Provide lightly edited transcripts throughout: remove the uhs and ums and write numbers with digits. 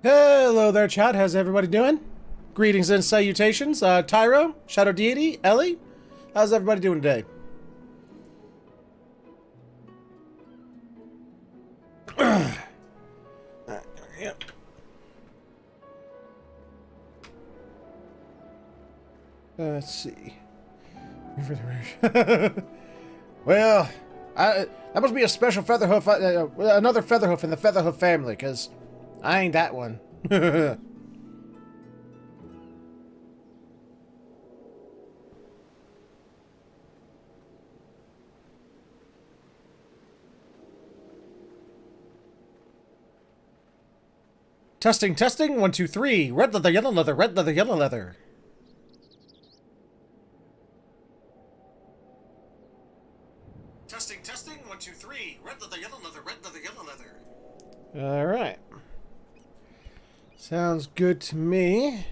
Hello there, chat. How's everybody doing? Greetings and salutations. Tyro, Shadow Deity, Ellie. How's everybody doing today? Yep. Let's see. Well, that must be a special Featherhoof, another Featherhoof in the Featherhoof family, because I ain't that one. Testing, testing, 1, 2, 3. Red leather, yellow leather, red leather, yellow leather. Testing, testing, 1, 2, 3. Red leather, yellow leather, red leather, yellow leather. Alright. Sounds good to me.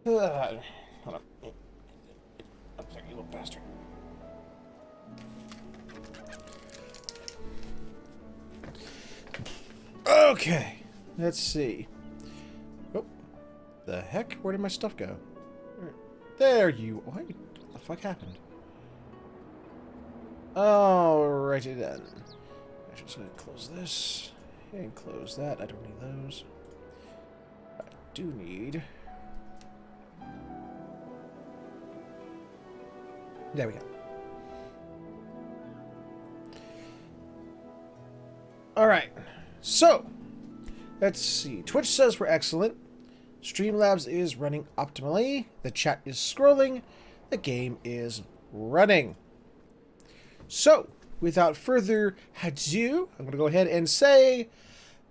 Hold on. I'm sorry, you little bastard. Okay. Let's see. Oh. The heck? Where did my stuff go? There you... What the fuck happened? Alrighty then. I should just close this. And close that. I don't need those. I do need... There we go. Alright. So, let's see. Twitch says we're excellent. Streamlabs is running optimally. The chat is scrolling. The game is running. So, without further ado, I'm going to go ahead and say...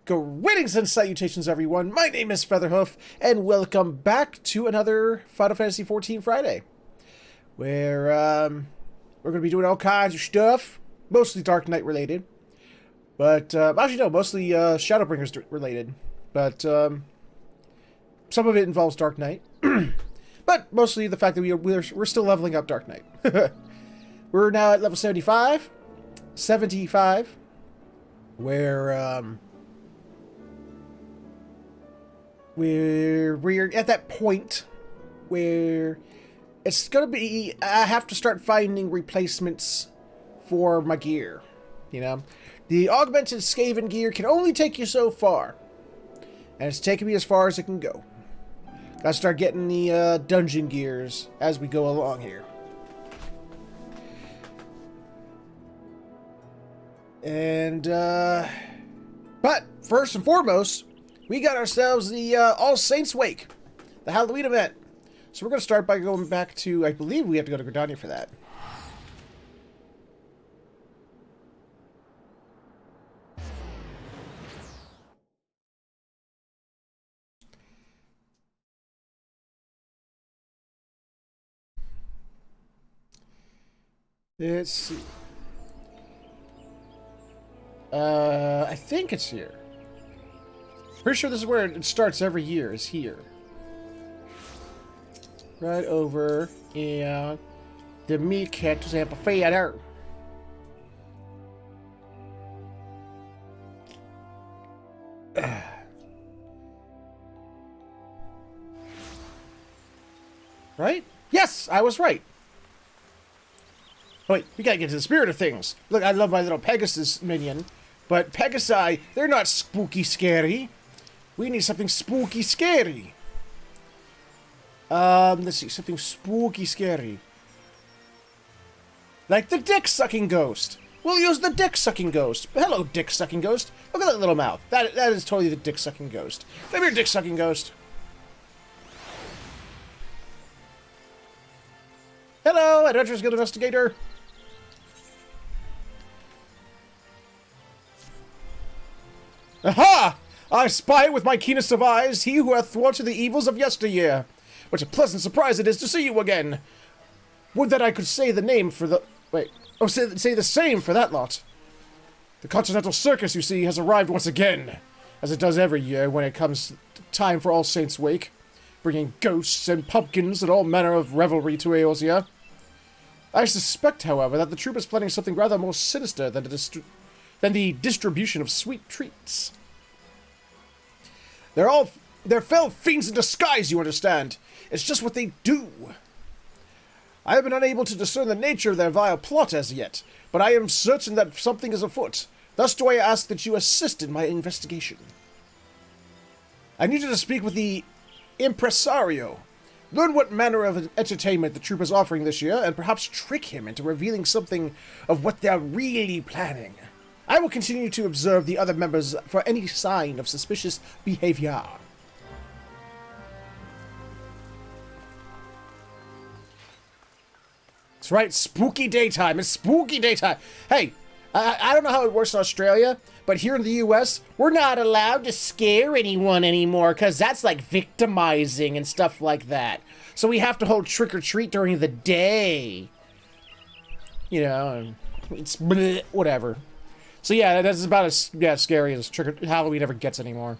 Greetings and salutations, everyone. My name is Featherhoof, and welcome back to another Final Fantasy XIV Friday, where we're going to be doing all kinds of stuff, mostly Dark Knight related, but actually no, mostly Shadowbringers related, but some of it involves Dark Knight, but mostly the fact that we're still leveling up Dark Knight. We're now at level 75, where we're at that point where it's gonna be, I have to start finding replacements for my gear, you know? The augmented Skaven gear can only take you so far, and it's taken me as far as it can go. Gotta start getting the dungeon gears as we go along here. And, but first and foremost, we got ourselves the All Saints Wake, the Halloween event. So we're going to start by going back to, I believe we have to go to Gridania for that. Let's see. I think it's here. Pretty sure this is where it starts every year, is here. Right over in the Meat-Cactus Amphitheater. Right? Yes, I was right. Wait, we gotta get to the spirit of things. Look, I love my little Pegasus minion, but Pegasi, they're not spooky scary. We need something spooky scary. Let's see, something spooky scary. Like the dick-sucking ghost. We'll use the dick-sucking ghost. Hello, dick-sucking ghost. Look at that little mouth. That is totally the dick-sucking ghost. Come here, dick-sucking ghost. Hello, Adventurers Guild Investigator. Aha! I spy with my keenest of eyes he who hath thwarted the evils of yesteryear. What a pleasant surprise it is to see you again. Would that I could say the name for the... Wait. Oh, say the same for that lot. The Continental Circus, you see, has arrived once again, as it does every year when it comes time for All Saints' Wake, bringing ghosts and pumpkins and all manner of revelry to Eorzea. I suspect, however, that the troop is planning something rather more sinister than the distribution of sweet treats. They're fell fiends in disguise, you understand? It's just what they do. I have been unable to discern the nature of their vile plot as yet, but I am certain that something is afoot. Thus do I ask that you assist in my investigation. I need you to speak with the impresario. Learn what manner of entertainment the troupe is offering this year, and perhaps trick him into revealing something of what they're really planning. I will continue to observe the other members for any sign of suspicious behavior. That's right, spooky daytime. It's spooky daytime. Hey, I don't know how it works in Australia, but here in the US, we're not allowed to scare anyone anymore, because that's like victimizing and stuff like that. So we have to hold trick-or-treat during the day. You know, it's bleh, whatever. So yeah, that's about as scary as Halloween ever gets anymore.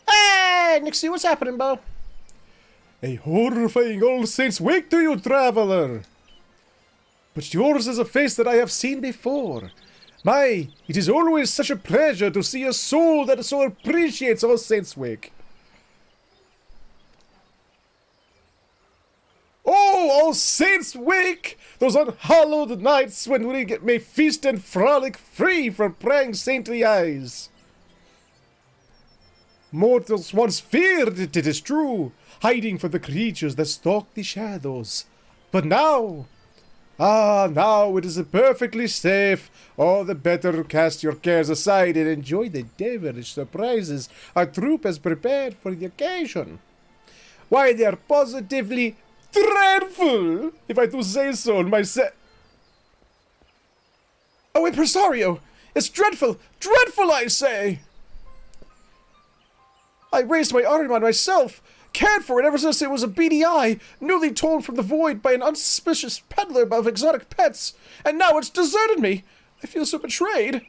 Hey, Nixie, what's happening, Bo? A horrifying All Saints wake to you, traveler! But yours is a face that I have seen before. My, it is always such a pleasure to see a soul that so appreciates All Saints Wake. Oh, All Saints Wake! Those unhallowed nights when we may feast and frolic free from prying saintly eyes. Mortals once feared it is true, hiding from the creatures that stalk the shadows. But now... now it is perfectly safe. All the better to cast your cares aside and enjoy the devilish surprises our troupe has prepared for the occasion. Why, they are positively dreadful, if I do say so myself. Oh, impresario! It's dreadful! Dreadful, I say! I raised my arm on myself, cared for it ever since it was a beady eye, newly torn from the void by an unsuspicious peddler of exotic pets, and now it's deserted me. I feel so betrayed.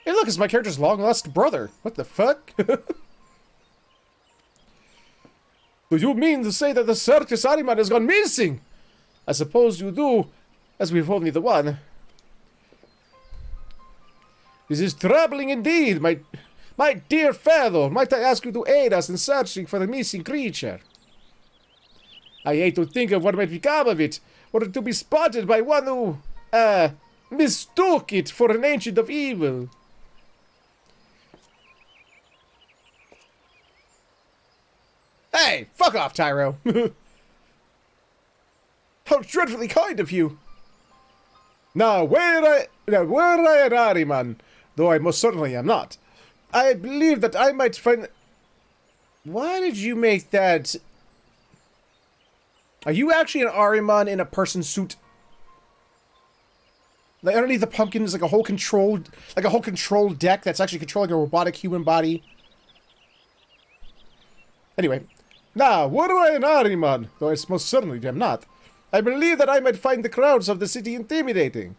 Hey, look, it's my character's long-lost brother. What the fuck? Do you mean to say that the circus Ariman has gone missing? I suppose you do, as we've only the one. This is troubling indeed, my dear fellow. Might I ask you to aid us in searching for the missing creature? I hate to think of what might become of it, or to be spotted by one who, mistook it for an ancient of evil. Hey, fuck off, Tyro. How dreadfully kind of you. Now, were I an Ariman, though I most certainly am not, I believe that I might find... Why did you make that... Are you actually an Ahriman in a person suit? Like underneath the pumpkin is like a whole control deck that's actually controlling a robotic human body. Anyway. Now, were I an Ahriman, though I most certainly am not, I believe that I might find the crowds of the city intimidating.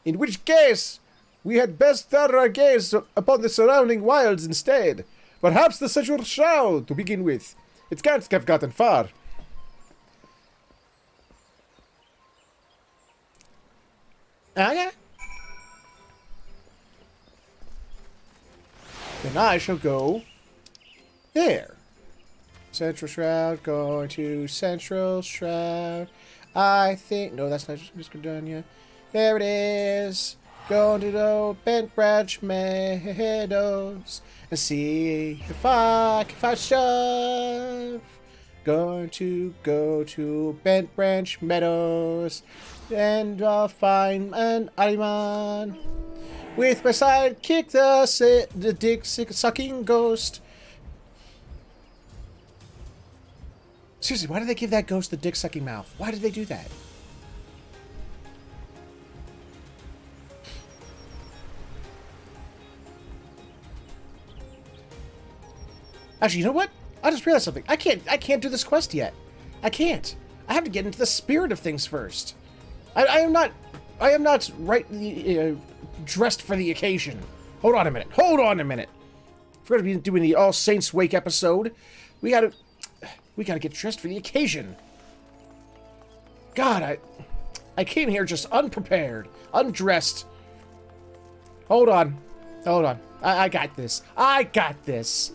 In which case, we had best turn our gaze upon the surrounding wilds instead. Perhaps the central shroud, to begin with. It can't have gotten far. Okay. Then I shall go there. Central Shroud, going to Central Shroud. I think... No, that's not just done yet. There it is. Going to the Bent Branch Meadows and see if I can find stuff. Going to go to Bent Branch Meadows and I'll find an Ahriman with my sidekick, the dick-sucking ghost. Seriously, why did they give that ghost the dick-sucking mouth? Why did they do that? Actually, you know what? I just realized something. I can't do this quest yet. I can't. I have to get into the spirit of things first. I am not dressed for the occasion. Hold on a minute. Hold on a minute. If we're gonna be doing the All Saints Wake episode, we gotta get dressed for the occasion. God, I came here just unprepared, undressed. Hold on. Hold on. I got this. I got this.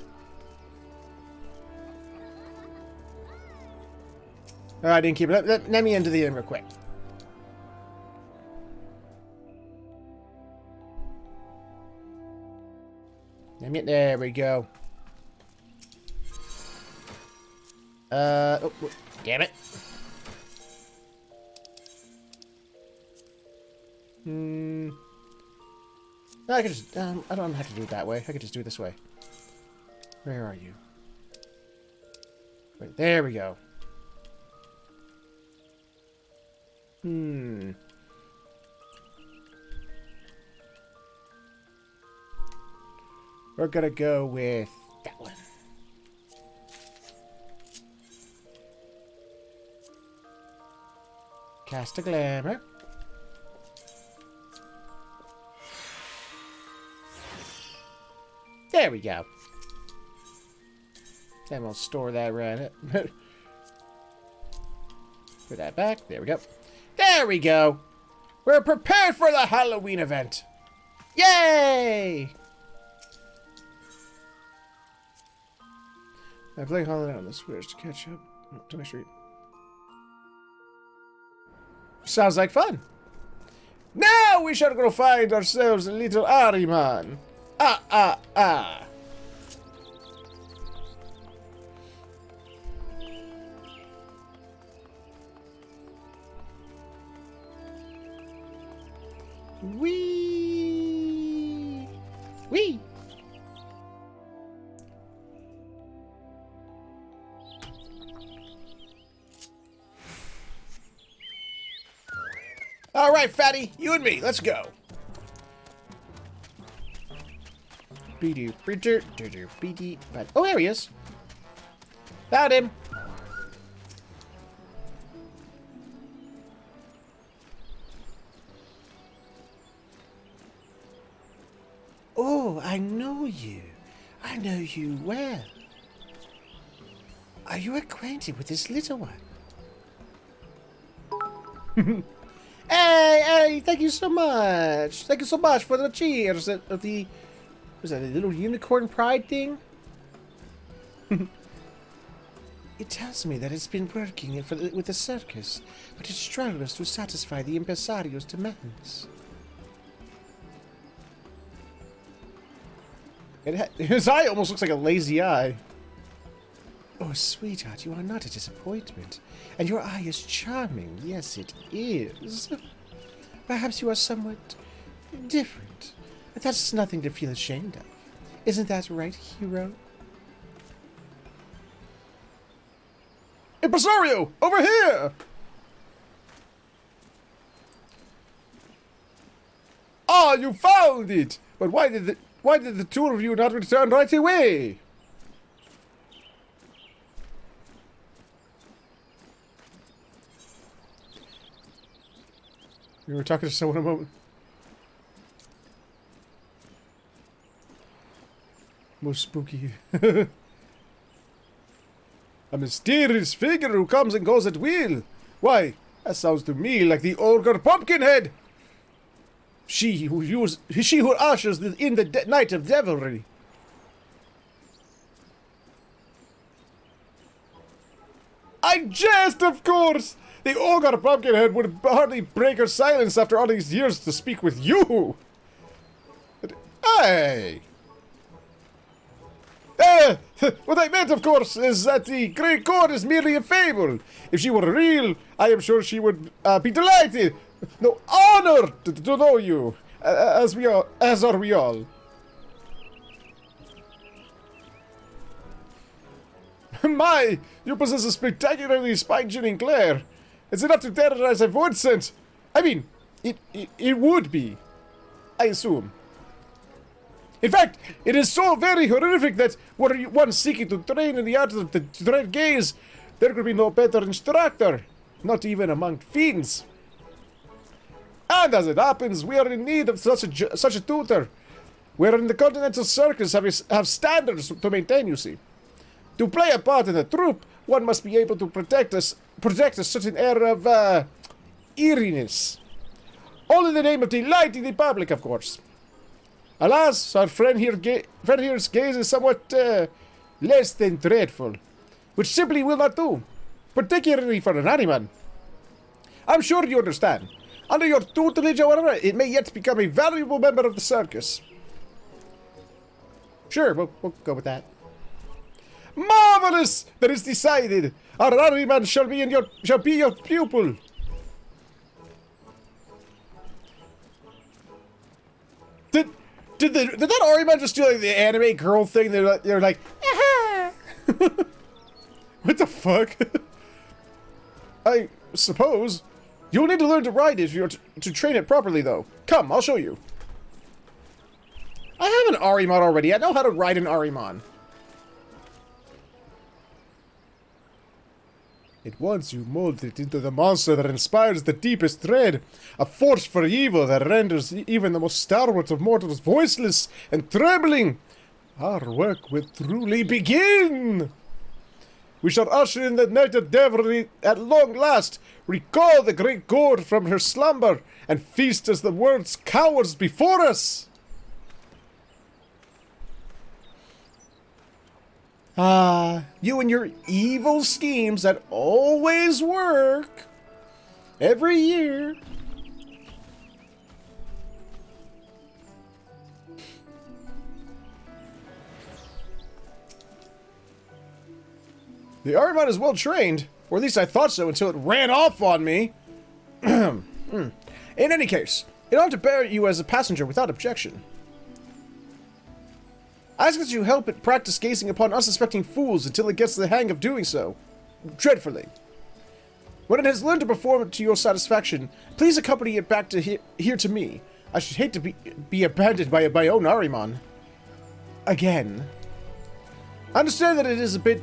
Oh, I didn't keep it. Let me into the inn real quick. There we go. Oh, damn it. I could just, I don't have to do it that way. I could just do it this way. Where are you? Wait, there we go. We're gonna go with that one. Cast a glamour. There we go. Then we'll store that right. Put that back. There we go. There we go. We're prepared for the Halloween event. Yay! I play Holiday on the Switch to catch up to my street. Sounds like fun. Now we shall go find ourselves a little Ahriman. Ah. Wee. All right, fatty, you and me, let's go. Oh, there he is. Found him. Oh, I know you. I know you well. Are you acquainted with this little one? Hey, thank you so much. Thank you so much for the cheers of the... Was that a little unicorn pride thing? It tells me that it's been working with the circus, but it struggles to satisfy the impresario's demands. His eye almost looks like a lazy eye. Oh, sweetheart, you are not a disappointment. And your eye is charming. Yes, it is. Perhaps you are somewhat different. But that's nothing to feel ashamed of. Isn't that right, hero? Impresario! Over here! Ah, you found it! But why did the two of you not return right away? We were talking to someone a moment. Most spooky. A mysterious figure who comes and goes at will. Why, that sounds to me like the ogre Pumpkinhead. She who ushers in the night of devilry. I jest, of course. The ogre Pumpkinhead would hardly break her silence after all these years to speak with you. But, hey. What I meant, of course, is that the Great Court is merely a fable. If she were real, I am sure she would be delighted. No, honored to know you, as are we all. My, you possess a spectacularly spine-chilling glare. It's enough to terrorize a void sense. I mean, it would be, I assume. In fact, it is so very horrific that were you one seeking to train in the art of the dread gaze, there could be no better instructor, not even among fiends. And as it happens, we are in need of such a tutor. We in the Continental Circus have standards to maintain, you see. To play a part in a troupe, one must be able to project a certain air of eeriness. All in the name of delighting the public, of course. Alas, our friend here's gaze is somewhat less than dreadful, which simply will not do, particularly for an Ahriman. I'm sure you understand. Under your tutelage, however, it may yet become a valuable member of the circus. Sure, we'll go with that. Marvelous! That is decided. Our Ahriman shall be your pupil. Did that Ahriman just do like the anime girl thing? They're like, aha! What the fuck? I suppose you'll need to learn to ride if you're to train it properly, though. Come, I'll show you. I have an Ahriman already. I know how to ride an Ahriman. At once you mold it into the monster that inspires the deepest dread, a force for evil that renders even the most stalwart of mortals voiceless and trembling. Our work will truly begin. We shall usher in the night of devilry at long last, recall the great god from her slumber, and feast as the world's cowards before us. Ah, you and your evil schemes that always work. Every year. The Ahriman is well trained, or at least I thought so until it ran off on me. In any case, it ought to bear you as a passenger without objection. I ask that you help it practice gazing upon unsuspecting fools until it gets the hang of doing so. Dreadfully. When it has learned to perform it to your satisfaction, please accompany it back to here to me. I should hate to be abandoned by my own Ahriman. Again. I understand that it is a bit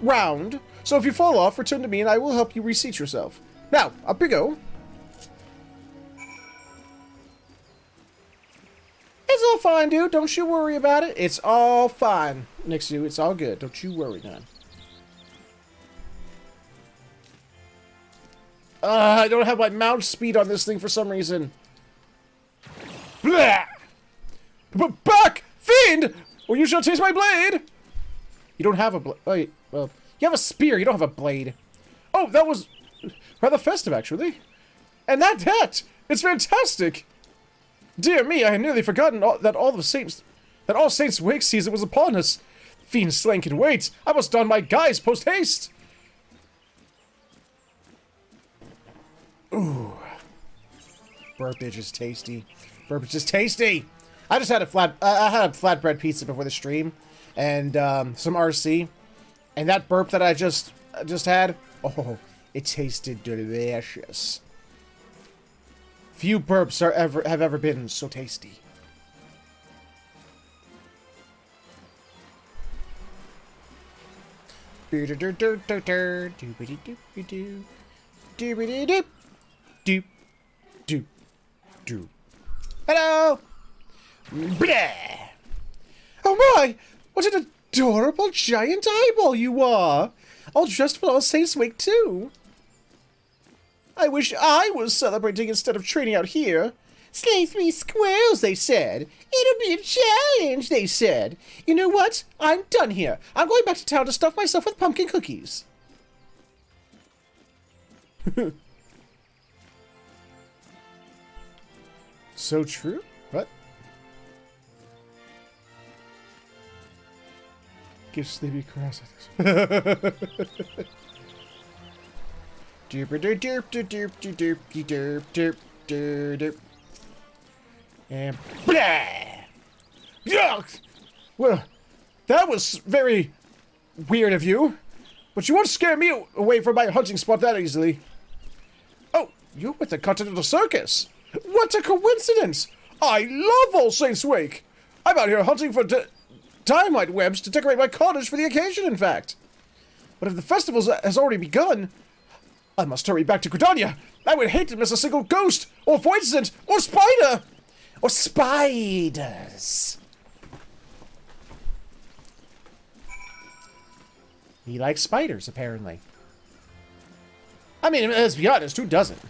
round, so if you fall off, return to me and I will help you reseat yourself. Now, up you go. It's all fine, dude. Don't you worry about it. It's all fine. Next to you, it's all good. Don't you worry, man. I don't have my mouse speed on this thing for some reason. Blah! Back! Fiend! Or you shall taste my blade! You don't have a blade. Wait, well, you have a spear. You don't have a blade. Oh, that was rather festive, actually. And that hat! It's fantastic! Dear me, I had nearly forgotten that All Saints' Wake season was upon us. Fiend slaying can wait. I must don my guise post-haste. Ooh. Burpage is tasty. Burpage is tasty! I just had a flatbread pizza before the stream. And, some RC. And that burp that I just had, oh, it tasted delicious. Few burps have ever been so tasty. Hello! Blah! Oh my! What an adorable giant eyeball you are! All dressed for All Saints' Wake too! I wish I was celebrating instead of training out here. Slay 3 squirrels, they said. It'll be a challenge, they said. You know what? I'm done here. I'm going back to town to stuff myself with pumpkin cookies. So true? What? Give Sleepy crosses. And blah! Yuck! Well, that was very weird of you, but you won't scare me away from my hunting spot that easily. Oh, you're with the Continental Circus. What a coincidence! I love All Saints' Wake. I'm out here hunting for dynamite webs to decorate my cottage for the occasion, in fact. But if the festival has already begun, I must hurry back to Gridania. I would hate to miss a single ghost, or voidsent, or spider! Or spiders. He likes spiders, apparently. I mean, let's be honest, who doesn't?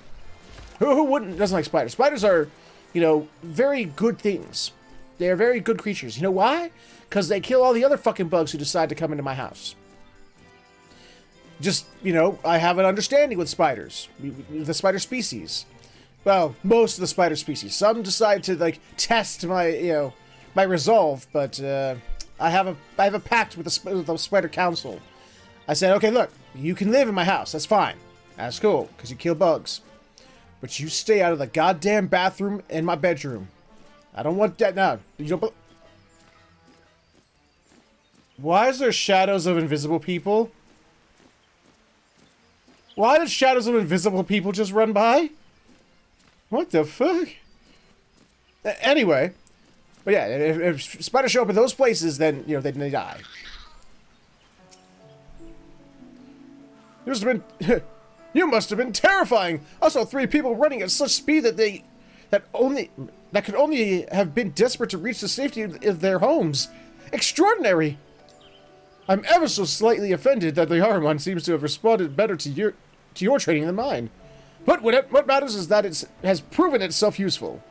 Who doesn't like spiders? Spiders are, you know, very good things. They are very good creatures. You know why? Because they kill all the other fucking bugs who decide to come into my house. Just, you know, I have an understanding with spiders. The spider species. Well, most of the spider species. Some decide to, like, test my, you know, my resolve, but I have a pact with the spider council. I said, okay, look, you can live in my house. That's fine. That's cool, because you kill bugs. But you stay out of the goddamn bathroom and my bedroom. I don't want that now. You don't. Why is there shadows of invisible people? Why did shadows of invisible people just run by? What the fuck? Anyway, but yeah, if spiders show up in those places, then you know they die. You must have been, you must have been terrifying. I saw 3 people running at such speed that that could only have been desperate to reach the safety of their homes. Extraordinary. I'm ever so slightly offended that the Ahriman seems to have responded better to your training than mine. But what matters is that it has proven itself useful.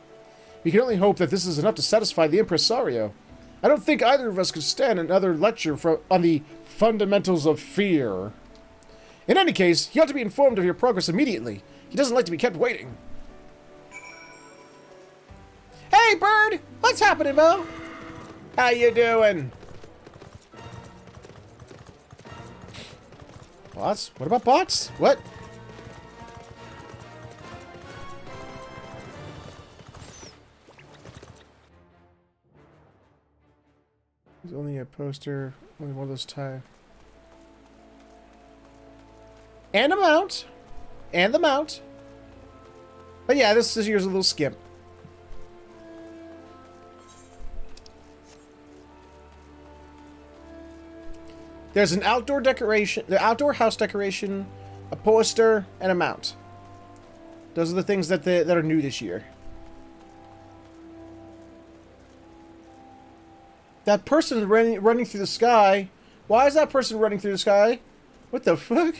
We can only hope that this is enough to satisfy the impresario. I don't think either of us could stand another lecture on the fundamentals of fear. In any case, you ought to be informed of your progress immediately. He doesn't like to be kept waiting. Hey, bird! What's happening, Mo? How you doing? Bots? What about bots? What? There's only a poster, only one of those tie. And a mount. And the mount. But yeah, this year's a little skimp. There's an outdoor decoration, the outdoor house decoration, a poster, and a mount. Those are the things that are new this year. That person running through the sky. Why is that person running through the sky? What the fuck?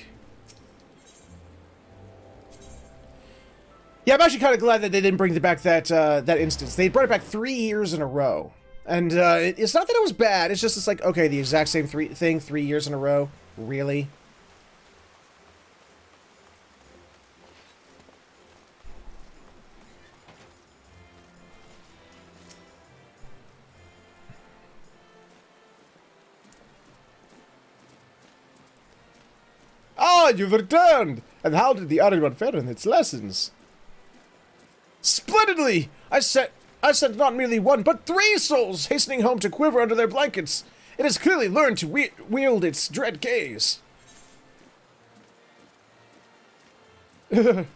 Yeah, I'm actually kind of glad that they didn't bring back that instance. They brought it back 3 years in a row. And it's not that it was bad. It's just it's like, okay, the exact same thing 3 years in a row. Really? Ah, you've returned! And how did the Ahriman fare in its lessons? Splendidly! I sent not merely 1, but 3 souls hastening home to quiver under their blankets. It has clearly learned to wield its dread gaze. In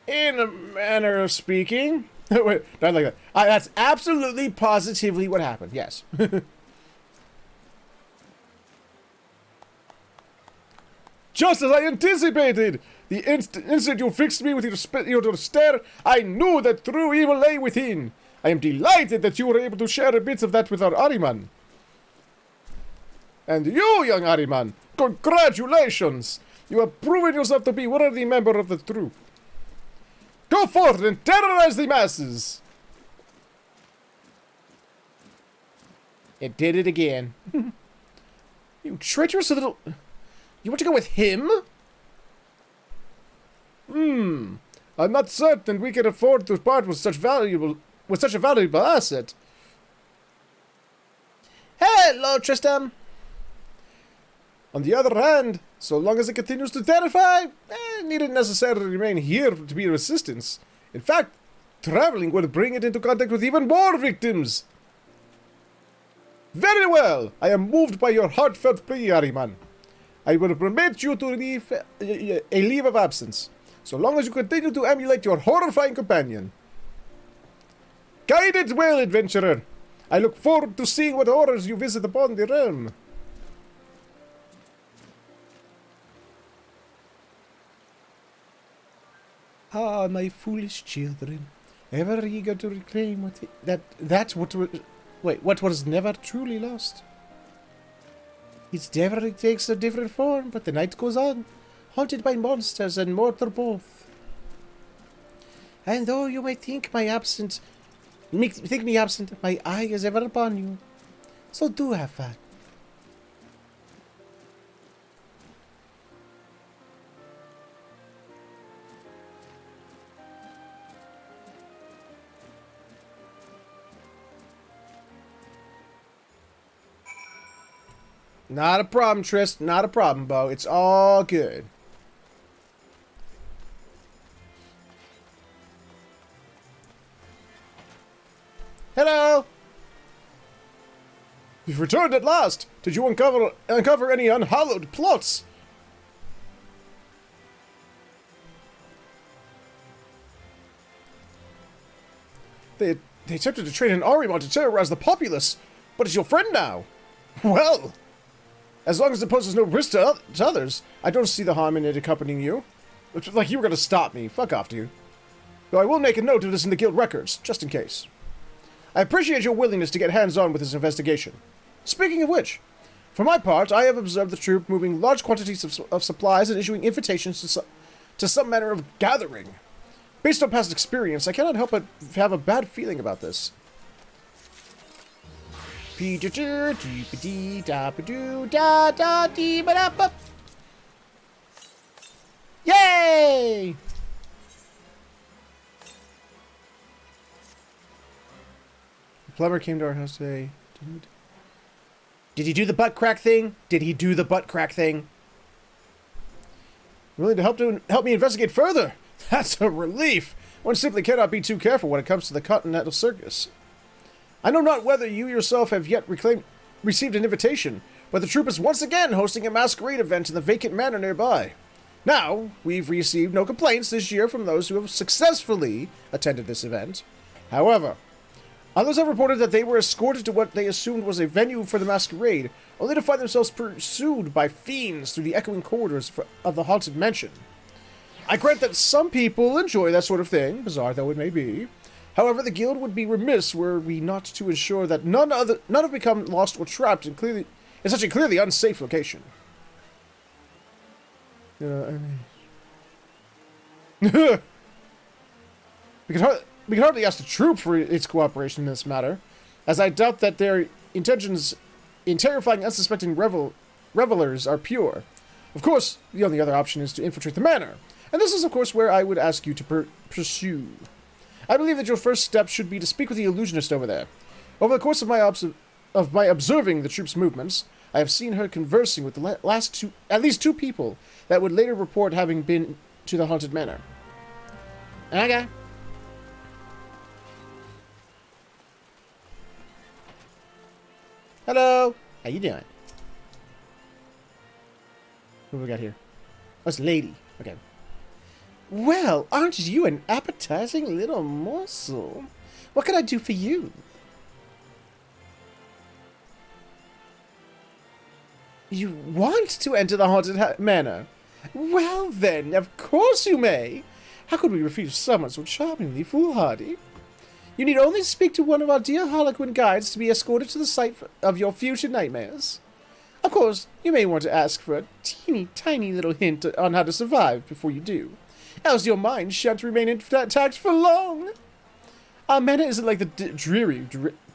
a manner of speaking. Wait, not like that. That's absolutely, positively what happened. Yes. Just as I anticipated! The instant you fixed me with your stare, I knew that true evil lay within. I am delighted that you were able to share a bit of that with our Ahriman. And you, young Ahriman, congratulations! You have proven yourself to be a worthy member of the troop. Go forth and terrorize the masses! It did it again. You treacherous little... You want to go with him? I'm not certain we can afford to part with such a valuable asset. Hello, Tristan. On the other hand, so long as it continues to terrify, it needn't necessarily remain here to be of assistance. In fact, traveling will bring it into contact with even more victims. Very well. I am moved by your heartfelt plea, Ahriman. I will permit you to leave a leave of absence, so long as you continue to emulate your horrifying companion. Guide it well, adventurer. I look forward to seeing what horrors you visit upon the realm. Ah, my foolish children, ever eager to reclaim what was never truly lost. Its endeavor takes a different form, but the night goes on, haunted by monsters and mortar both. And though you may think my absence Think me absent, my eye is ever upon you. So do have fun. Not a problem, Trist. Not a problem, Bo. It's all good. Hello! You've returned at last! Did you uncover any unhallowed plots? They attempted to train an Ahriman to terrorize the populace, but it's your friend now. Well, as long as it poses no risk to others, I don't see the harm in it accompanying you. It's like you were going to stop me. Fuck off, dude. Though I will make a note of this in the guild records, just in case. I appreciate your willingness to get hands-on with this investigation. Speaking of which, for my part, I have observed the troop moving large quantities of supplies and issuing invitations to some manner of gathering. Based on past experience, I cannot help but have a bad feeling about this. Yay! The plumber came to our house today. Did he do the butt crack thing? Did he do the butt crack thing? Willing to help me investigate further? That's a relief. One simply cannot be too careful when it comes to the Continental Circus. I know not whether you yourself have yet received an invitation, but the troop is once again hosting a masquerade event in the vacant manor nearby. Now, we've received no complaints this year from those who have successfully attended this event. However, others have reported that they were escorted to what they assumed was a venue for the masquerade, only to find themselves pursued by fiends through the echoing corridors of the haunted mansion. I grant that some people enjoy that sort of thing, bizarre though it may be. However, the guild would be remiss were we not to ensure that none have become lost or trapped in such a clearly unsafe location. We can hardly ask the troop for its cooperation in this matter, as I doubt that their intentions in terrifying unsuspecting revelers are pure. Of course, the only other option is to infiltrate the manor, and this is of course where I would ask you to pursue. I believe that your first step should be to speak with the illusionist over there. Over the course of my observing the troop's movements, I have seen her conversing with the at least two people that would later report having been to the haunted manor. Okay. Hello. How you doing? What do we got here? Oh, it's a lady. Okay. Well, aren't you an appetizing little morsel? What can I do for you? You want to enter the haunted manor? Well then, of course you may. How could we refuse someone so charmingly foolhardy? You need only speak to one of our dear Harlequin guides to be escorted to the site of your future nightmares. Of course, you may want to ask for a teeny tiny little hint on how to survive before you do, else your mind shan't remain intact for long. Our manor isn't like the dreary,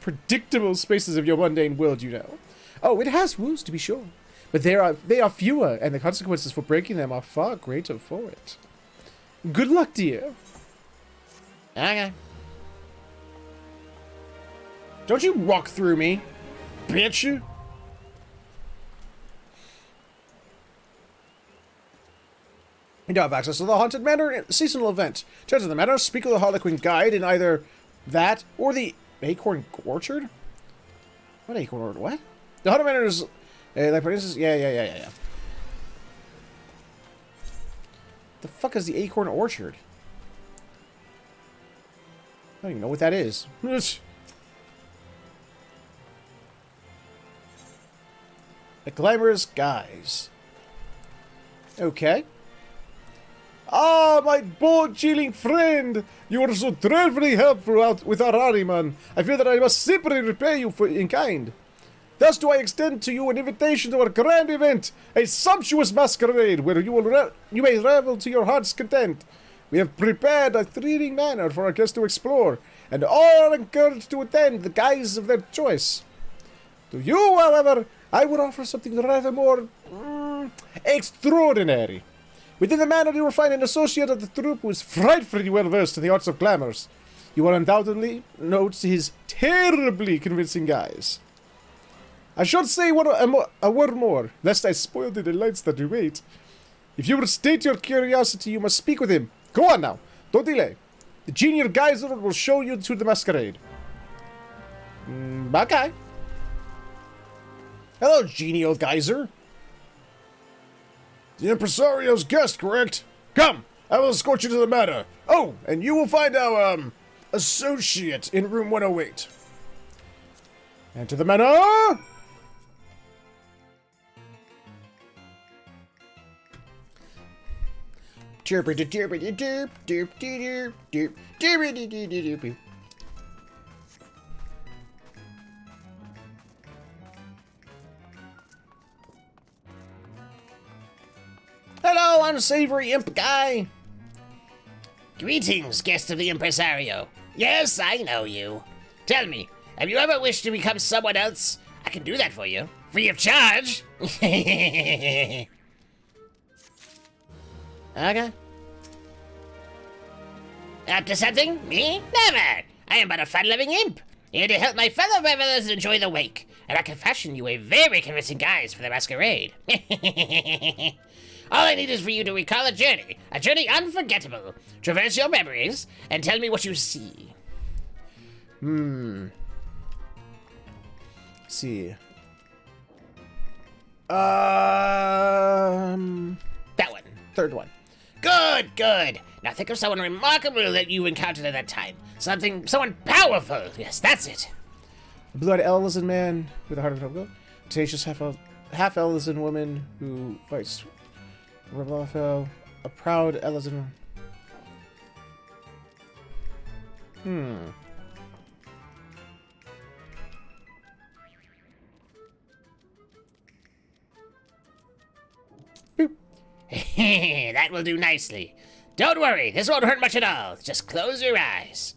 predictable spaces of your mundane world, you know. Oh, it has woes, to be sure, but they are fewer, and the consequences for breaking them are far greater for it. Good luck, dear. Okay. Don't you walk through me, bitch! You don't have access to the Haunted Manor seasonal event. To enter the manor, speak with the Harlequin guide in either that or the Acorn Orchard? What Acorn Orchard? What? The Haunted Manor is... like, for instance, yeah. The fuck is the Acorn Orchard? I don't even know what that is. A glamorous guise. Okay. Ah, my board-chilling friend! You were so dreadfully helpful with our Ahriman. I feel that I must simply repay you in kind. Thus do I extend to you an invitation to our grand event, a sumptuous masquerade where you may revel to your heart's content. We have prepared a thrilling manor for our guests to explore, and all are encouraged to attend the guise of their choice. To you, however, I would offer something rather more extraordinary. Within the manor, you will find an associate of the troupe who is frightfully well versed in the arts of glamours. You will undoubtedly note his terribly convincing guise. I should say a word more, lest I spoil the delights that you wait. If you will state your curiosity, you must speak with him. Go on now, don't delay. The genial geyser will show you to the masquerade. Okay. Hello, genial geyser. The impresario's guest, correct? Come, I will escort you to the manor. Oh, and you will find our, associate in room 108. Enter the manor! Hello, unsavory imp guy. Greetings, guest of the Impresario. Yes, I know you. Tell me, have you ever wished to become someone else? I can do that for you, free of charge. Okay. Up to something? Me? Never! I am but a fun-loving imp, here to help my fellow revelers enjoy the wake, and I can fashion you a very convincing guise for the masquerade. All I need is for you to recall a journey unforgettable. Traverse your memories, and tell me what you see. See. That one. Third one. Good, good. Now think of someone remarkable that you encountered at that time. Someone powerful. Yes, that's it. A blue-eyed Elysian man with a heart of gold. Tenacious half-Elysian woman who fights Rebelfell. A proud Elysian. That will do nicely. Don't worry, this won't hurt much at all. Just close your eyes.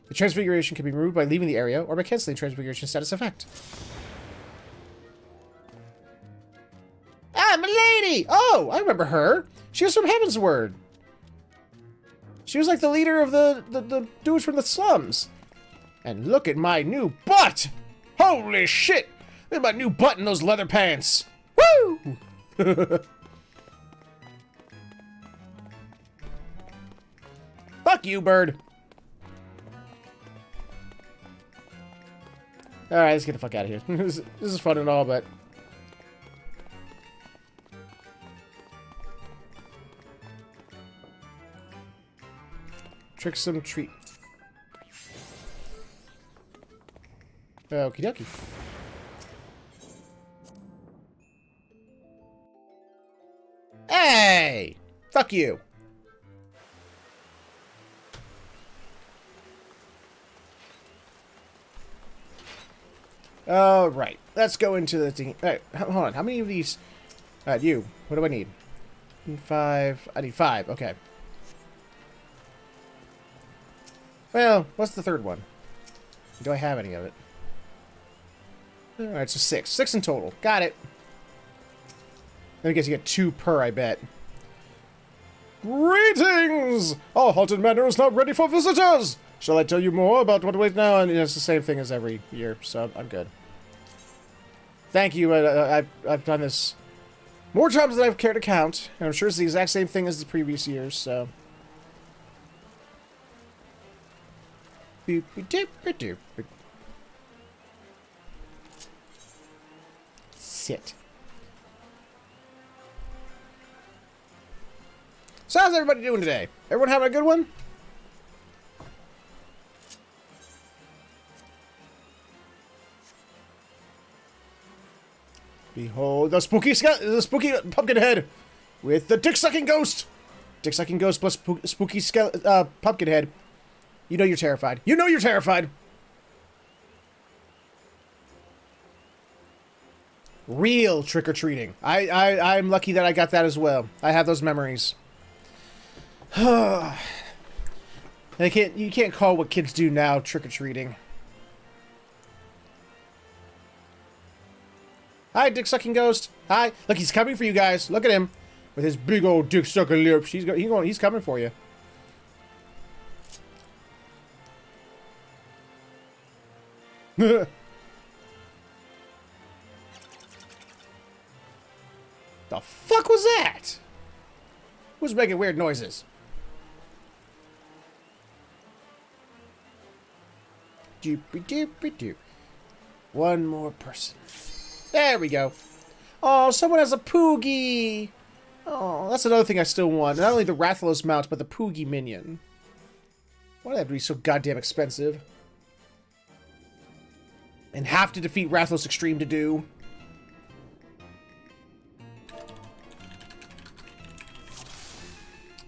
The transfiguration can be removed by leaving the area or by canceling transfiguration status effect. Ah, Milady! Oh, I remember her. She was from Heavensward. She was like the leader of the dudes from the slums. And look at my new butt! Holy shit! Look at my new butt in those leather pants. Woo! Fuck you, bird. Alright, let's get the fuck out of here. This is fun and all, but... Tricksome treat. Okie dokie. Hey! Fuck you. Right. Let's go into the thing. Alright, hold on. How many of these? You. What do I need? 5. I need 5. Okay. Well, what's the third one? Do I have any of it? Alright, so 6. 6 in total. Got it. I guess you get 2 per, I bet. Greetings! Our haunted manor is not ready for visitors! Shall I tell you more about what waits now? And it's the same thing as every year, so I'm good. Thank you. I've done this more times than I've cared to count, and I'm sure it's the exact same thing as the previous years, so... Sit. So how's everybody doing today? Everyone having a good one? Behold the spooky pumpkin head with the dick-sucking ghost. Dick-sucking ghost plus spooky pumpkin head. You know you're terrified. You know you're terrified. Real trick-or-treating. I'm lucky that I got that as well. I have those memories. And you can't call what kids do now trick-or-treating. Hi, dick-sucking ghost. Hi. Look, he's coming for you guys. Look at him. With his big old dick-sucking lips. He's coming for you. The fuck was that? Who's making weird noises? Doopy-doopy-doo. One more person. There we go. Oh, someone has a Poogie. Oh, that's another thing I still want. Not only the Rathalos mount, but the Poogie minion. Why do they have to be so goddamn expensive? And have to defeat Rathalos Extreme to do.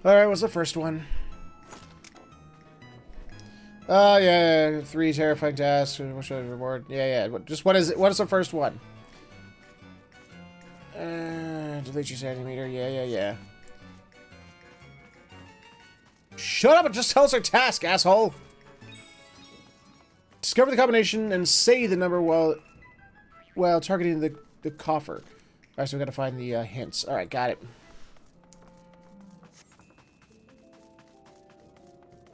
Alright, what's the first one? Oh, yeah. 3 terrifying tasks. What should I reward? Yeah. Just what is it? What is the first one? Delete your sanity meter. Yeah. Shut up and just tell us our task, asshole! Discover the combination and say the number while targeting the coffer. Alright, so we gotta find the hints. Alright, got it.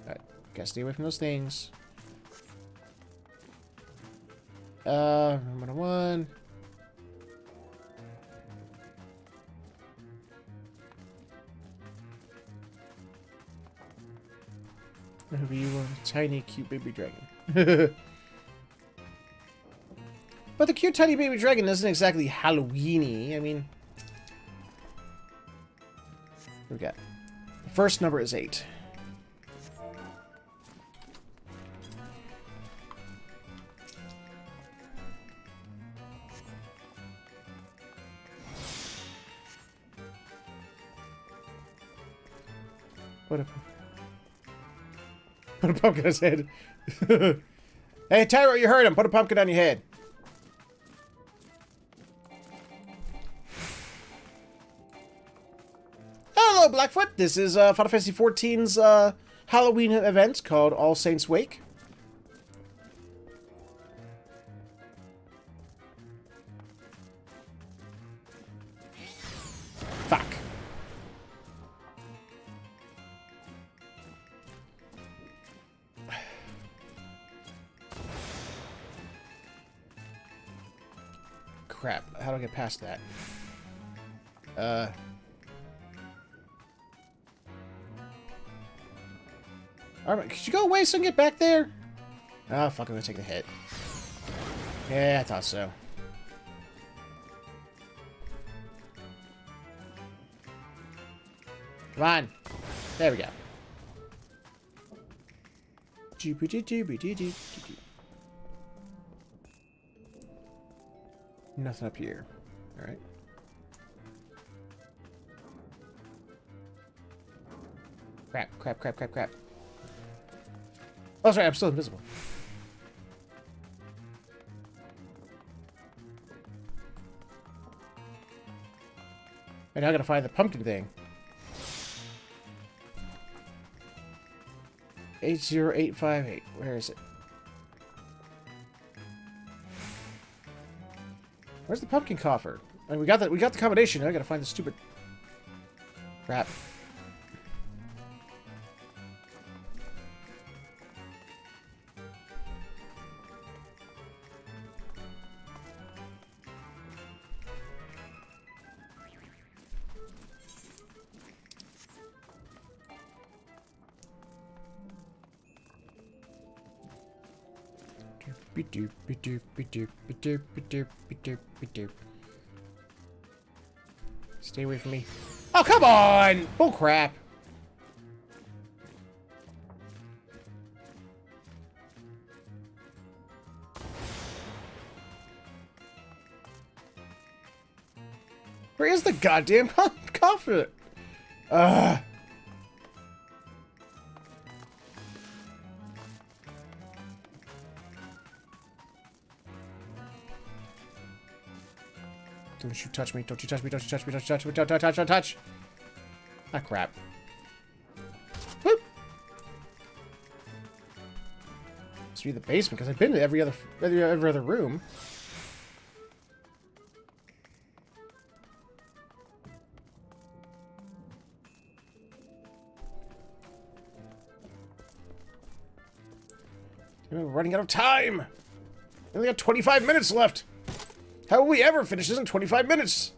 Alright, gotta stay away from those things. Number 1. Maybe you a tiny, cute baby dragon. But the cute, tiny baby dragon isn't exactly Halloween-y. I mean... What do we got? The first number is 8. Put a pumpkin on his head. Hey, Tyro, you heard him. Put a pumpkin on your head. Hello, Blackfoot. This is Final Fantasy XIV's Halloween event called All Saints Wake. Fuck. Crap. How do I get past that? Alright, could you go away so I can get back there? Oh, fuck, I'm gonna take the hit. Yeah, I thought so. Come on. There we go. Nothing up here. Alright. Crap. Oh, sorry, I'm still invisible. And now I gotta find the pumpkin thing. 80858. Where is it? Where's the pumpkin coffer? I mean, we got the combination. Now I gotta find the stupid crap. Stay away from me. Oh, come on! Oh, crap. Where is the goddamn coffer? Don't you touch me. Don't you touch me. Don't you touch me. Don't you touch me. Don't touch. Ah, crap. Whoop. Must be the basement, because I've been to every other room. We're running out of time! We only got 25 minutes left! How will we ever finish this in 25 minutes?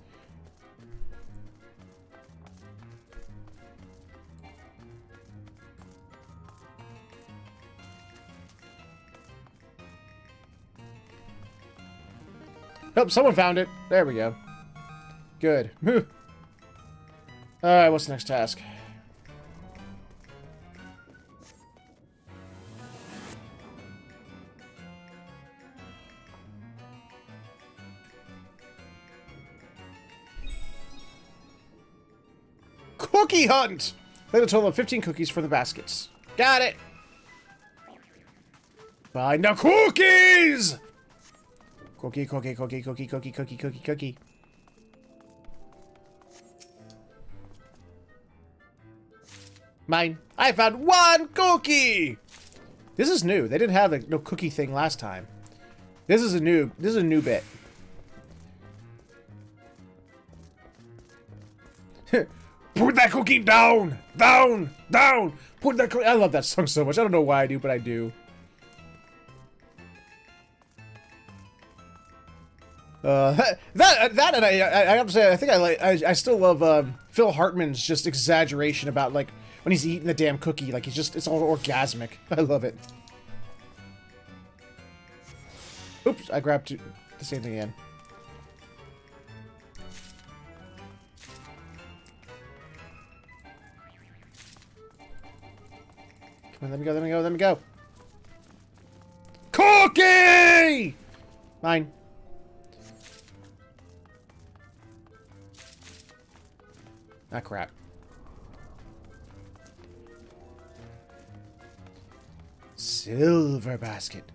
Oh, someone found it. There we go. Good. Alright, what's the next task? Cookie hunt! Collect a total of 15 cookies for the baskets. Got it! Find the cookies! Cookie, cookie, cookie, cookie, cookie, cookie, cookie, cookie. Mine. I found one cookie! This is new. They didn't have the no cookie thing last time. This is a new bit. Put that cookie down! Down! Down! Put that cookie. I love that song so much. I don't know why I do, but I do. That and I have to say, I think I still love Phil Hartman's just exaggeration about like when he's eating the damn cookie, like it's all orgasmic. I love it. Oops, I grabbed the same thing again. Come on, let me go, let me go, let me go. Cookie! Mine. Ah, crap. Silver basket.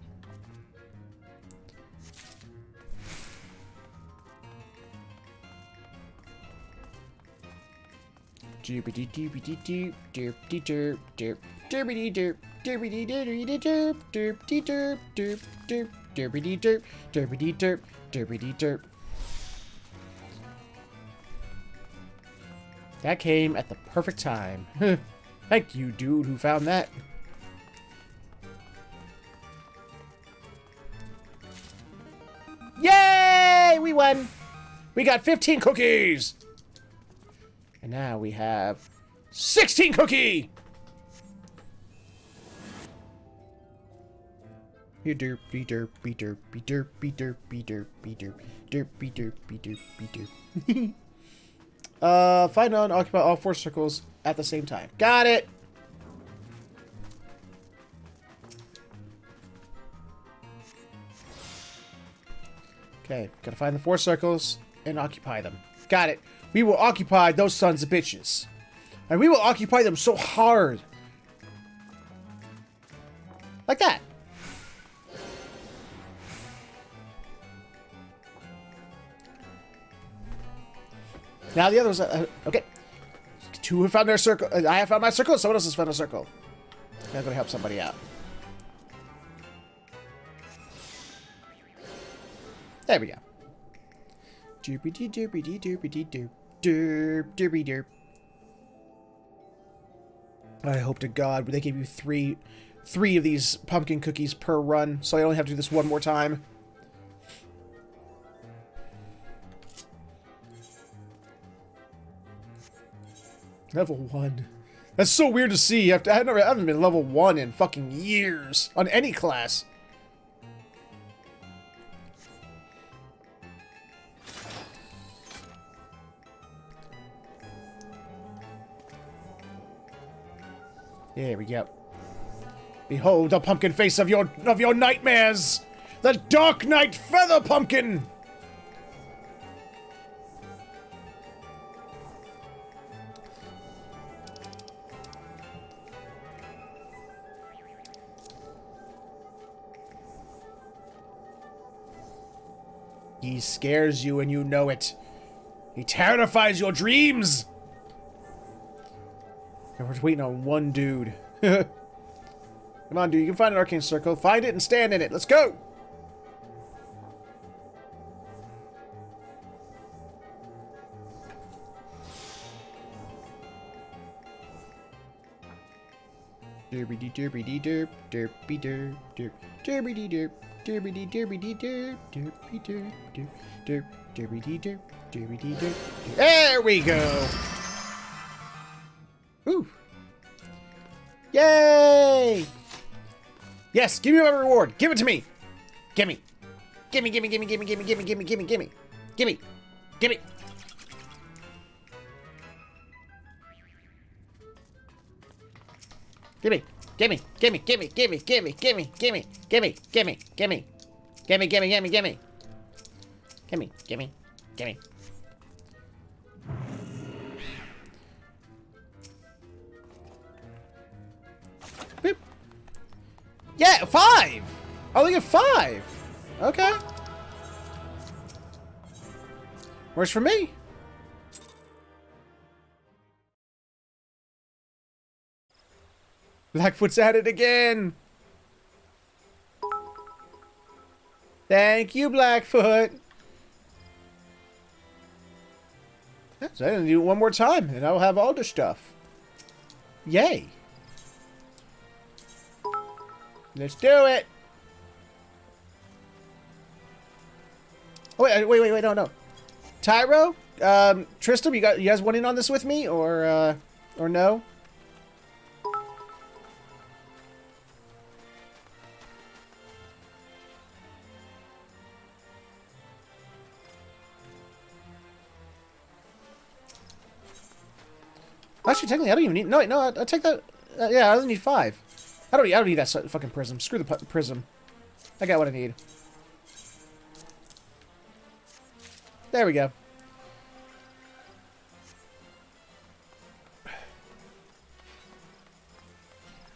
Doobity doobity doop doopty derp derp doobity derp doobity doobity derp doopty derp derp derp doobity derp doobity derp doobity derp. That came at the perfect time. Thank you, dude, who found that. Yay! We won! We got 15 cookies! And now we have 16 cookie! Derp, derp, derp, derp, derp, derp, derp, derp, derp, derp, derp. Find and occupy all 4 circles at the same time. Got it! Okay, gotta find the 4 circles and occupy them. Got it. We will occupy those sons of bitches. And we will occupy them so hard. Like that. Now the others, okay. 2 have found their circle. I have found my circle. Someone else has found a circle. I'm gonna help somebody out. There we go. Doopity doopity doopity doop derp derpy derp. I hope to God they give you three of these pumpkin cookies per run, so I only have to do this one more time. Level 1. That's so weird to see. I haven't been level 1 in fucking years on any class. There we go. Behold the pumpkin face of your nightmares! The Dark Knight Feather Pumpkin! He scares you and you know it. He terrifies your dreams! And we're just waiting on one dude. Come on, dude. You can find an arcane circle. Find it and stand in it. Let's go! Derby derby derp derpy derp derp derby derp derby derby derp derpy derp derp derp derby derp derby derp. There we go. Ooh. Yay! Yes, give me my reward. Give it to me. Gimme. Gimme, gimme, gimme, gimme, gimme, gimme, gimme, gimme, gimme. Gimme. Gimme. Gimme, gimme, gimme, gimme, gimme, gimme, gimme, gimme, gimme, gimme, gimme, gimme, gimme, gimme, gimme, gimme, gimme, gimme. Boop. Yeah, 5! I only get 5! Okay. Works for me. Blackfoot's at it again! Thank you, Blackfoot! Yeah, so I'm gonna do it one more time, and I'll have all the stuff. Yay! Let's do it! Oh, wait, no. Tyro? Tristram, you guys want in on this with me, or no? Actually, technically, I don't even need... No, I'll take that... yeah, I only need 5. I don't need that fucking prism. Screw the prism. I got what I need. There we go.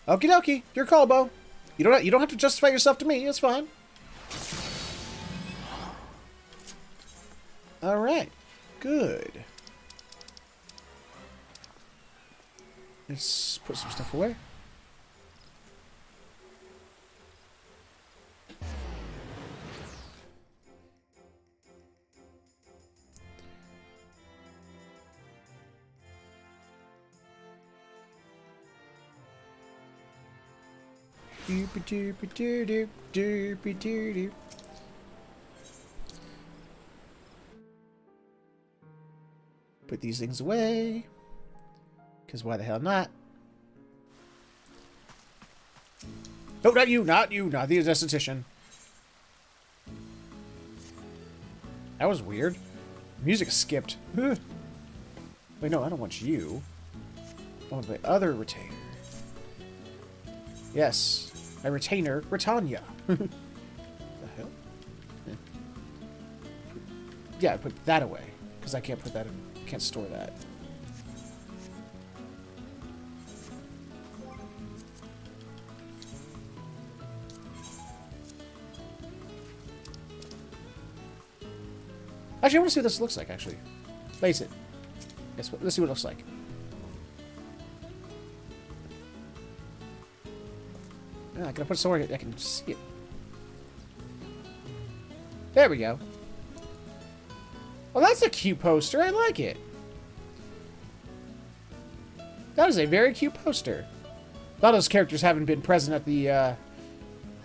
Okie dokie. Your call, Bo. You don't have to justify yourself to me. It's fine. Alright. Good. Let's put some stuff away. Put these things away. Because why the hell not? No, not you, not the esthetician. That was weird. Music skipped. Wait, no, I don't want you. I want my other retainer. Yes, my retainer, Britannia. The hell? Yeah, put that away. Because I can't put that in, can't store that. Actually, I want to see what this looks like, actually. Place it. Yes, let's see what it looks like. Ah, I gotta put it somewhere I can see it. There we go. Well, that's a cute poster. I like it. That is a very cute poster. A lot of those characters haven't been present at the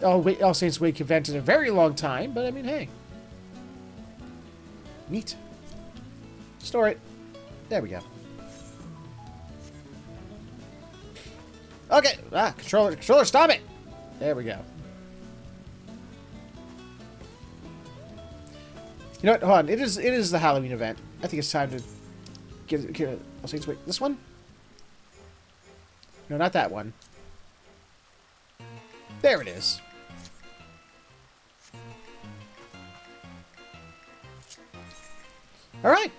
All Saints Wake event in a very long time, but I mean, hey. Neat. Store it. There we go. Okay. Ah, controller, stop it! There we go. You know what? Hold on. It is the Halloween event. I think it's time to get it. I'll say, wait, this one? No, not that one. There it is. Alright.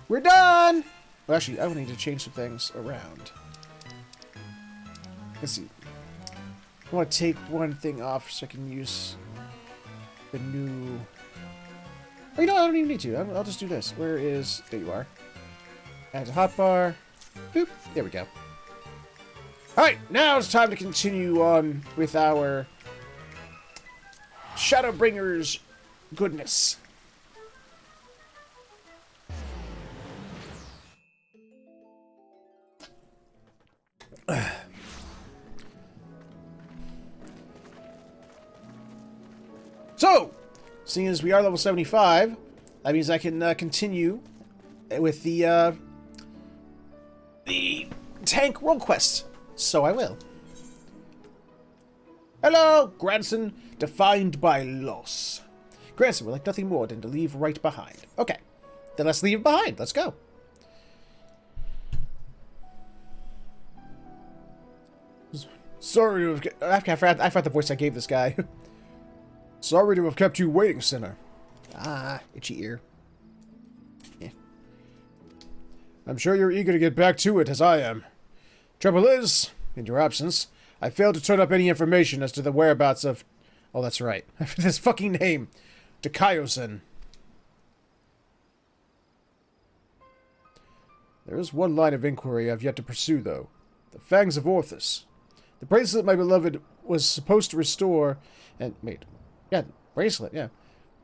We're done! Well, actually, I would need to change some things around. Let's see. I want to take one thing off so I can use the new... Oh, you know, I don't even need to. I'll just do this. Where is... There you are. Add a hotbar. Boop. There we go. Alright, now it's time to continue on with our Shadowbringers goodness. So, seeing as we are level 75, that means I can continue with the tank world quest. So I will. Hello, Granson, defined by loss. Granson would like nothing more than to leave right behind. Okay, then let's leave it behind. Let's go. Sorry to have... I forgot the voice I gave this guy. Sorry to have kept you waiting, sinner. Ah, itchy ear. Yeah. I'm sure you're eager to get back to it, as I am. Trouble is, in your absence, I failed to turn up any information as to the whereabouts of... Oh, that's right. This fucking name. Dikaiosen. There is one line of inquiry I've yet to pursue, though. The Fangs of Orthus. The bracelet my beloved was supposed to restore... And, wait. Yeah, bracelet, yeah.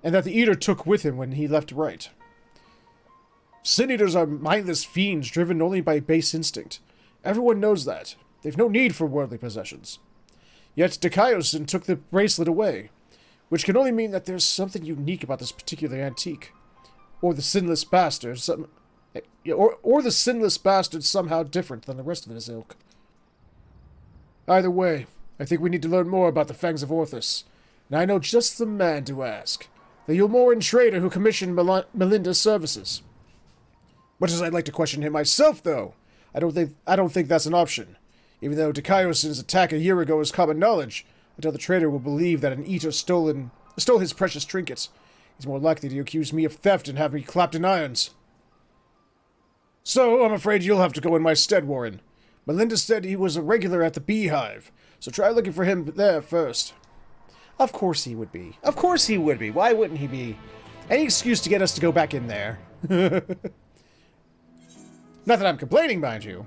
And that the Eater took with him when he left right. Sin Eaters are mindless fiends driven only by base instinct. Everyone knows that. They've no need for worldly possessions. Yet Dikaiosen took the bracelet away, which can only mean that there's something unique about this particular antique. Or the sinless bastard, or the sinless bastard somehow different than the rest of his ilk. Either way, I think we need to learn more about the Fangs of Orthus, and I know just the man to ask. The Ulmoran trader who commissioned Melinda's services. Much as I'd like to question him myself, though, I don't think that's an option. Even though Dikaiosen's attack a year ago is common knowledge, until the trader will believe that an Eater stole his precious trinkets, he's more likely to accuse me of theft and have me clapped in irons. So, I'm afraid you'll have to go in my stead, Warren. Melinda said he was a regular at the Beehive, so try looking for him there first. Of course he would be. Of course he would be. Why wouldn't he be? Any excuse to get us to go back in there. Not that I'm complaining, mind you.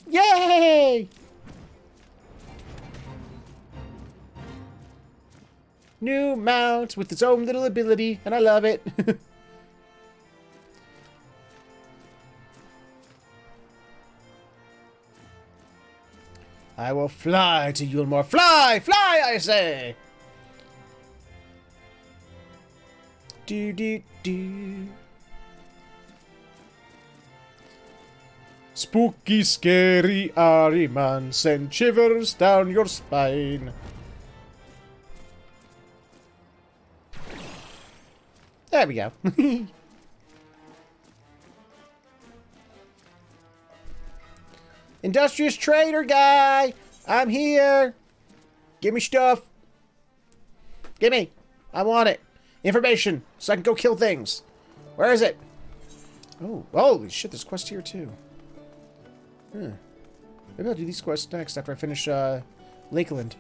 Yay! New mount with its own little ability, and I love it. I will fly to Yulmore. Fly! Fly, I say! Do. Spooky, scary Ahriman send shivers down your spine. There we go. Industrious trader guy! I'm here! Give me stuff. Give me. I want it. Information, so I can go kill things. Where is it? Oh, holy shit, there's quests here too. Maybe I'll do these quests next after I finish Lakeland.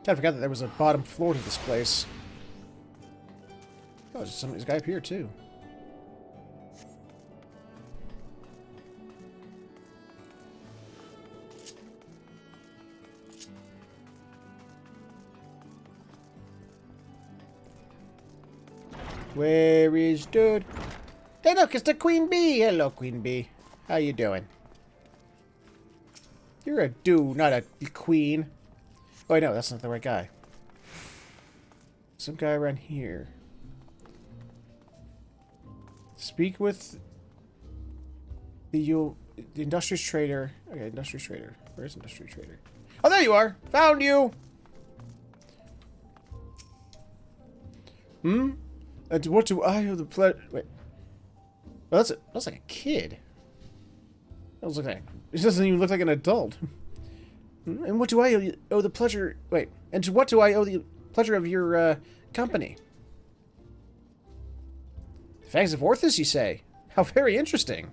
I forgot that there was a bottom floor to this place. Oh, there's a guy up here too. Where is dude? Hey, look, it's the Queen Bee. Hello, Queen Bee. How you doing? You're a dude, not a queen. Oh, wait, no, that's not the right guy. Some guy around here. Speak with the industrious trader. Okay, industrious trader. Where's industrious trader? Oh, there you are. Found you. And to what do I owe the pleasure? Wait. Well, that's like a kid. That was like it doesn't even look like an adult. And what do I owe the pleasure? Wait. And to what do I owe the pleasure of your company? Fangs of Orthus, you say? How very interesting.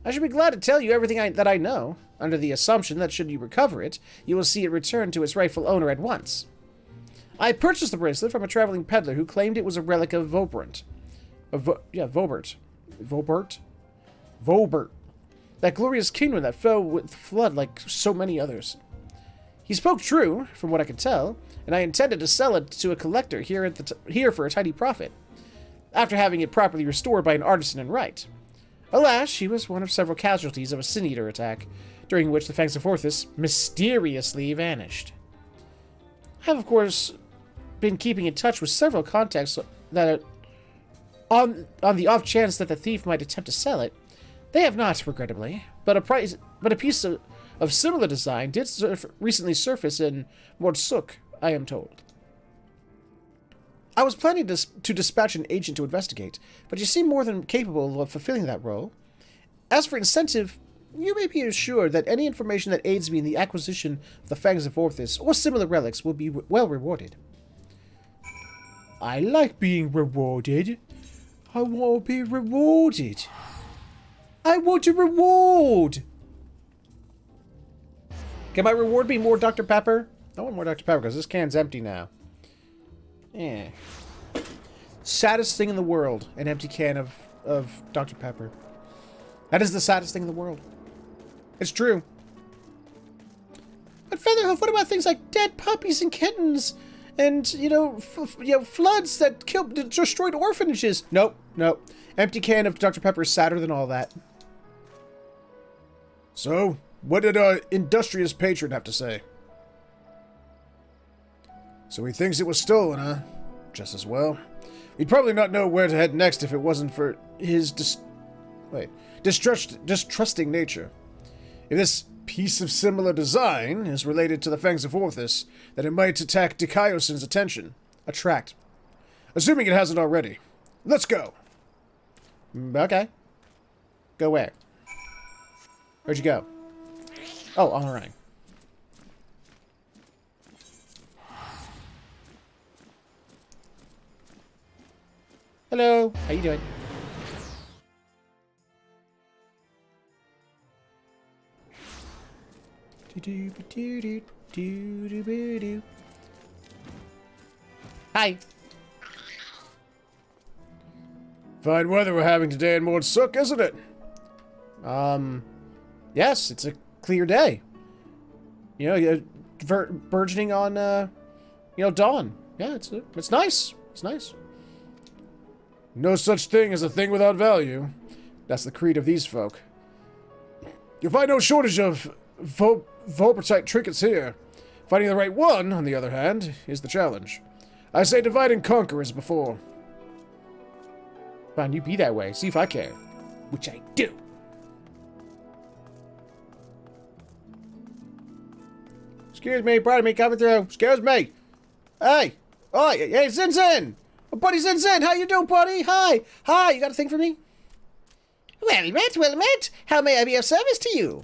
I should be glad to tell you everything that I know, under the assumption that should you recover it, you will see it return to its rightful owner at once. I purchased the bracelet from a traveling peddler who claimed it was a relic of Vobert. Vobert. That glorious kingdom that fell with flood like so many others. He spoke true, from what I could tell, and I intended to sell it to a collector here for a tidy profit, after having it properly restored by an artisan in right. Alas, she was one of several casualties of a sin-eater attack, during which the Fangs of Orthus mysteriously vanished. I have, of course, been keeping in touch with several contacts that, on the off chance that the thief might attempt to sell it. They have not, regrettably, but a piece of similar design did recently surface in Mordsuk, I am told. I was planning to dispatch an agent to investigate, but you seem more than capable of fulfilling that role. As for incentive, you may be assured that any information that aids me in the acquisition of the Fangs of Orthus or similar relics will be well rewarded. I like being rewarded. I want to be rewarded. I want a reward. Can my reward be more Dr. Pepper? I want more Dr. Pepper because this can's empty now. Yeah. Saddest thing in the world, an empty can of Dr. Pepper. That is the saddest thing in the world. It's true. But Featherhoof, what about things like dead puppies and kittens? And, floods that destroyed orphanages? Nope. Empty can of Dr. Pepper is sadder than all that. So, what did our industrious patron have to say? So he thinks it was stolen, huh? Just as well. He'd probably not know where to head next if it wasn't for his distrusting nature. If this piece of similar design is related to the Fangs of Orthus, then it might attract Dikaioson's attention. Assuming it hasn't already. Let's go. Okay. Go where? Where'd you go? Oh, alright. Hello. How you doing? Hi. Fine weather we're having today in Mordsuk, isn't it? Yes, it's a clear day. Burgeoning on, dawn. Yeah, it's nice. It's nice. No such thing as a thing without value. That's the creed of these folk. You'll find no shortage of Volpertite trinkets here. Finding the right one, on the other hand, is the challenge. I say divide and conquer as before. Fine, you be that way. See if I care. Which I do. Excuse me, pardon me, coming through. Excuse me. Hey. Oh, hey, Zinzin. Oh, buddy Zinzin, how you doing, buddy? Hi. You got a thing for me? Well met. How may I be of service to you?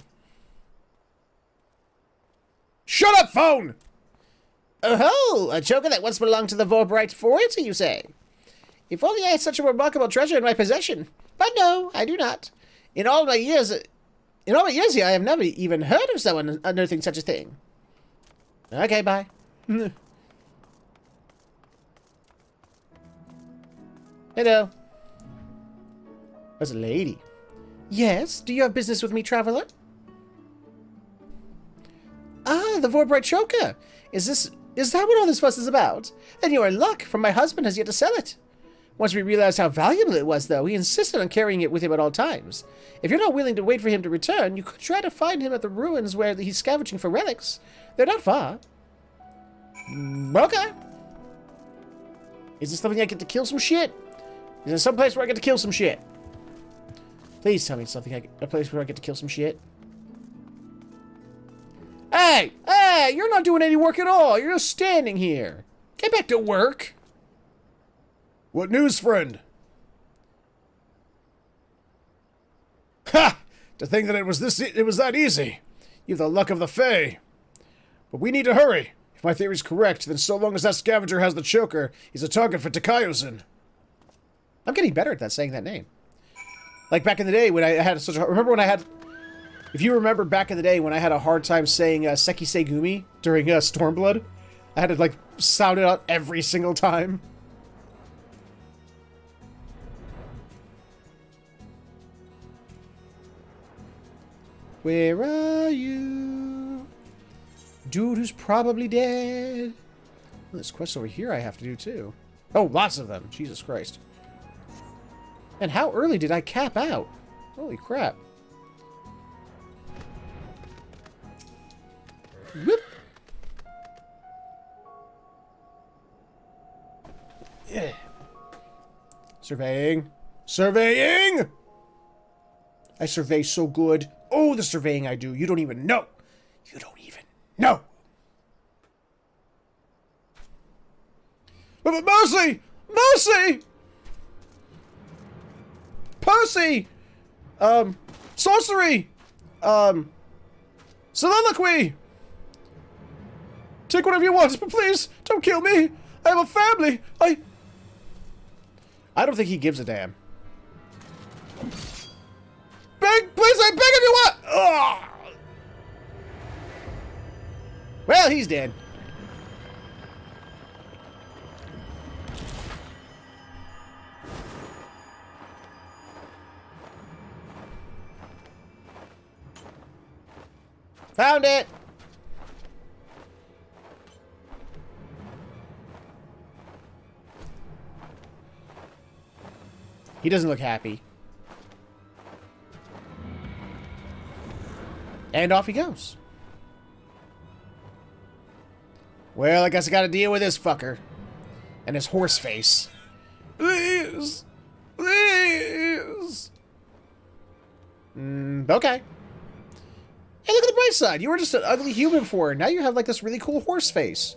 Shut up, phone! Oh, a choker that once belonged to the Vorbright Forty, you say? If only I had such a remarkable treasure in my possession. But no, I do not. In all my years here, I have never even heard of someone unearthing such a thing. Okay, bye. Hello. There's a lady. Yes, do you have business with me, traveler? Ah, the Vorbright choker. Is that what all this fuss is about? Then you're in luck, for my husband has yet to sell it. Once we realized how valuable it was, though, he insisted on carrying it with him at all times. If you're not willing to wait for him to return, you could try to find him at the ruins where he's scavenging for relics. They're not far. Okay. Is this something I get to kill some shit? Is there some place where I get to kill some shit? Please tell me it's a place where I get to kill some shit. Hey, you're not doing any work at all. You're just standing here. Get back to work. What news, friend? Ha! To think that it was that easy. You've the luck of the Fae. But we need to hurry. If my theory's correct, then so long as that scavenger has the choker, he's a target for Dikaioson. I'm getting better at that, saying that name. Like back in the day when I had such a... Remember when I had... If you remember back in the day when I had a hard time saying Seki Segumi during Stormblood, I had to, like, sound it out every single time. Where are you? Dude who's probably dead. Well, there's quests over here I have to do, too. Oh, lots of them. Jesus Christ. And how early did I cap out? Holy crap. Whoop. Yeah. Surveying. Surveying! I survey so good. Oh, the surveying I do. You don't even know. You don't even know. But Mercy! Mercy! Percy! Sorcery! Soliloquy! Take whatever you want, but please, don't kill me! I have a family! I don't think he gives a damn. Beg, please, I beg of you what? Ugh. Well, he's dead. Found it! He doesn't look happy. And off he goes. Well, I guess I gotta deal with this fucker. And his horse face. Please! Please! Okay. Hey, look at the bright side. You were just an ugly human before. Now you have, like, this really cool horse face.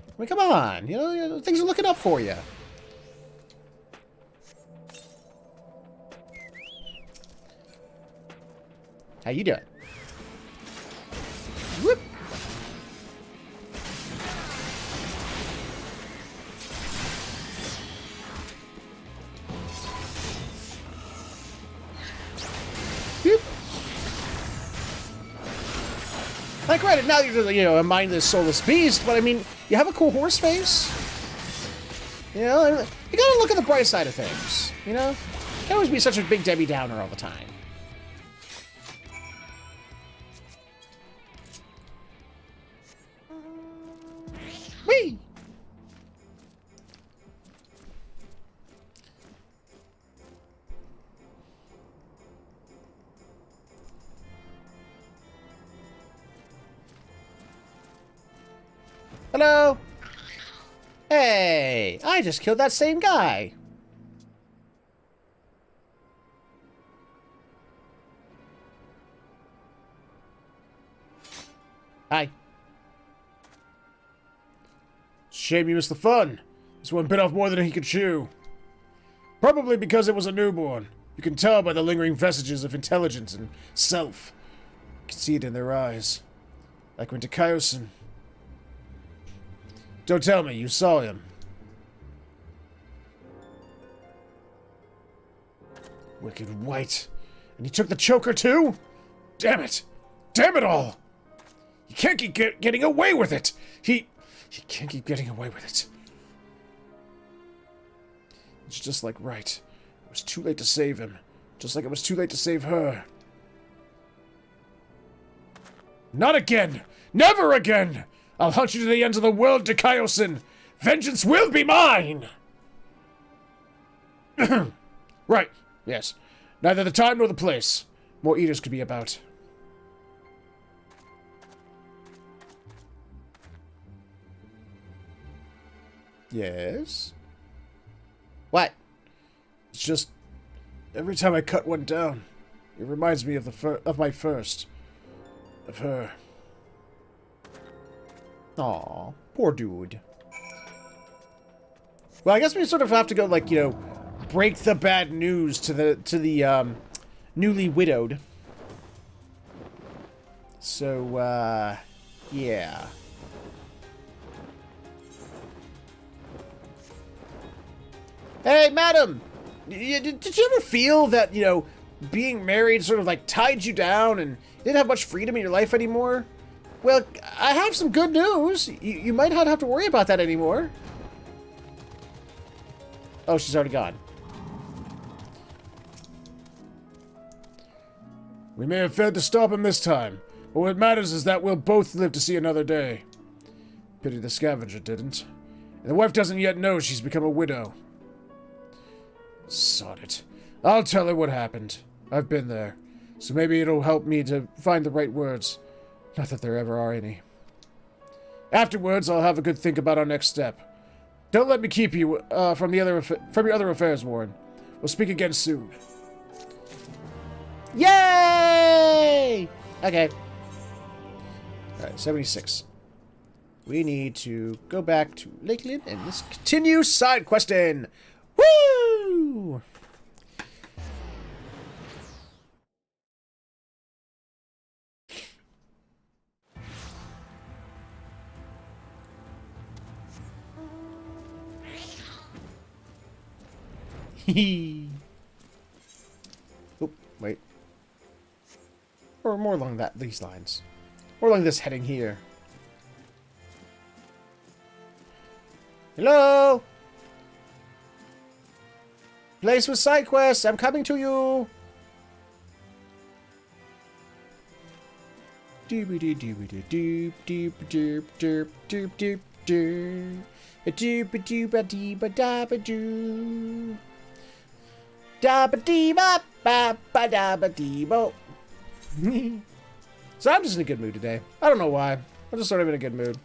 I mean, come on. You know, things are looking up for you. How you doing? Whoop. Whoop. Like, granted, now you're, you know, a mindless, soulless beast, but I mean, you have a cool horse face. You know, you gotta look at the bright side of things. You know, you can't always be such a big Debbie Downer all the time. Whee! Hello? Hey, I just killed that same guy. Hi. Shame you missed the fun. This one bit off more than he could chew. Probably because it was a newborn. You can tell by the lingering vestiges of intelligence and self. You can see it in their eyes. Like when Takaios. Don't tell me, you saw him. Wicked white. And he took the choker too? Damn it! Damn it all! You can't keep getting away with it! He can't keep getting away with it. It's just like right. It was too late to save him. Just like it was too late to save her. Not again! Never again! I'll hunt you to the ends of the world, Dikaiosin! Vengeance will be mine! Right, yes. Neither the time nor the place. More eaters could be about. Yes? What? It's just... every time I cut one down, it reminds me of of my first. Of her. Aw, poor dude. Well, I guess we sort of have to go, like, you know, break the bad news to the newly widowed. So, yeah. Hey, madam! Did you ever feel that, you know, being married sort of like tied you down and you didn't have much freedom in your life anymore? Well, I have some good news. You might not have to worry about that anymore. Oh, she's already gone. We may have failed to stop him this time, but what matters is that we'll both live to see another day. Pity the scavenger didn't. And the wife doesn't yet know she's become a widow. Sod it. I'll tell her what happened. I've been there, so maybe it'll help me to find the right words. Not that there ever are any. Afterwards, I'll have a good think about our next step. Don't let me keep you from your other affairs, Warren. We'll speak again soon. Yay! Okay. Alright, 76. We need to go back to Lakeland and let's continue side questing. Woo! Oh, wait. Or more along these lines. More along this heading here. Hello? Place with side quests. I'm coming to you. Doobity doobity doop doop doop doop doop doop doop. A dooba dooba deeba dabba doo. Dabba deeba ba ba dabba deebo. So I'm just in a good mood today. I don't know why. I'm just sort of in a good mood.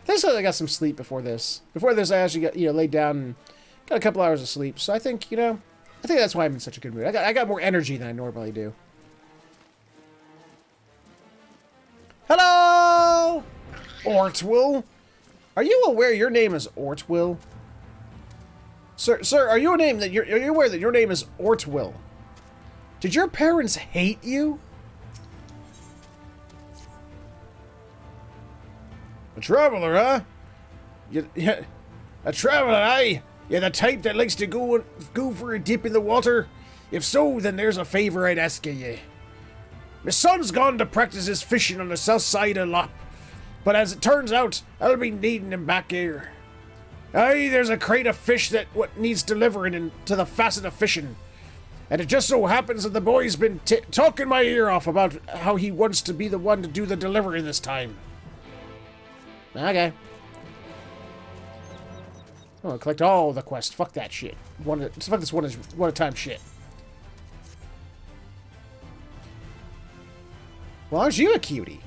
I think I got some sleep before this. Before this, I actually got, laid down and got a couple hours of sleep. So I think, I think that's why I'm in such a good mood. I got more energy than I normally do. Hello, Ortwill. Are you aware your name is Ortwill? Sir, are you aware that your name is Ortwill? Did your parents hate you? A traveler, huh? A traveler, aye? You're the type that likes to go for a dip in the water? If so, then there's a favour I'd ask of you. My son's gone to practice his fishing on the south side of Lop, but as it turns out, I'll be needing him back here. Aye, there's a crate of fish that needs delivering to the facet of fishing. And it just so happens that the boy's been talking my ear off about how he wants to be the one to do the delivery this time. Okay. I'm gonna collect all the quests. Fuck that shit. Fuck this one-at-a-time shit. Well, aren't you a cutie?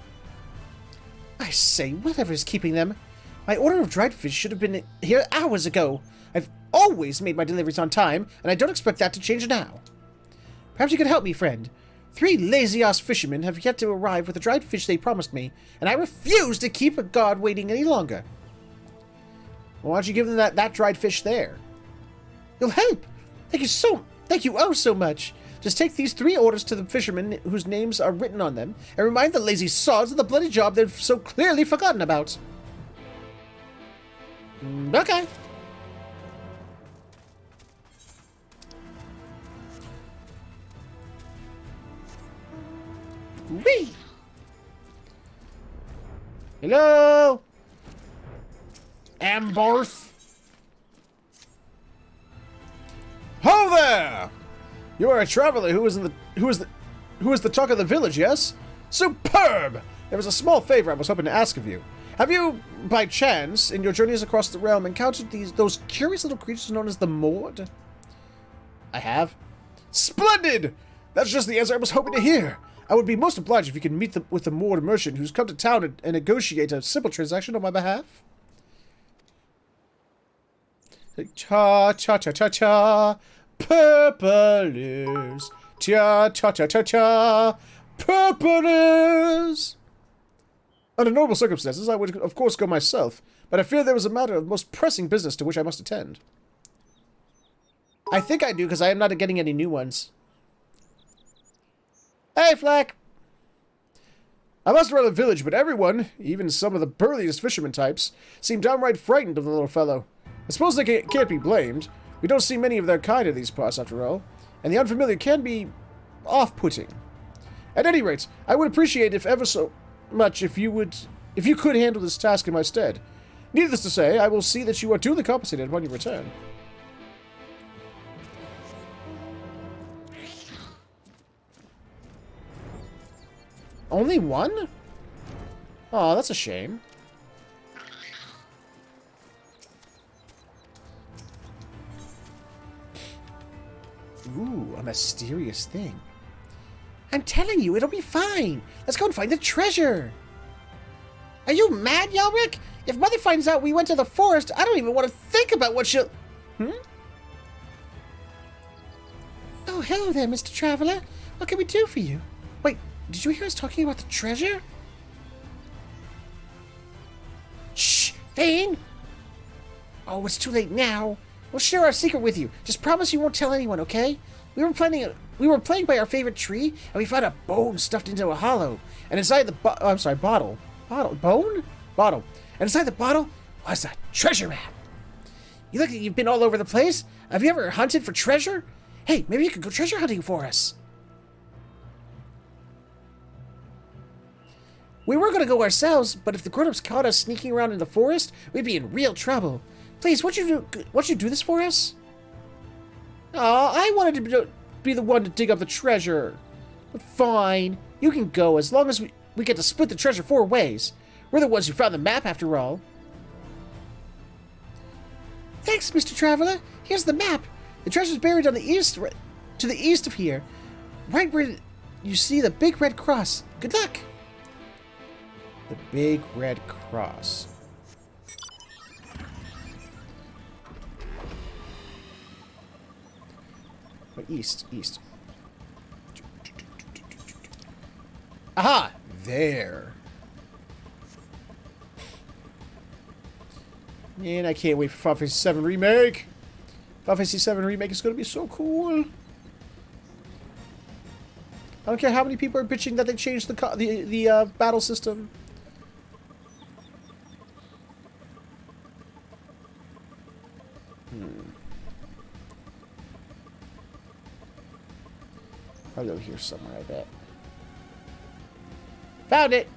I say, whatever's keeping them? My order of dried fish should have been here hours ago. I've always made my deliveries on time, and I don't expect that to change now. Perhaps you could help me, friend. 3 lazy-ass fishermen have yet to arrive with the dried fish they promised me, and I refuse to keep a guard waiting any longer. Well, why don't you give them that dried fish there? You'll help! Thank you oh so much! Just take these 3 orders to the fishermen whose names are written on them, and remind the lazy sods of the bloody job they've so clearly forgotten about. Okay. Whee! Hello? Ambarth? Ho there! You are a traveler who is the talk of the village, yes? Superb! There was a small favor I was hoping to ask of you. Have you, by chance, in your journeys across the realm, encountered those curious little creatures known as the Mord? I have. Splendid! That's just the answer I was hoping to hear. I would be most obliged if you could meet with the Mord merchant who's come to town and negotiate a simple transaction on my behalf. Cha-cha-cha-cha-cha, purplers. Cha-cha-cha-cha-cha, purplers. Under normal circumstances, I would of course go myself, but I fear there was a matter of most pressing business to which I must attend. I think I do, because I am not getting any new ones. Hey, Fleck! I must run the village, but everyone, even some of the burliest fisherman types, seem downright frightened of the little fellow. I suppose they can't be blamed. We don't see many of their kind in these parts, after all, and the unfamiliar can be off-putting. At any rate, I would appreciate if ever so much if you could handle this task in my stead. Needless to say, I will see that you are duly compensated when you return. Only one? Oh, that's a shame. Ooh, a mysterious thing. I'm telling you, it'll be fine. Let's go and find the treasure. Are you mad, Yelric? If Mother finds out we went to the forest, I don't even want to think about what she'll... Oh, hello there, Mr. Traveler. What can we do for you? Wait, did you hear us talking about the treasure? Shh, Thane! Oh, it's too late now. We'll share our secret with you. Just promise you won't tell anyone, okay? We were playing by our favorite tree, and we found a bone stuffed into a hollow. And inside the bottle. Bone? Bottle. And inside the bottle was a treasure map. You look like you've been all over the place. Have you ever hunted for treasure? Hey, maybe you could go treasure hunting for us. We were going to go ourselves, but if the grown-ups caught us sneaking around in the forest, we'd be in real trouble. Please, won't you do this for us? Aw, I wanted to be the one to dig up the treasure. But fine, you can go as long as we get to split the treasure 4 ways. We're the ones who found the map, after all. Thanks, Mr. Traveler. Here's the map. The treasure's buried on the east, to the east of here. Right where you see the big red cross. Good luck. The big red cross. But east. Aha! There. Man, I can't wait for Final Fantasy VII Remake. Final Fantasy VII Remake is going to be so cool. I don't care how many people are bitching that they changed the battle system. Probably over here somewhere, I bet. Found it!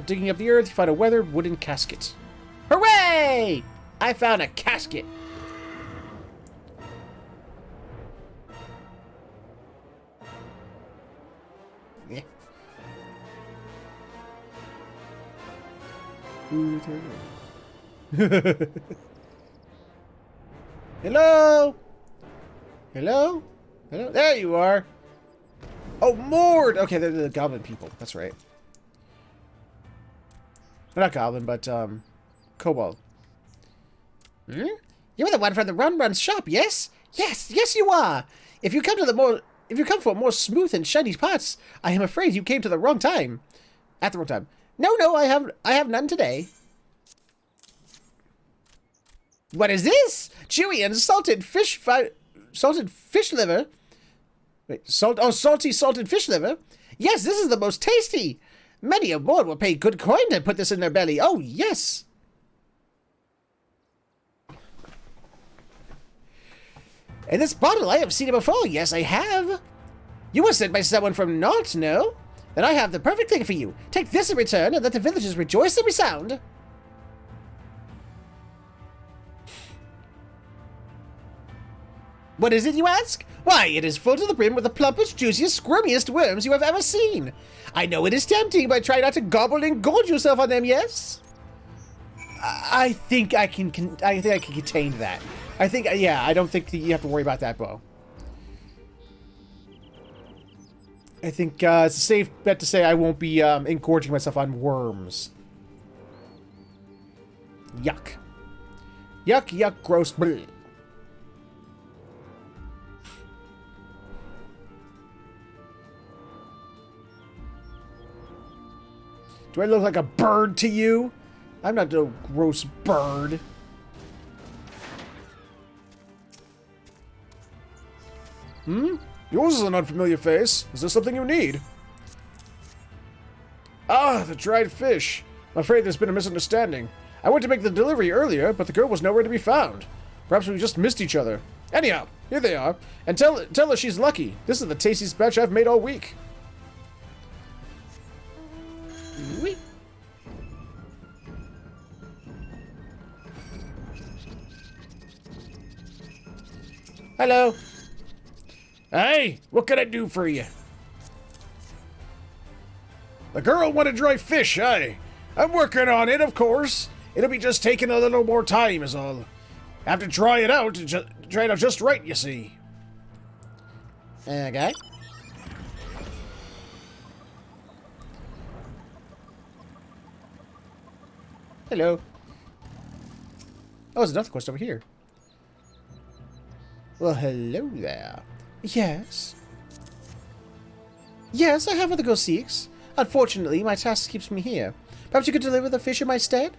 Digging up the earth, you find a weathered wooden casket. Hooray! I found a casket! Yeah. Hello? Hello? Hello? There you are! Oh, Mord! Okay, they're the goblin people. That's right. Not goblin, but, kobold. Hmm? You're the one from the Run shop, yes? Yes, you are! If you come for more smooth and shiny pots, I am afraid you came to the wrong time. At the wrong time. No, I have none today. What is this? Chewy and salted fish liver. Wait, salty salted fish liver? Yes, this is the most tasty. Many aboard will pay good coin to put this in their belly. Oh, yes. And this bottle, I have seen it before. Yes, I have. You were sent by someone from Nort, no? Then I have the perfect thing for you. Take this in return and let the villagers rejoice and resound. What is it, you ask? Why, it is full to the brim with the plumpest, juiciest, squirmiest worms you have ever seen. I know it is tempting, but try not to gobble and gorge yourself on them, yes? I think I can contain that. I don't think you have to worry about that, Bo. I think it's a safe bet to say I won't be engorging myself on worms. Yuck. Yuck, gross. Bleh. Do I look like a bird to you? I'm not a gross bird. Yours is an unfamiliar face. Is there something you need? Ah, the dried fish. I'm afraid there's been a misunderstanding. I went to make the delivery earlier, but the girl was nowhere to be found. Perhaps we just missed each other. Anyhow, here they are. And tell her she's lucky. This is the tastiest batch I've made all week. Whee! Hello. Hey, what can I do for you? The girl wanted dry fish, aye. I'm working on it, of course. It'll be just taking a little more time is all. Have to try it out, just right, you see. Okay. Hello. Oh, there's another quest over here. Well, hello there. Yes. Yes, I have other go seeks. Unfortunately, my task keeps me here. Perhaps you could deliver the fish in my stead?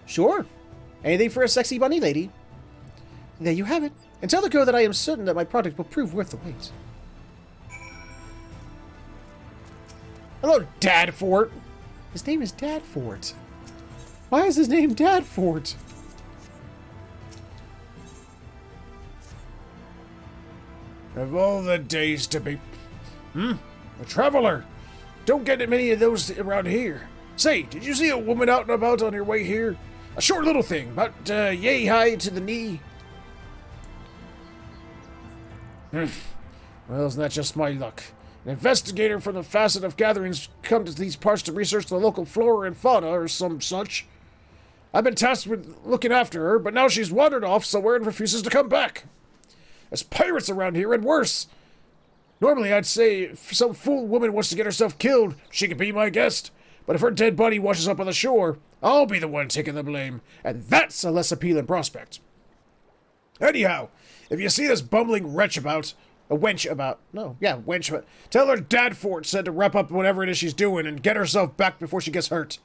Sure. Anything for a sexy bunny lady. There you have it. And tell the girl that I am certain that my product will prove worth the wait. Hello, Dadfort. His name is Dadfort. Why is his name Dadfort? Of all the days to be... A traveler. Don't get many of those around here. Say, did you see a woman out and about on your way here? A short little thing, about yay high to the knee. Well, isn't that just my luck? An investigator from the Facet of Gatherings come to these parts to research the local flora and fauna or some such. I've been tasked with looking after her, but now she's wandered off somewhere and refuses to come back. There's pirates around here, and worse. Normally, I'd say if some fool woman wants to get herself killed, she could be my guest. But if her dead body washes up on the shore, I'll be the one taking the blame, and that's a less appealing prospect. Anyhow, if you see this bumbling wench about, tell her Dadfort said to wrap up whatever it is she's doing and get herself back before she gets hurt.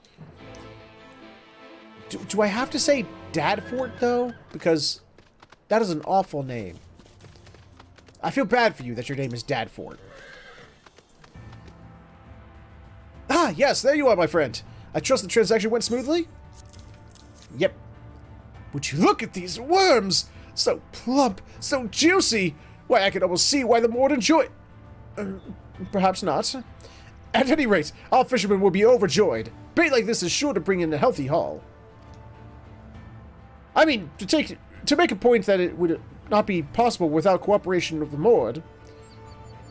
Do I have to say Dadfort, though? Because that is an awful name. I feel bad for you that your name is Dadfort. Ah, yes, there you are, my friend. I trust the transaction went smoothly? Yep. Would you look at these worms? So plump, so juicy. Why, I can almost see why the Mord enjoy... perhaps not. At any rate, our fishermen will be overjoyed. Bait like this is sure to bring in a healthy haul. I mean, to make a point that it would not be possible without cooperation of the Mord.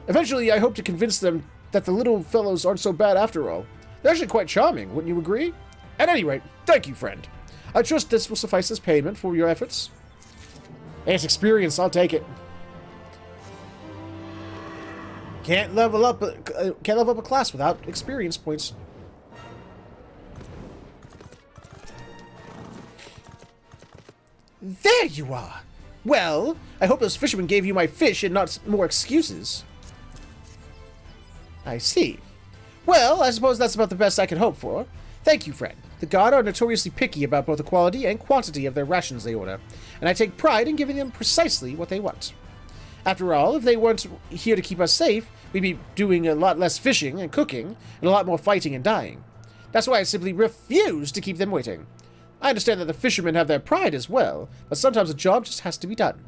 Eventually, I hope to convince them that the little fellows aren't so bad after all. They're actually quite charming, wouldn't you agree? At any rate, thank you, friend. I trust this will suffice as payment for your efforts. It's experience, I'll take it. Can't level up a class without experience points. There you are! Well, I hope those fishermen gave you my fish and not more excuses. I see. Well, I suppose that's about the best I can hope for. Thank you, friend. The Guard are notoriously picky about both the quality and quantity of their rations they order, and I take pride in giving them precisely what they want. After all, if they weren't here to keep us safe, we'd be doing a lot less fishing and cooking, and a lot more fighting and dying. That's why I simply refuse to keep them waiting. I understand that the fishermen have their pride as well, but sometimes the job just has to be done.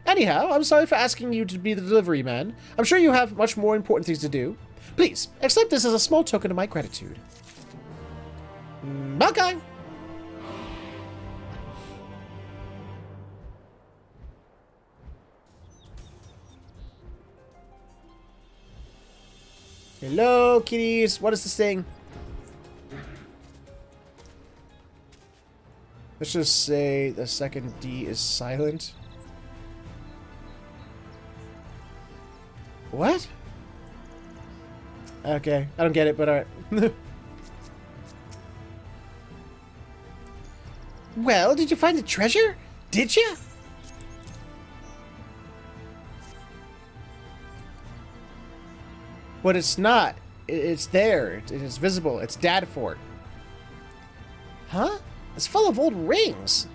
Anyhow, I'm sorry for asking you to be the delivery man. I'm sure you have much more important things to do. Please, accept this as a small token of my gratitude. Bye. Hello, kitties. What is this thing? Let's just say the second D is silent. What? Okay, I don't get it, but alright. Well, did you find the treasure? Did you? But it's not. It's there. It is visible. It's Dadfort. Huh? It's full of old rings.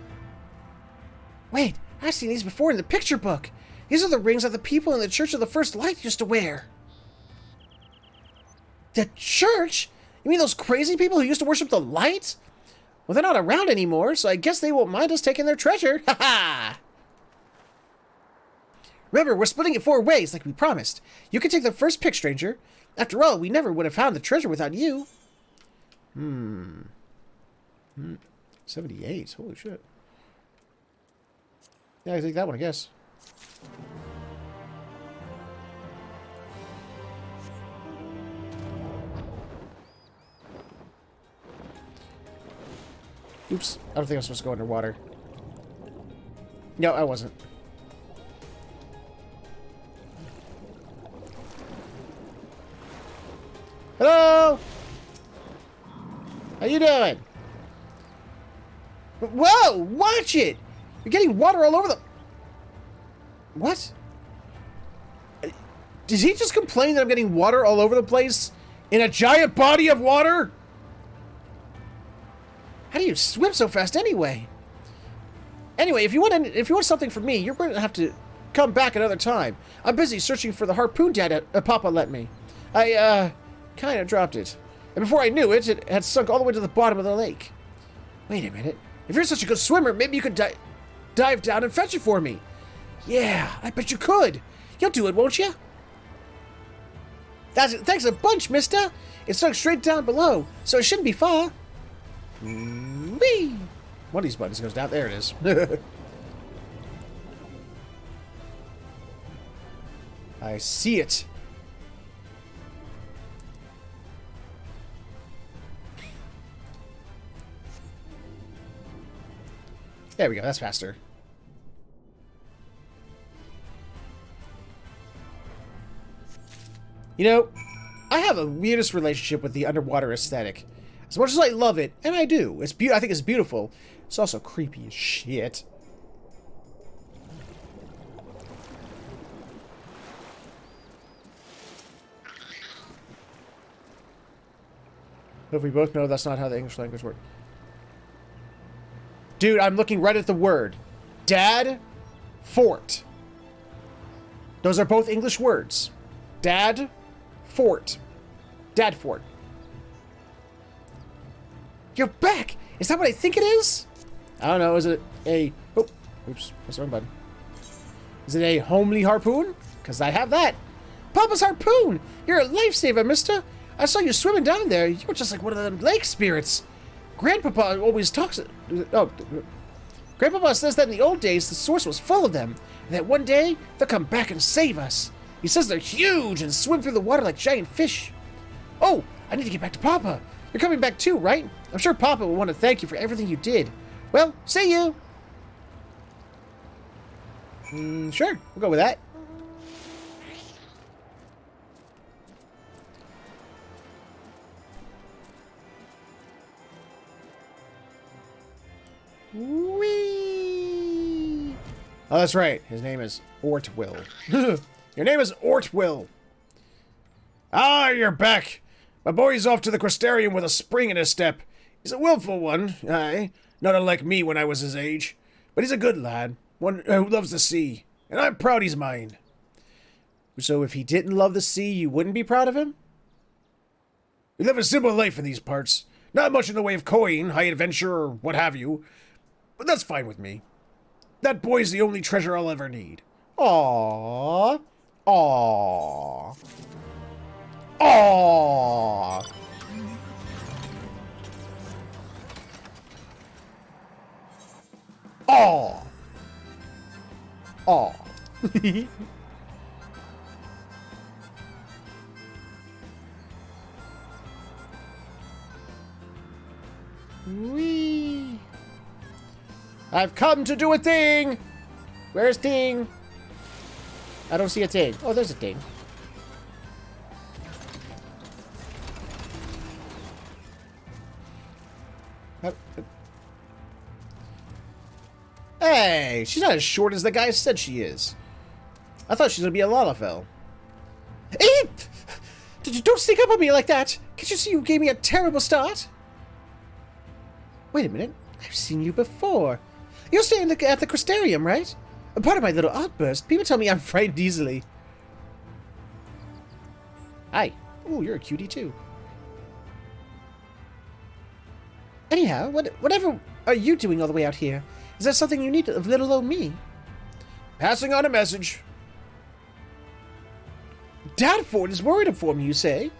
Wait, I've seen these before in the picture book. These are the rings that the people in the Church of the First Light used to wear. The church? You mean those crazy people who used to worship the light? Well, they're not around anymore, so I guess they won't mind us taking their treasure. Ha ha! Remember, we're splitting it 4 ways, like we promised. You can take the first pick, stranger. After all, we never would have found the treasure without you. 78. Holy shit. Yeah, I take that one, I guess. Oops. I don't think I'm supposed to go underwater. No, I wasn't. Hello? How you doing? Whoa! Watch it! You're getting water all over the... What? Did he just complain that I'm getting water all over the place? In a giant body of water? How do you swim so fast anyway? Anyway, if you want something from me, you're going to have to come back another time. I'm busy searching for the harpoon Papa lent me. I, kind of dropped it. And before I knew it, it had sunk all the way to the bottom of the lake. Wait a minute. If you're such a good swimmer, maybe you could dive down and fetch it for me. Yeah, I bet you could. You'll do it, won't you? Thanks a bunch, mister. It sunk straight down below, so it shouldn't be far. Whee! One of these buttons goes down. There it is. I see it. There we go. That's faster. You know, I have a weirdest relationship with the underwater aesthetic. As much as I love it, and I do, I think it's beautiful, it's also creepy as shit. But we both know that's not how the English language works. Dude, I'm looking right at the word. Dad, fort. Those are both English words. Dad, fort. Dad, fort. You're back! Is that what I think it is? I don't know. Is it a... Oh, oops. Press the wrong button. Is it a homely harpoon? Because I have that. Papa's harpoon! You're a lifesaver, mister. I saw you swimming down there. You were just like one of them lake spirits. Grandpapa always talks... Oh, Grandpapa says that in the old days, the source was full of them. And that one day, they'll come back and save us. He says they're huge and swim through the water like giant fish. Oh, I need to get back to Papa. You're coming back too, right? I'm sure Papa will want to thank you for everything you did. Well, see you. Sure, we'll go with that. Whee! Oh, that's right. His name is Ortwill. Your name is Ortwill. Ah, you're back. My boy's off to the Crystarium with a spring in his step. He's a willful one, aye. Not unlike me when I was his age. But he's a good lad, one who loves the sea. And I'm proud he's mine. So if he didn't love the sea, you wouldn't be proud of him? We live a simple life in these parts. Not much in the way of coin, high adventure, or what have you. But that's fine with me. That boy's the only treasure I'll ever need. Aww. Aww. Aww. Aww. Aww. Whee! I've come to do a thing! Where's Ting? I don't see a Ting. Oh, there's a Ting. Hey, she's not as short as the guy said she is. I thought she was gonna be a Lalafell. Hey! Don't sneak up on me like that! Can't you see you gave me a terrible start? Wait a minute. I've seen you before. You're staying at the Crystarium, right? A part of my little outburst. People tell me I'm frightened easily. Hi. Ooh, you're a cutie too. Anyhow, whatever are you doing all the way out here? Is there something you need of little old me? Passing on a message. Dadford is worried for me, you say?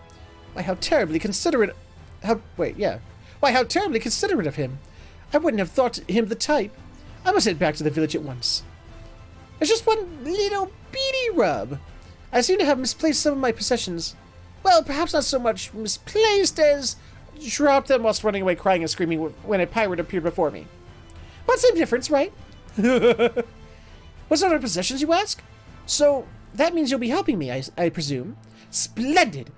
Why, how terribly considerate... Why, how terribly considerate of him. I wouldn't have thought him the type. I must head back to the village at once. There's just one little beady rub. I seem to have misplaced some of my possessions. Well, perhaps not so much misplaced as dropped them whilst running away crying and screaming when a pirate appeared before me. But same difference, right? What's other possessions, you ask? So, that means you'll be helping me, I presume. Splendid!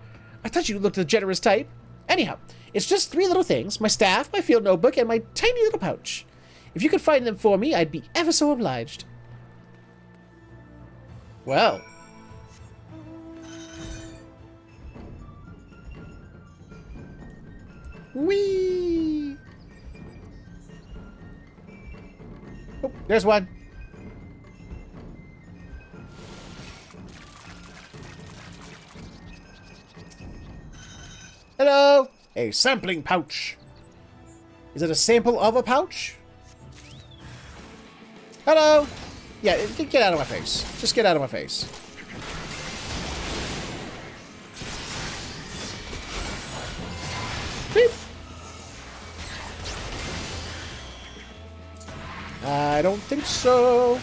I thought you looked the generous type. Anyhow, it's just 3 little things. My staff, my field notebook, and my tiny little pouch. If you could find them for me, I'd be ever so obliged. Well. Whee! Oh, there's one. Hello! A sampling pouch. Is it a sample of a pouch? Hello! Yeah, get out of my face. Just get out of my face. Beep. I don't think so.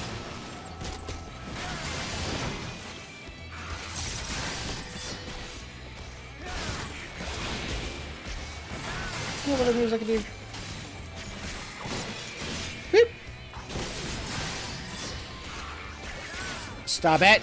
What other moves I can do? Beep. Stop it.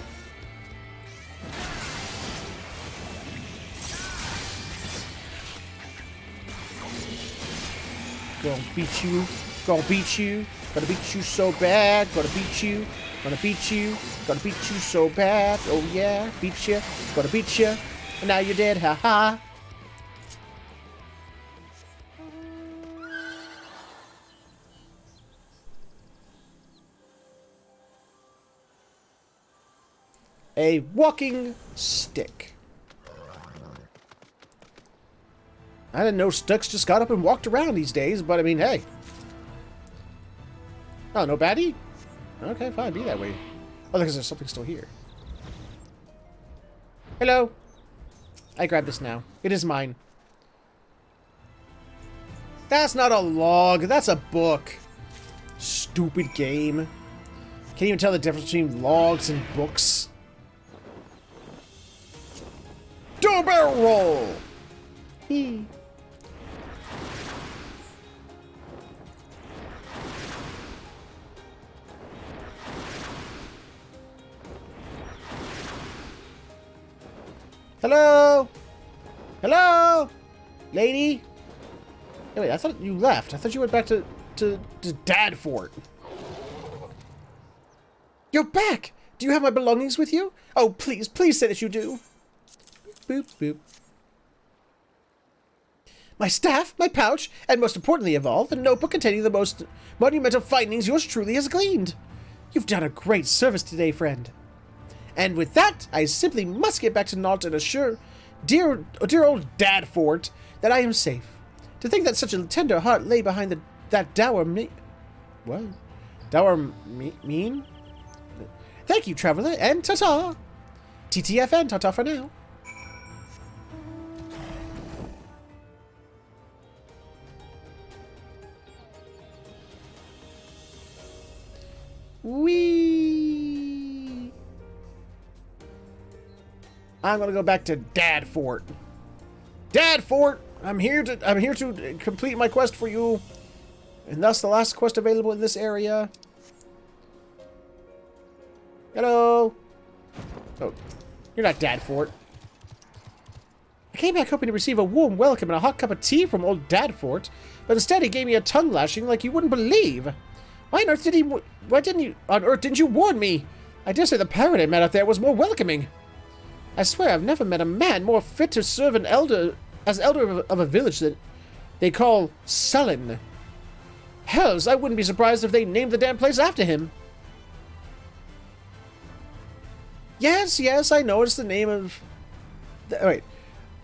Gonna beat you. Gonna beat you. Gonna beat you so bad. Gonna beat you. Gonna beat you. Gonna beat you so bad. Oh yeah. Beat you. Gonna beat you. And now you're dead. Ha ha. A walking stick. I didn't know sticks just got up and walked around these days, but I mean, hey. Oh, no baddie? Okay, fine, be that way. Oh, because there's something still here. Hello. I grab this now. It is mine. That's not a log. That's a book. Stupid game. Can't even tell the difference between logs and books. Do a barrel roll! Hee. Hello? Hello? Lady? Hey, wait, I thought you left. I thought you went back to Dadfort. You're back! Do you have my belongings with you? Oh, please, please say that you do. Boop, boop. My staff, my pouch, and most importantly of all, the notebook containing the most monumental findings yours truly has gleaned. You've done a great service today, friend. And with that, I simply must get back to Nault and assure dear old Dadfort that I am safe. To think that such a tender heart lay behind that dour what? Dour mean? Thank you, traveler, and ta-ta! TTFN, ta-ta for now. Whee! I'm gonna go back to Dadfort. Dadfort, I'm here to complete my quest for you, and thus the last quest available in this area. Hello. Oh, you're not Dadfort. I came back hoping to receive a warm welcome and a hot cup of tea from old Dadfort, but instead he gave me a tongue lashing like you wouldn't believe. Why on earth didn't you warn me? I dare say the pirate I met out there was more welcoming. I swear I've never met a man more fit to serve as elder of a village that they call Sullen. Hells, I wouldn't be surprised if they named the damn place after him. Yes, I know it's the name of... Wait.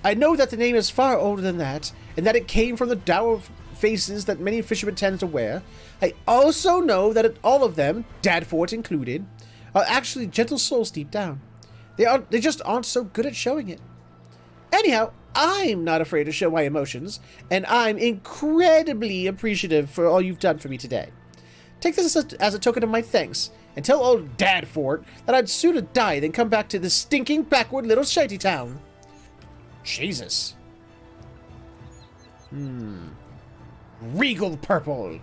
I know that the name is far older than that, and that it came from the dour faces that many fishermen tend to wear. I also know that all of them, Dadfort included, are actually gentle souls deep down. They just aren't so good at showing it. Anyhow, I'm not afraid to show my emotions, and I'm incredibly appreciative for all you've done for me today. Take this as a token of my thanks, and tell old Dadfort that I'd sooner die than come back to this stinking backward little shanty town. Jesus. Regal purple.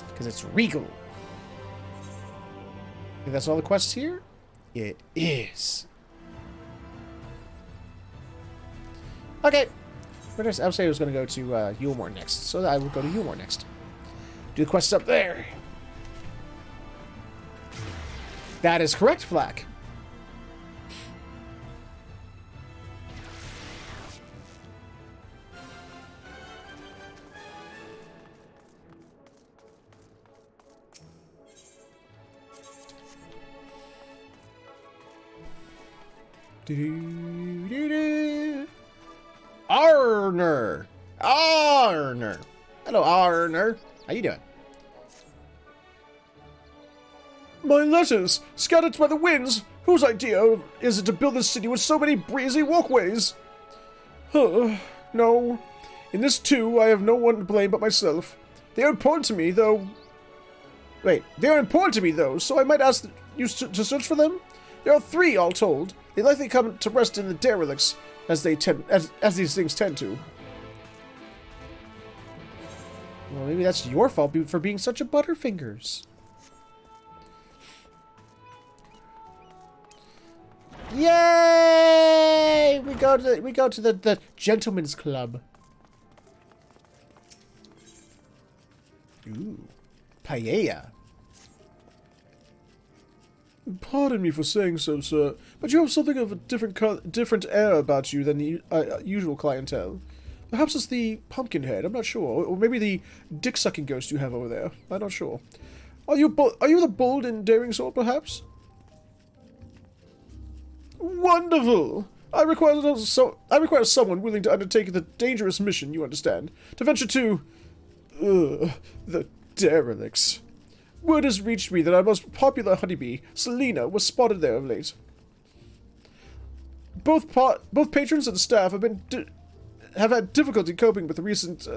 Because it's regal. Think that's all the quests here? It is. Okay. I'll say I was going to go to Yulmore next, so I will go to Yulmore next. Do the quests up there. That is correct, Flack. Arner. Hello, Arner. How you doing? My letters, scattered by the winds. Whose idea is it to build this city with so many breezy walkways? No. In this too, I have no one to blame but myself. They are important to me, though. Wait, they are important to me, though, so I might ask you to search for them? There are 3, all told. They likely come to rest in the derelicts, as these things tend to. Well, maybe that's your fault for being such a butterfingers. Yay! We go to the gentleman's club. Ooh, paella. Pardon me for saying so, sir, but you have something of a different air about you than the usual clientele. Perhaps it's the pumpkin head, I'm not sure, or maybe the dick-sucking ghost you have over there. I'm not sure. Are you the bold and daring sort, perhaps? Wonderful! I require someone willing to undertake the dangerous mission, you understand, to venture to the derelicts. Word has reached me that our most popular honeybee, Selena, was spotted there of late. Both patrons and staff have had difficulty coping with the recent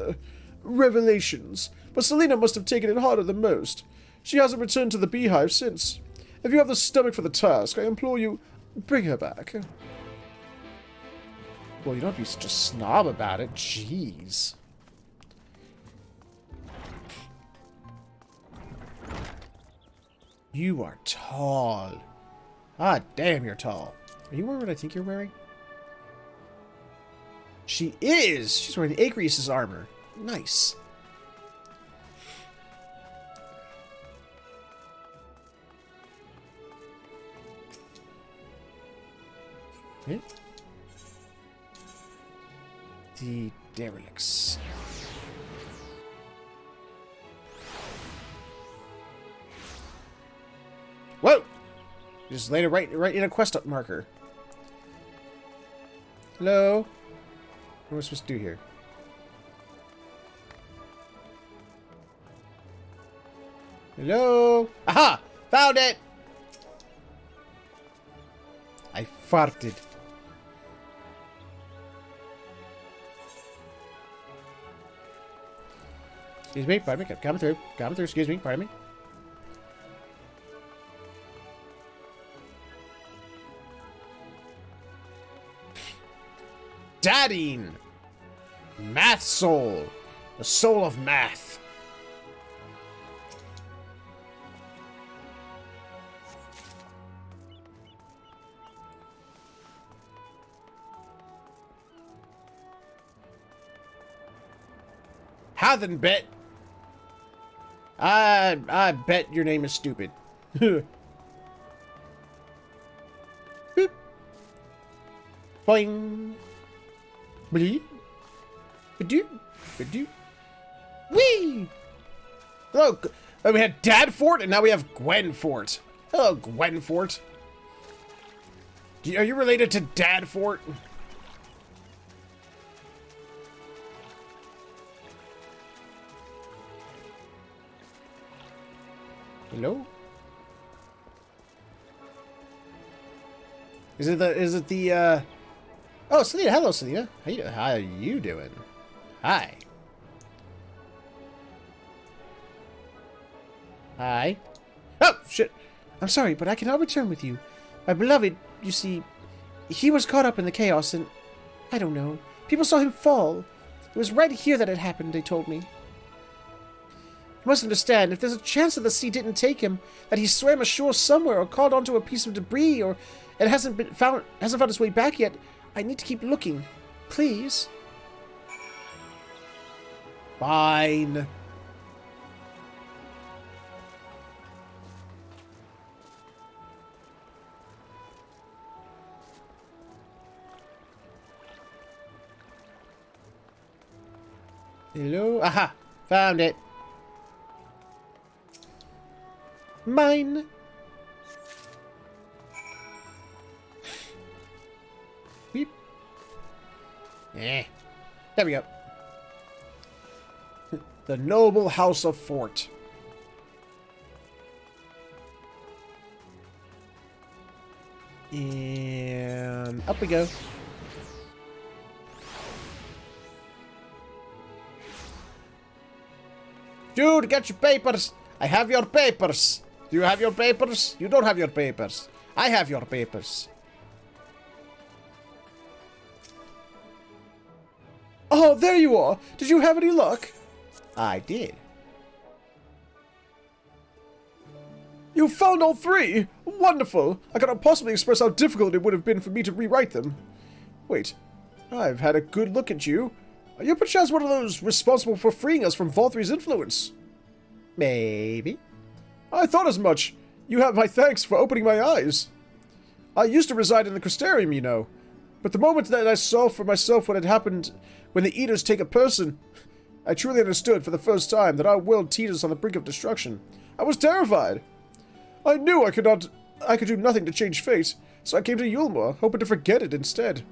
revelations, but Selena must have taken it harder than most. She hasn't returned to the beehive since. If you have the stomach for the task, I implore you, bring her back. Well, you don't be such a snob about it. Jeez. You are tall. Ah, damn, you're tall. Are you wearing what I think you're wearing? She is! She's wearing the Acreus' armor. Nice. Okay. The derelicts. Whoa! Just laid it right in a quest marker. Hello? What am I supposed to do here? Hello? Aha! Found it! I farted. Excuse me, pardon me, coming through, excuse me, pardon me. Dadine! Math soul! The soul of math. Hathen bet. I bet your name is stupid. Boop. Boing. Bleep. Badoo. Badoo. Whee! Hello. We had Dadfort, and now we have Gwenfort. Hello, Gwenfort. Are you related to Dadfort? Hello? Is it the, Oh, Selena. Hello, Selena. How are you doing? Hi. Hi. Oh, shit. I'm sorry, but I cannot return with you. My beloved, you see, he was caught up in the chaos and... I don't know. People saw him fall. It was right here that it happened, they told me. You must understand, if there's a chance that the sea didn't take him, that he swam ashore somewhere or caught onto a piece of debris or it hasn't found his way back yet, I need to keep looking. Please. Fine. Hello? Aha! Found it. Mine. Beep. Eh. There we go. The noble house of Fort. And up we go. Dude, get your papers. I have your papers. Do you have your papers? You don't have your papers. I have your papers. Oh, there you are. Did you have any luck? I did. You found all three? Wonderful. I cannot possibly express how difficult it would have been for me to rewrite them. Wait, I've had a good look at you. Are you perchance one of those responsible for freeing us from Valtry's influence? Maybe. I thought as much. You have my thanks for opening my eyes. I used to reside in the Crystarium, you know. But the moment that I saw for myself what had happened when the Eaters take a person, I truly understood for the first time that our world teeters on the brink of destruction. I was terrified. I knew I could do nothing to change fate, so I came to Yulmore, hoping to forget it instead.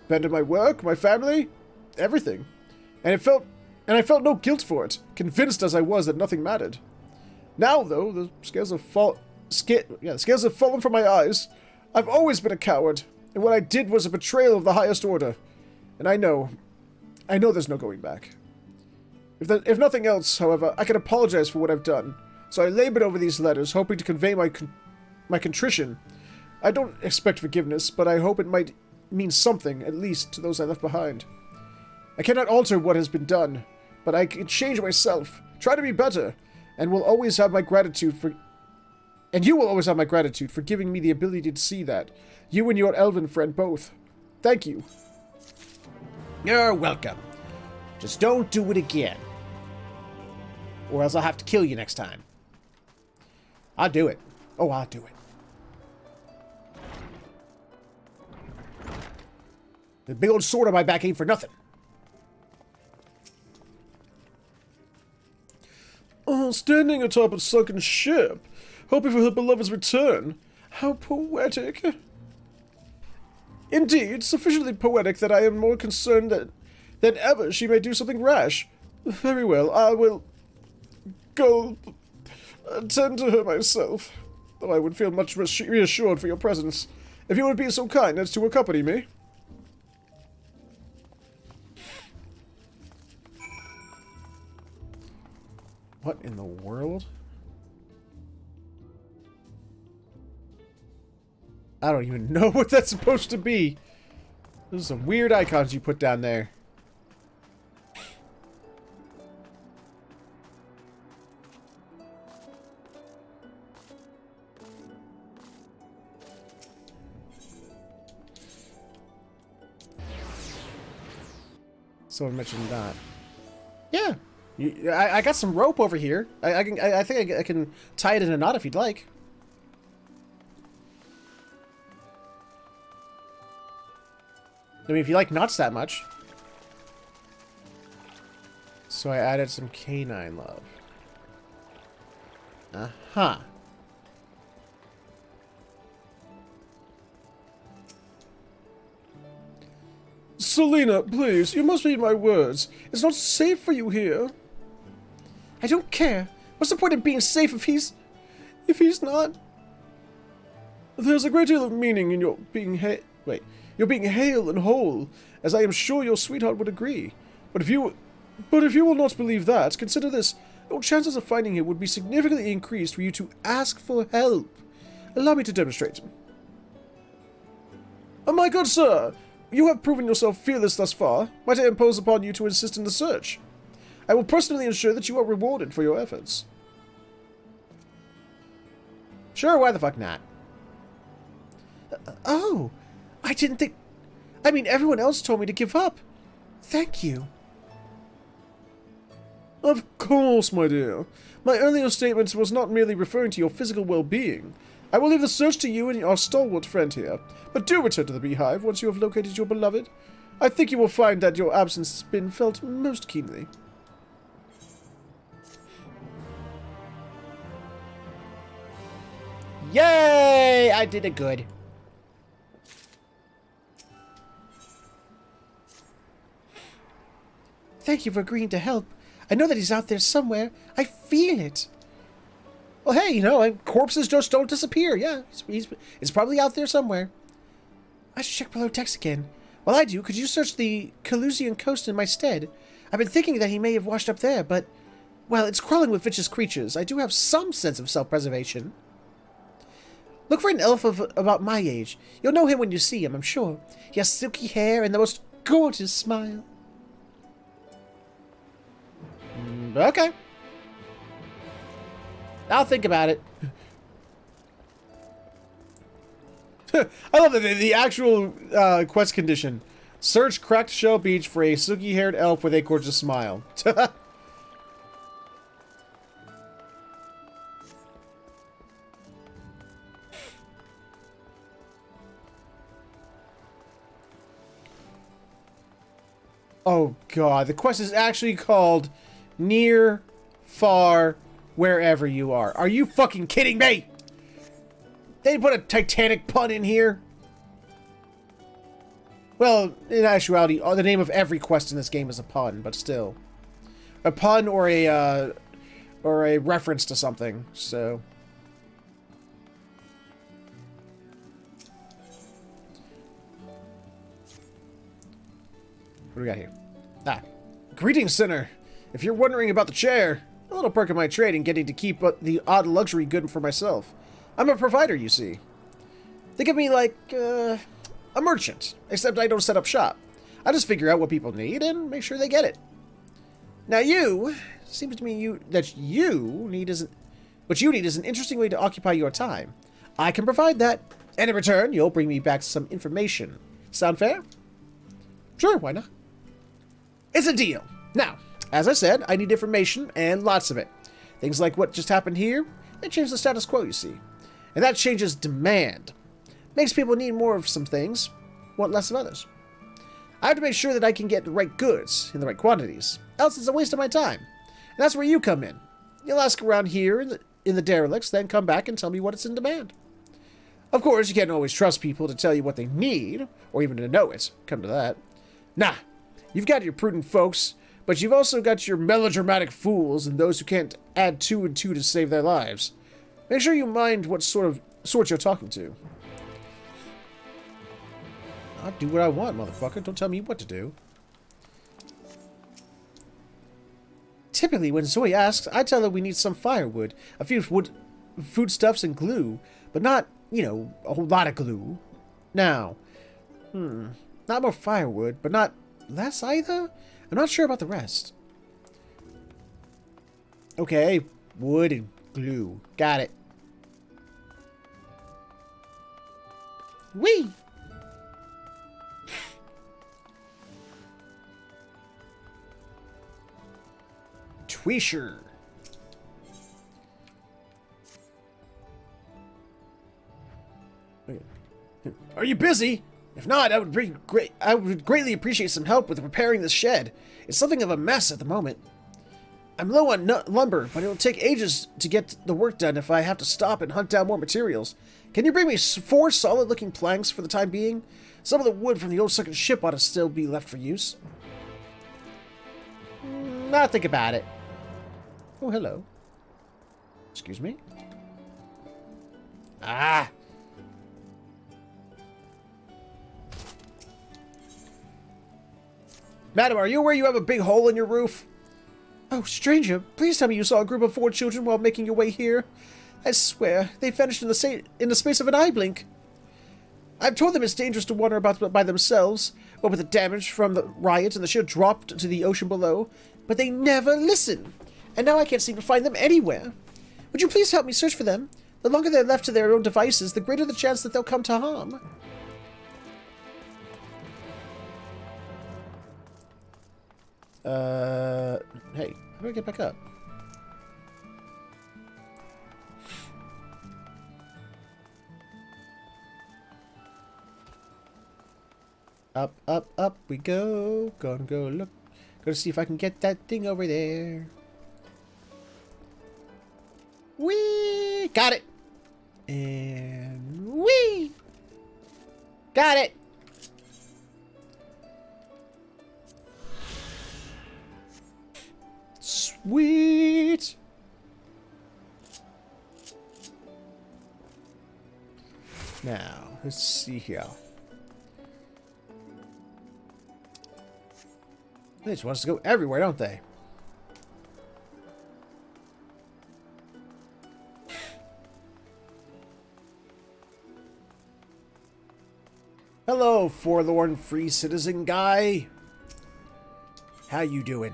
Abandoned my work, my family, everything. And I felt no guilt for it, convinced as I was that nothing mattered. Now, though, the scales have fallen from my eyes. I've always been a coward, and what I did was a betrayal of the highest order. And I know there's no going back. If nothing else, however, I can apologize for what I've done. So I labored over these letters, hoping to convey my contrition. I don't expect forgiveness, but I hope it might mean something, at least, to those I left behind. I cannot alter what has been done, but I can change myself, try to be better, and will always have my gratitude for... And you will always have my gratitude for giving me the ability to see that. You and your elven friend both. Thank you. You're welcome. Just don't do it again. Or else I'll have to kill you next time. I'll do it. Oh, I'll do it. The big old sword on my back ain't for nothing. Oh, standing atop a sunken ship, hoping for her beloved's return. How poetic. Indeed, sufficiently poetic that I am more concerned than ever she may do something rash. Very well, I will go attend to her myself, though I would feel much reassured for your presence, if you would be so kind as to accompany me. What in the world? I don't even know what that's supposed to be. Those are some weird icons you put down there. Someone mentioned that. Yeah. I got some rope over here. I think I can tie it in a knot if you'd like. I mean, if you like knots that much. So I added some canine love. Uh-huh. Selena, please, you must read my words. It's not safe for you here. I don't care. What's the point of being safe if he's... if he's not... There's a great deal of meaning in your being you're being hale and whole, as I am sure your sweetheart would agree. But if you will not believe that, consider this. Your chances of finding him would be significantly increased were you to ask for help. Allow me to demonstrate. Oh, my good sir, you have proven yourself fearless thus far. Might I impose upon you to assist in the search? I will personally ensure that you are rewarded for your efforts. Sure, why the fuck not? Oh, I didn't think... I mean, everyone else told me to give up. Thank you. Of course, my dear. My earlier statements was not merely referring to your physical well-being. I will leave the search to you and our stalwart friend here, but do return to the beehive once you have located your beloved. I think you will find that your absence has been felt most keenly. Yay! I did it good. Thank you for agreeing to help. I know that he's out there somewhere. I feel it. Well, hey, you know, corpses just don't disappear. Yeah, he's probably out there somewhere. I should check below decks again. While I do, could you search the Calusian coast in my stead? I've been thinking that he may have washed up there, but, well, it's crawling with vicious creatures. I do have some sense of self-preservation. Look for an elf of about my age. You'll know him when you see him, I'm sure. He has silky hair and the most gorgeous smile. Okay. I'll think about it. I love that the actual quest condition. Search Cracked Shell Beach for a silky-haired elf with a gorgeous smile. Oh god, the quest is actually called Near, Far, Wherever You Are. Are you fucking kidding me? They put a Titanic pun in here? Well, in actuality, the name of every quest in this game is a pun, but still. A pun or a reference to something, so... What do we got here? Ah. Greetings, sinner. If you're wondering about the chair, a little perk of my trade in getting to keep the odd luxury good for myself. I'm a provider, you see. Think of me like, a merchant, except I don't set up shop. I just figure out what people need and make sure they get it. Now seems to me what you need is an interesting way to occupy your time. I can provide that, and in return, you'll bring me back some information. Sound fair? Sure, why not? It's a deal. Now, as I said, I need information, and lots of it. Things like what just happened here, they change the status quo, you see. And that changes demand. Makes people need more of some things, want less of others. I have to make sure that I can get the right goods in the right quantities, else it's a waste of my time. And that's where you come in. You'll ask around here in the derelicts, then come back and tell me what it's in demand. Of course, you can't always trust people to tell you what they need, or even to know it, come to that. Nah, you've got your prudent folks, but you've also got your melodramatic fools and those who can't add 2 and 2 to save their lives. Make sure you mind what sort you're talking to. I'll do what I want, motherfucker. Don't tell me what to do. Typically, when Zoe asks, I tell her we need some firewood, a few foodstuffs and glue, but not, you know, a whole lot of glue. Now, not more firewood, but not less either? I'm not sure about the rest. Okay, wood and glue. Got it. Whee! Tweesher. Are you busy? If not, I would greatly appreciate some help with repairing this shed. It's something of a mess at the moment. I'm low on lumber, but it'll take ages to get the work done if I have to stop and hunt down more materials. Can you bring me 4 solid-looking planks for the time being? Some of the wood from the old sunken ship ought to still be left for use. I'll think about it. Oh, hello. Excuse me. Ah! Madam, are you aware you have a big hole in your roof? Oh, stranger, please tell me you saw a group of 4 children while making your way here. I swear, they vanished in the space of an eye blink. I've told them it's dangerous to wander about by themselves, what with the damage from the riot and the sheer drop to the ocean below, but they never listen. And now I can't seem to find them anywhere. Would you please help me search for them? The longer they're left to their own devices, the greater the chance that they'll come to harm. Hey, how do I get back up? Up, up, up we go. Gonna go look. Gonna see if I can get that thing over there. Whee! Got it! And whee! Got it! Sweet! Now, let's see here. They just want us to go everywhere, don't they? Hello, forlorn free citizen guy. How you doing?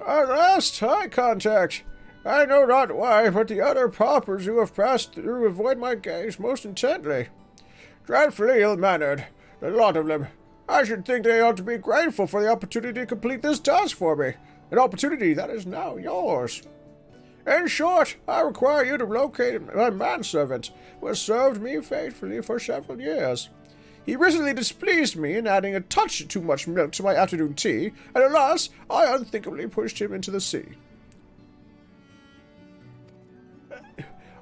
At last, high contact. I know not why, but the other paupers who have passed through avoid my gaze most intently. Dreadfully ill-mannered, the lot of them. I should think they ought to be grateful for the opportunity to complete this task for me, an opportunity that is now yours. In short, I require you to locate my manservant, who has served me faithfully for several years. He recently displeased me in adding a touch too much milk to my afternoon tea, and alas, I unthinkably pushed him into the sea.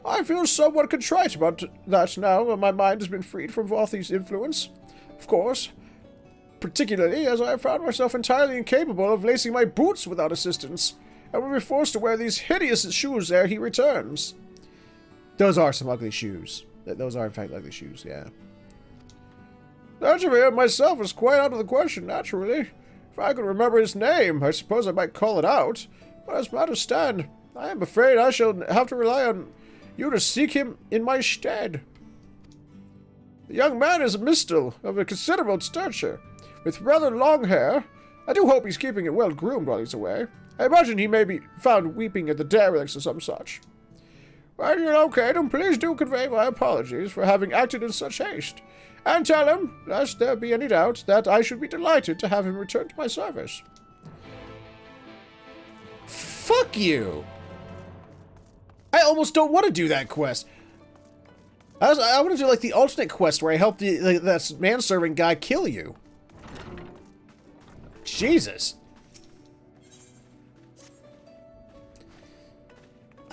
I feel somewhat contrite about that now that my mind has been freed from Vothi's influence. Of course, particularly as I have found myself entirely incapable of lacing my boots without assistance, and will be forced to wear these hideous shoes ere he returns. Those are some ugly shoes. Those are, in fact, ugly shoes, yeah. That of him myself is quite out of the question, naturally. If I could remember his name, I suppose I might call it out. But as matters stand, I am afraid I shall have to rely on you to seek him in my stead. The young man is a minstrel of a considerable stature, with rather long hair. I do hope he's keeping it well groomed while he's away. I imagine he may be found weeping at the derelicts or some such. When you locate him, please do convey my apologies for having acted in such haste, and tell him, lest there be any doubt, that I should be delighted to have him return to my service. Fuck you! I almost don't want to do that quest. I want to do like the alternate quest where I help that manservant guy kill you. Jesus.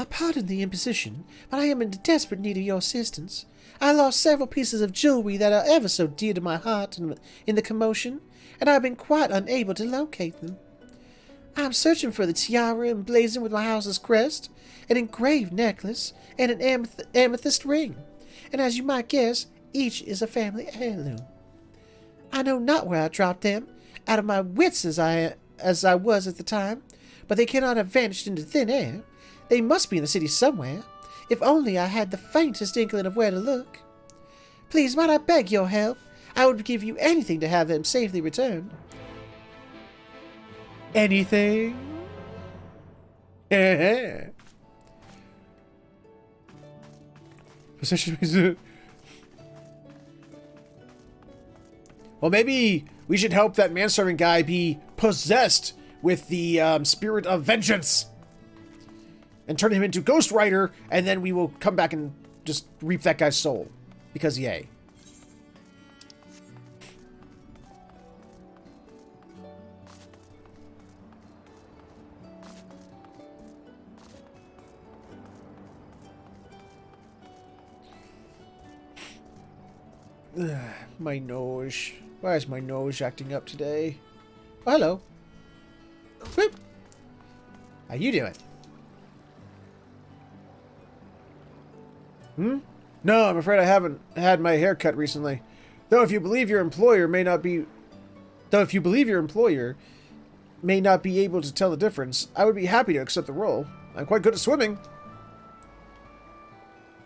Pardon the imposition, but I am in desperate need of your assistance. I lost several pieces of jewelry that are ever so dear to my heart in the commotion, and I have been quite unable to locate them. I am searching for the tiara emblazoned with my house's crest, an engraved necklace, and an amethyst ring, and as you might guess, each is a family heirloom. I know not where I dropped them, out of my wits as I was at the time, but they cannot have vanished into thin air. They must be in the city somewhere. If only I had the faintest inkling of where to look. Please, might I beg your help? I would give you anything to have them safely returned. Anything? Well, maybe we should help that manservant guy be possessed with the spirit of vengeance. And turn him into Ghost Rider, and then we will come back and just reap that guy's soul. Because yay. My nose. Why is my nose acting up today? Oh, hello. Whoop. How you doing? Hmm? No, I'm afraid I haven't had my hair cut recently. Though if you believe your employer may not be able to tell the difference, I would be happy to accept the role. I'm quite good at swimming.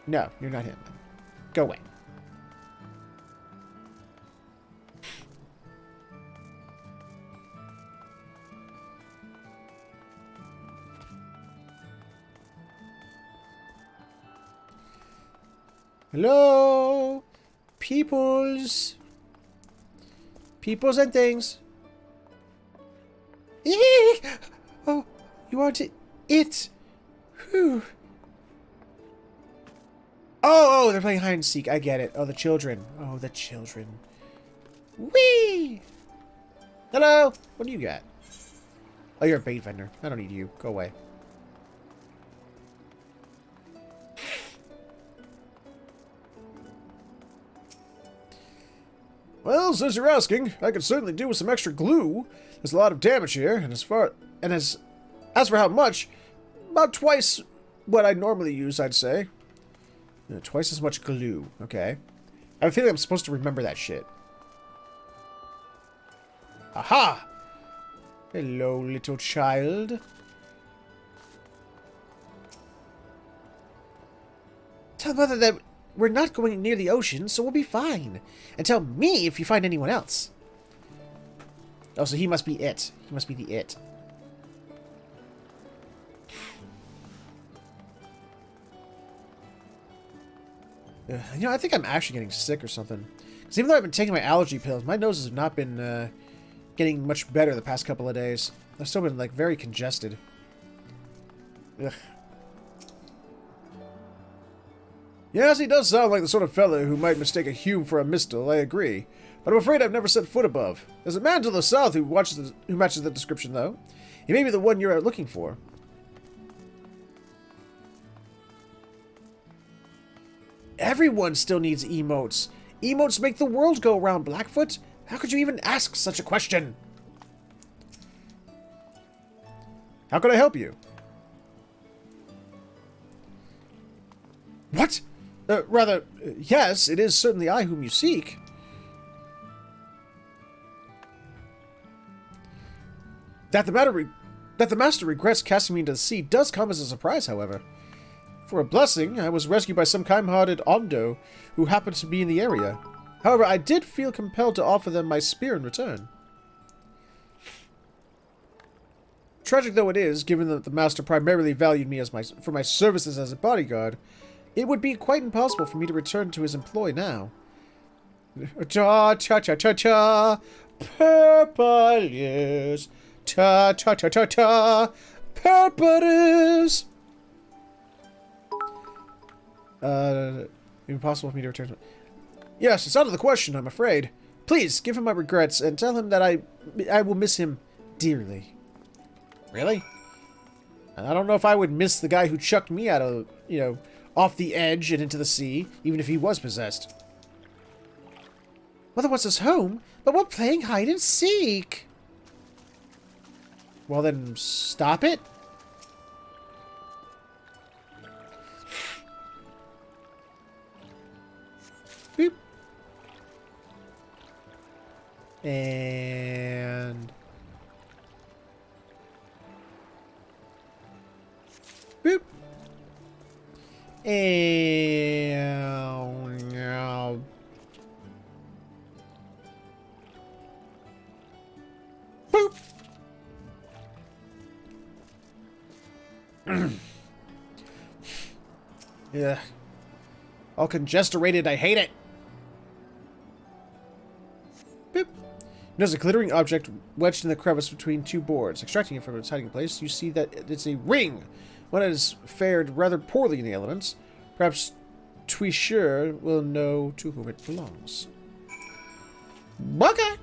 No, you're not him. Go away. Hello? Peoples. Peoples and things. Eek! Oh, you aren't it. Whew. Oh, they're playing hide and seek. I get it. Oh, the children. Oh, the children. Whee! Hello? What do you got? Oh, you're a bait vendor. I don't need you. Go away. Well, since you're asking, I could certainly do with some extra glue. There's a lot of damage here, and as for how much, about twice what I normally use, I'd say. Twice as much glue. Okay. I have a feeling I'm supposed to remember that shit. Aha! Hello, little child. Tell Mother that we're not going near the ocean, so we'll be fine. And tell me if you find anyone else. Oh, so he must be it. He must be the it. You know, I think I'm actually getting sick or something. Because even though I've been taking my allergy pills, my nose has not been getting much better the past couple of days. I've still been, like, very congested. Ugh. Yes, he does sound like the sort of fellow who might mistake a Hume for a Mistle, I agree. But I'm afraid I've never set foot above. There's a man to the south who matches the description, though. He may be the one you're looking for. Everyone still needs emotes. Emotes make the world go round, Blackfoot. How could you even ask such a question? How can I help you? What? Yes, it is certainly I whom you seek. That the master regrets casting me into the sea does come as a surprise, however. For a blessing, I was rescued by some kind-hearted Ondo who happened to be in the area. However, I did feel compelled to offer them my spear in return. Tragic though it is, given that the master primarily valued me for my services as a bodyguard, it would be quite impossible for me to return to his employ now. Cha-cha-cha-cha-cha, purple is, cha-cha-cha-cha-cha, purple is. Impossible for me to return to... Yes, it's out of the question, I'm afraid. Please, give him my regrets and tell him that I will miss him dearly. Really? I don't know if I would miss the guy who chucked me out of, off the edge and into the sea, even if he was possessed. Mother wants us home, but we're playing hide and seek. Well then, stop it. Boop. And... boop. And... boop. Yeah. All congesterated, I hate it. Boop. There's a glittering object wedged in the crevice between two boards. Extracting it from its hiding place, you see that it's a ring. One that has fared rather poorly in the elements. Perhaps Tuisure will know to whom it belongs. Okay.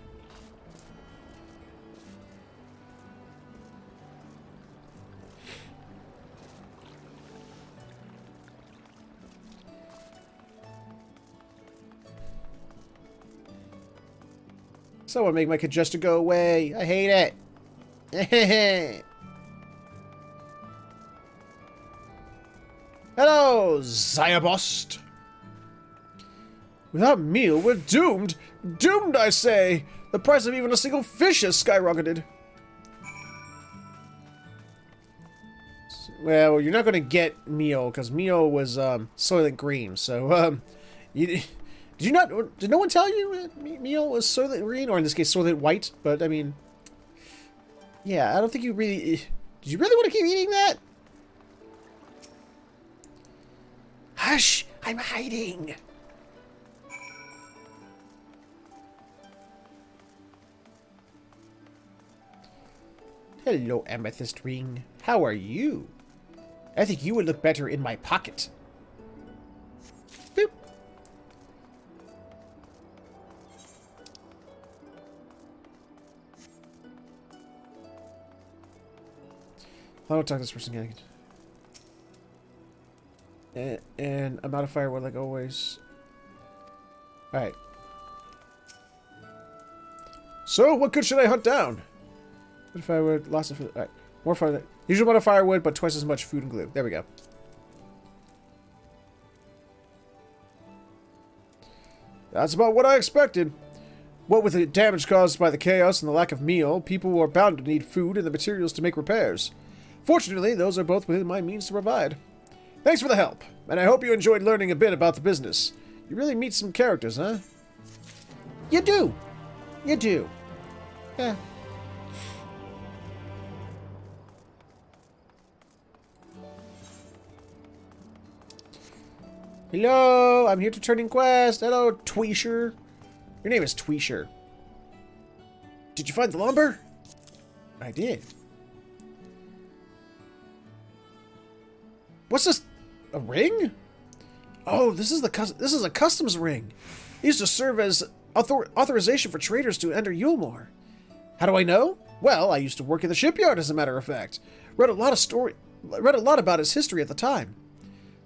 Someone make my congestion go away. I hate it. Hello, Zyabost. Without meal, we're doomed. Doomed, I say. The price of even a single fish has skyrocketed. Well, you're not going to get meal, because meal was Soylent Green. So, did no one tell you that meal was Soylent Green? Or in this case, Soylent White? But, I mean, yeah, I don't think you really... Did you really want to keep eating that? Hush! I'm hiding! Hello, Amethyst Ring. How are you? I think you would look better in my pocket. Boop. I don't talk to this person again. And I'm out of firewood like always. Alright. So, what good should I hunt down? Good firewood, lots of food. Alright. More fire. Usually amount of firewood, but twice as much food and glue. There we go. That's about what I expected. What with the damage caused by the chaos and the lack of meal, people are bound to need food and the materials to make repairs. Fortunately, those are both within my means to provide. Thanks for the help, and I hope you enjoyed learning a bit about the business. You really meet some characters, huh? You do. You do. Yeah. Hello, I'm here to turn in quest. Hello, Tweesher. Your name is Tweesher. Did you find the lumber? I did. What's this? A ring? Oh, this is a customs ring. It used to serve as authorization for traders to enter Yulmore. How do I know? Well, I used to work in the shipyard, as a matter of fact. Read a lot about its history at the time.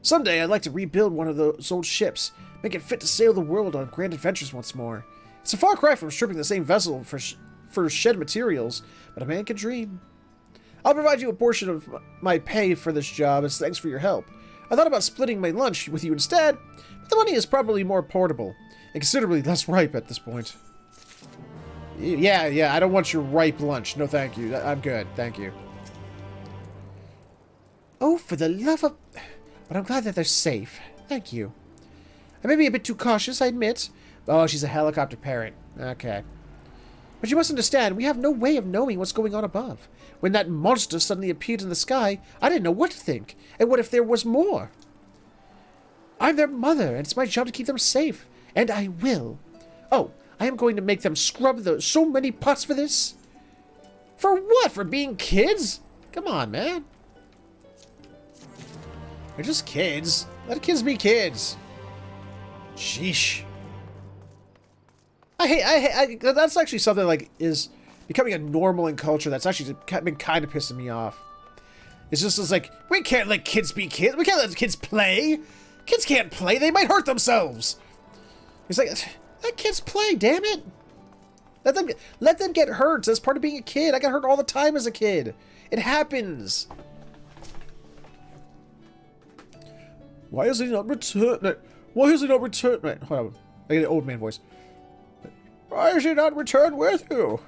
Someday, I'd like to rebuild one of those old ships, make it fit to sail the world on grand adventures once more. It's a far cry from stripping the same vessel for shed materials, but a man can dream. I'll provide you a portion of my pay for this job as thanks for your help. I thought about splitting my lunch with you instead, but the money is probably more portable, and considerably less ripe at this point. Yeah, I don't want your ripe lunch. No, thank you. I'm good. Thank you. Oh, for the love of... But I'm glad that they're safe. Thank you. I may be a bit too cautious, I admit. Oh, she's a helicopter parent. Okay. But you must understand, we have no way of knowing what's going on above. When that monster suddenly appeared in the sky, I didn't know what to think. And what if there was more? I'm their mother, and it's my job to keep them safe. And I will. Oh, I am going to make them scrub so many pots for this? For what? For being kids? Come on, man. They're just kids. Let kids be kids. Sheesh. I hate that's actually something like is becoming a normal in culture that's actually been kind of pissing me off. It's just it's like, we can't let kids be kids. We can't let kids play. Kids can't play. They might hurt themselves. It's like, let kids play, damn it. Let them get hurt. That's part of being a kid. I got hurt all the time as a kid. It happens. Why is he not returned? Why is he not returned? Right, hold on. I get an old man voice. Why is he not returned with you?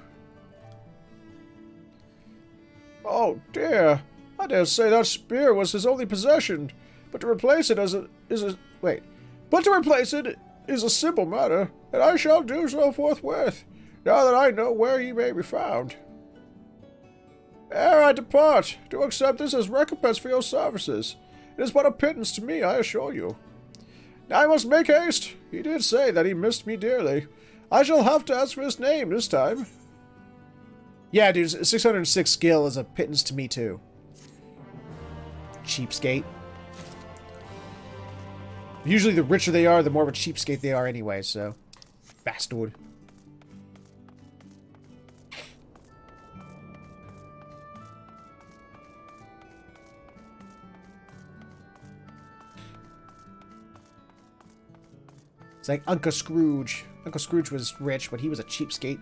Oh dear. I dare say that spear was his only possession. But to replace it is a simple matter, and I shall do so forthwith, now that I know where he may be found. Ere I depart, to accept this as recompense for your services. It is but a pittance to me, I assure you. Now I must make haste. He did say that he missed me dearly. I shall have to ask for his name this time. Yeah, dude, 606 skill is a pittance to me, too. Cheapskate. Usually the richer they are, the more of a cheapskate they are anyway, so... Bastard. It's like Uncle Scrooge. Uncle Scrooge was rich, but he was a cheapskate.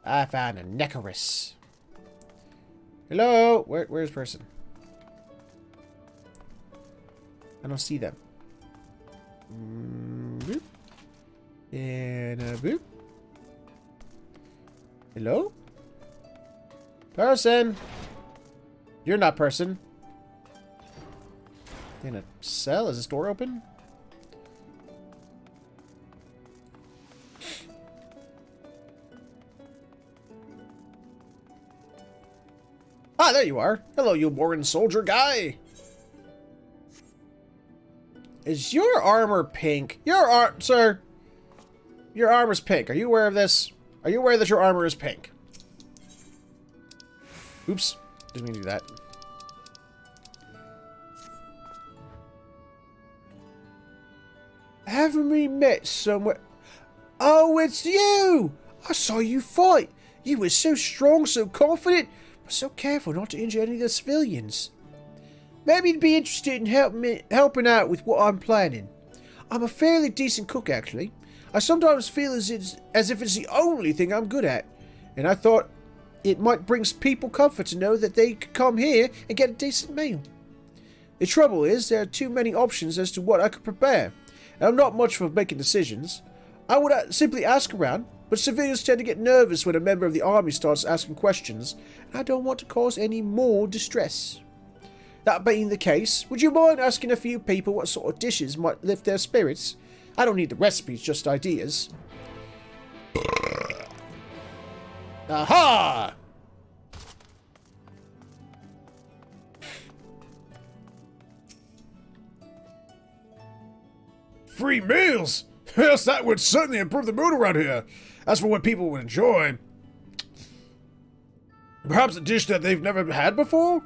I found a Necarus. Hello? Where's person? I don't see them. Boop. And boop. Hello? Person! You're not person. In a cell? Is this door open? Ah, there you are. Hello, you Warren soldier guy. Is your armor pink? Sir. Your armor's pink. Are you aware of this? Are you aware that your armor is pink? Oops. Didn't mean to do that. Haven't we met somewhere? Oh, it's you! I saw you fight. You were so strong, so confident, but so careful not to injure any of the civilians. Maybe you'd be interested in helping out with what I'm planning. I'm a fairly decent cook, actually. I sometimes feel as if it's the only thing I'm good at, and I thought it might bring people comfort to know that they could come here and get a decent meal. The trouble is, there are too many options as to what I could prepare, and I'm not much for making decisions. I would simply ask around, but civilians tend to get nervous when a member of the army starts asking questions, and I don't want to cause any more distress. That being the case, would you mind asking a few people what sort of dishes might lift their spirits? I don't need the recipes, just ideas. Aha! Free meals? Yes, that would certainly improve the mood around here. As for what people would enjoy, perhaps a dish that they've never had before?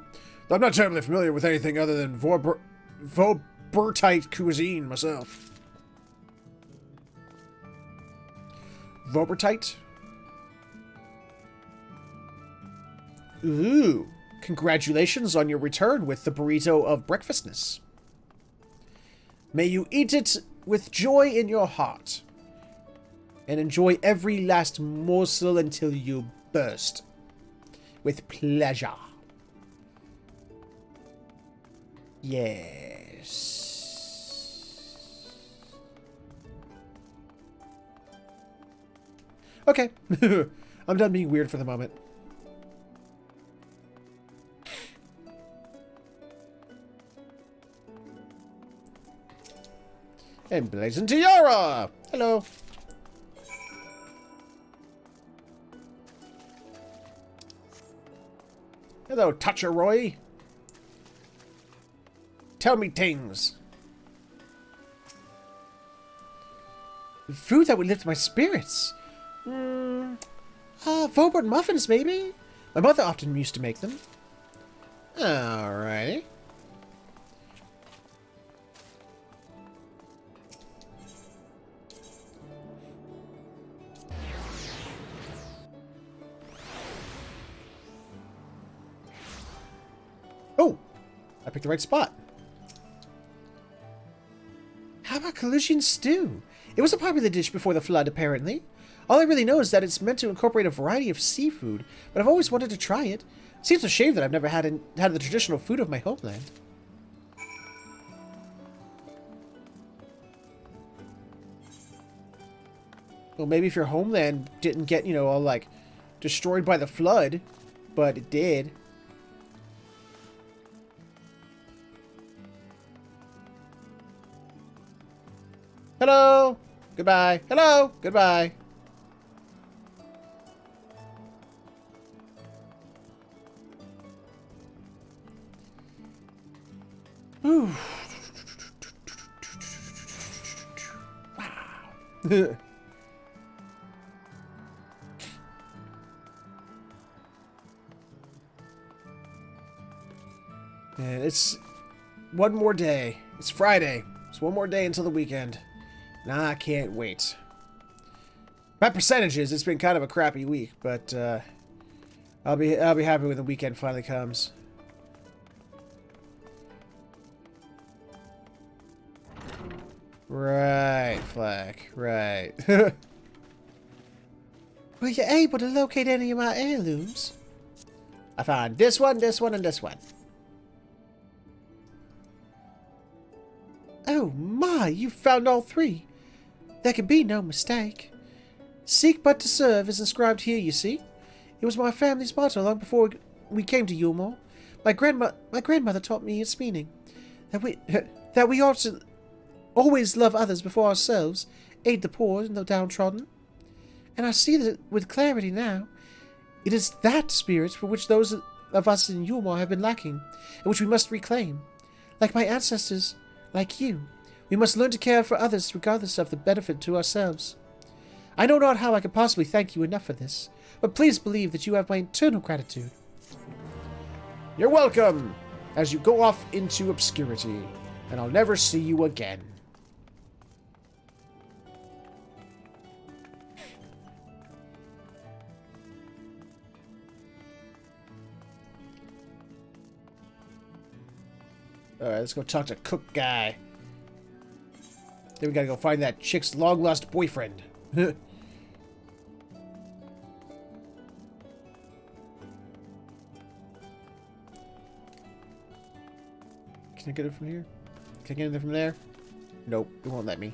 I'm not terribly familiar with anything other than Vorbertite cuisine myself. Vorbertite? Ooh. Congratulations on your return with the burrito of breakfastness. May you eat it with joy in your heart, and enjoy every last morsel until you burst. With pleasure. Yes. Okay. I'm done being weird for the moment. Emblazoned tiara! Hello. Hello, Toucher Roy. Tell me things. Food that would lift my spirits. Vobert muffins, maybe? My mother often used to make them. Alrighty. Oh! I picked the right spot. How about Calusian stew? It was a popular dish before the flood, apparently. All I really know is that it's meant to incorporate a variety of seafood, but I've always wanted to try it. Seems a shame that I've never had the traditional food of my homeland. Well, maybe if your homeland didn't get, you know, all, like, destroyed by the flood, but it did. Hello! Goodbye. Hello! Goodbye. Ooh. Wow. And it's one more day. It's Friday. It's one more day until the weekend. And I can't wait. By percentages, it's been kind of a crappy week, but I'll be happy when the weekend finally comes. Right, Flack. Right. Were you able to locate any of my heirlooms? I found this one, and this one. Oh my, you found all three. There can be no mistake. Seek but to serve is inscribed here, you see. It was my family's motto long before we came to Eorzea. My grandmother taught me its meaning. That we ought to always love others before ourselves, aid the poor and the downtrodden. And I see that with clarity now. It is that spirit for which those of us in Eorzea have been lacking, and which we must reclaim. Like my ancestors, like you, we must learn to care for others regardless of the benefit to ourselves. I know not how I can possibly thank you enough for this, but please believe that you have my eternal gratitude. You're welcome, as you go off into obscurity, and I'll never see you again. Alright, let's go talk to Cook Guy. Then we gotta go find that chick's long-lost boyfriend. Can I get it from here? Can I get it from there? Nope, it won't let me.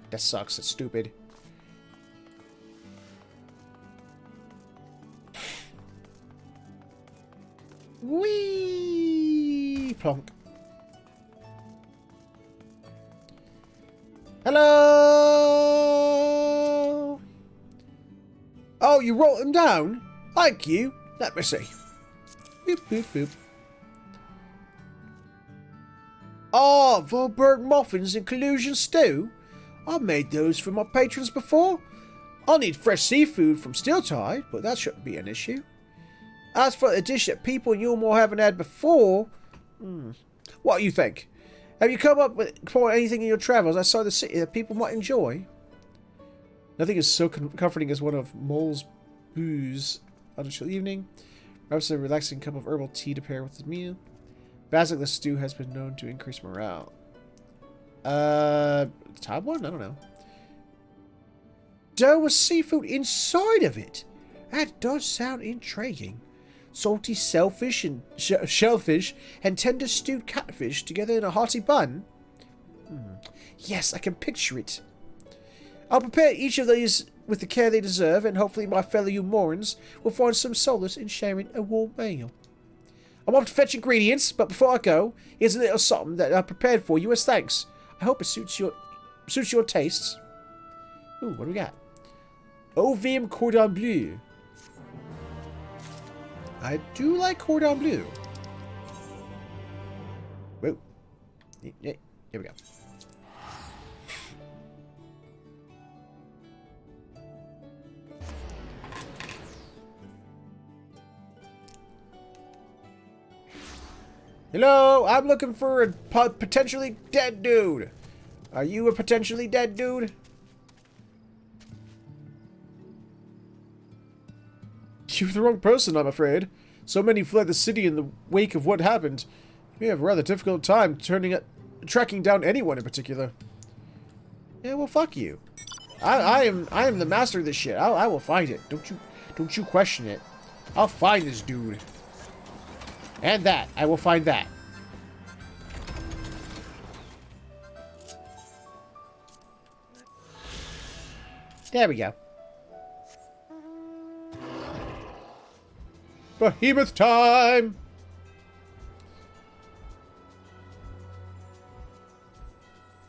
That sucks, that's stupid. Whee! Plonk. Hello! Oh, you wrote them down? Thank you. Let me see. Boop, boop, boop. Oh, Volberg muffins and collusion stew? I've made those for my patrons before. I'll need fresh seafood from Steeltide, but that shouldn't be an issue. As for a dish that people in Eorzea haven't had before, what do you think? Have you come up with anything in your travels outside the city that people might enjoy? Nothing is so comforting as one of Mole's booze on a chill evening. Perhaps a relaxing cup of herbal tea to pair with his meal. Basilic stew has been known to increase morale. Top one? I don't know. Dough with seafood inside of it. That does sound intriguing. Salty shellfish and tender stewed catfish together in a hearty bun. Yes, I can picture it. I'll prepare each of these with the care they deserve, and hopefully my fellow Eorzeans will find some solace in sharing a warm meal. I'm off to fetch ingredients, but before I go, here's a little something that I prepared for you as thanks. I hope it suits your tastes. Ooh, what do we got? Ovim cordon bleu. I do like cordon bleu. Whoa. Yeah, here we go. Hello, I'm looking for a potentially dead dude. Are you a potentially dead dude? You're the wrong person, I'm afraid. So many fled the city in the wake of what happened. You may have a rather difficult time tracking down anyone in particular. Yeah, well, fuck you. I am the master of this shit. I will find it. Don't you question it. I'll find this dude. And that. I will find that. There we go. Behemoth time!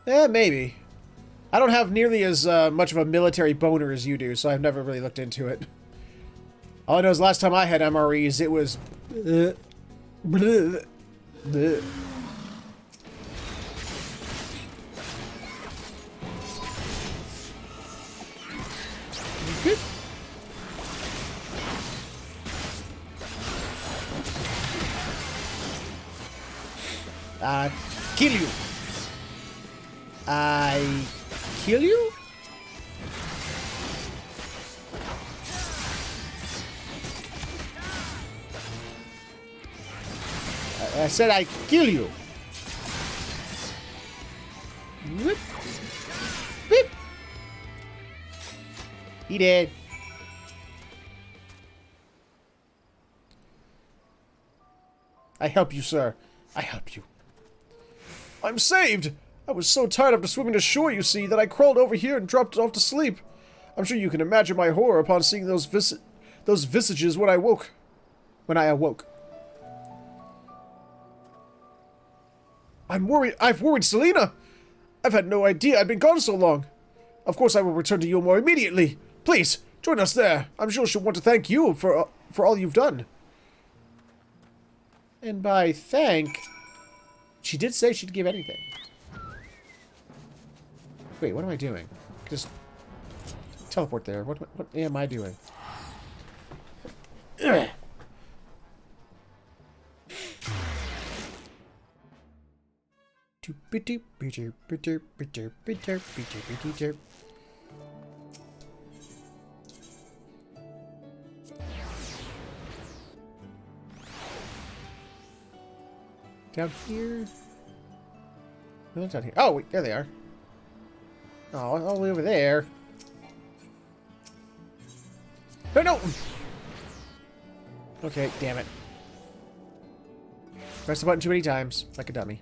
Yeah, maybe. I don't have nearly as much of a military boner as you do, so I've never really looked into it. All I know is last time I had MREs, it was... bleh, bleh. Kill you. I kill you? I said I kill you. Whip. Whip. He dead. I help you, sir. I help you. I'm saved! I was so tired after swimming to shore, you see, that I crawled over here and dropped off to sleep. I'm sure you can imagine my horror upon seeing those visages when I awoke. I'm worried. I've worried Selena. I've had no idea I'd been gone so long. Of course I will return to Eorzea immediately. Please, join us there. I'm sure she'll want to thank you for all you've done. And by thank, she did say she'd give anything. Wait, what am I doing? Just teleport there. What am I doing? Ugh. Down here? No, down here. Oh, wait, there they are. Oh, all the way over there. No, no! Okay, damn it. Press the button too many times, like a dummy.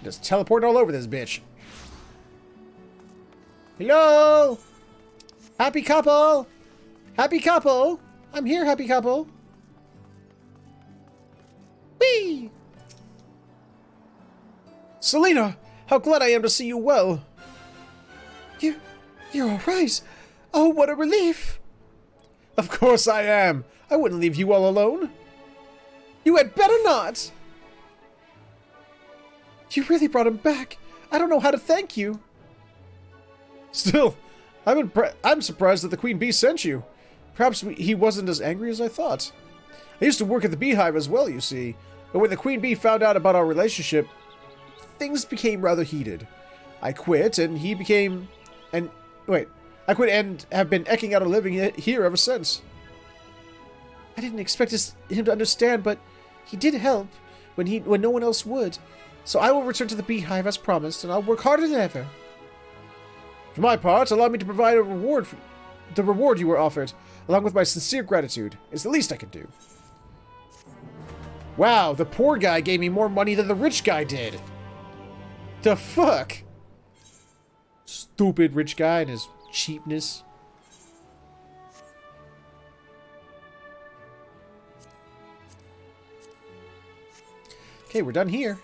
Just teleport all over this bitch. Hello! Happy couple! Happy couple! I'm here, happy couple. Whee! Selena, how glad I am to see you well. You're all right. Oh, what a relief. Of course I am. I wouldn't leave you all alone. You had better not. You really brought him back. I don't know how to thank you. Still, I'm surprised that the Queen Bee sent you. Perhaps he wasn't as angry as I thought. I used to work at the beehive as well, you see. But when the Queen Bee found out about our relationship, things became rather heated. I quit, and he became... I quit and have been ecking out a living here ever since. I didn't expect him to understand, but he did help when no one else would. So I will return to the beehive as promised, and I'll work harder than ever. For my part, allow me to provide a reward for the reward you were offered, along with my sincere gratitude. It's the least I can do. Wow, the poor guy gave me more money than the rich guy did. The fuck? Stupid rich guy and his cheapness. Okay, we're done here.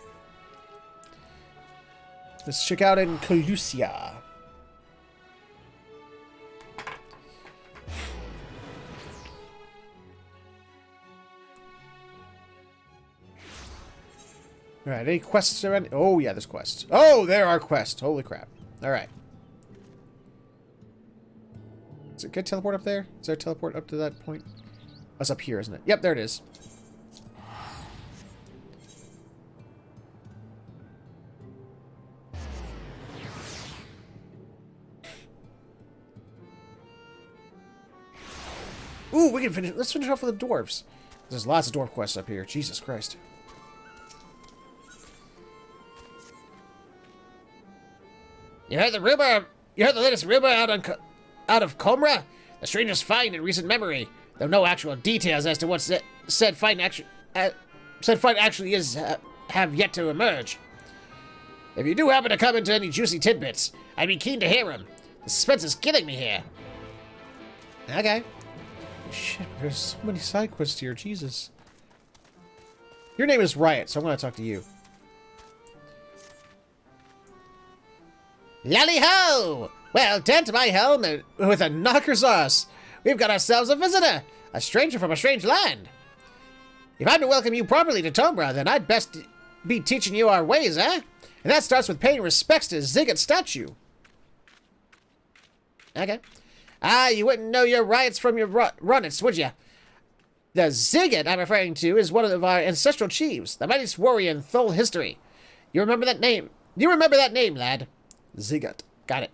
Let's check out in Eorzea. Alright, any quests around? Oh, yeah, there's quests. Oh, there are quests. Holy crap. Alright. Is it good teleport up there? Is there a teleport up to that point? That's up here, isn't it? Yep, there it is. Ooh, we can finish. Let's finish off with the dwarves. There's lots of dwarf quests up here. Jesus Christ. You heard the rumor? You heard the latest rumor out of Comra? The strangest find in recent memory, though no actual details as to what said find actually is have yet to emerge. If you do happen to come into any juicy tidbits, I'd be keen to hear them. The suspense is killing me here. Okay. Shit, there's so many side quests here. Jesus. Your name is Riot, so I'm going to talk to you. Lally-ho! Well, dent my helm with a knocker's ass. We've got ourselves a visitor, a stranger from a strange land. If I'm to welcome you properly to Tombra, then I'd best be teaching you our ways, eh? And that starts with paying respects to Ziggut's statue. Okay. Ah, you wouldn't know your riots from your runnets, would you? The Ziggut I'm referring to is one of our ancestral chiefs, the mightiest warrior in Thule history. You remember that name? You remember that name, lad? Ziggut. Got it.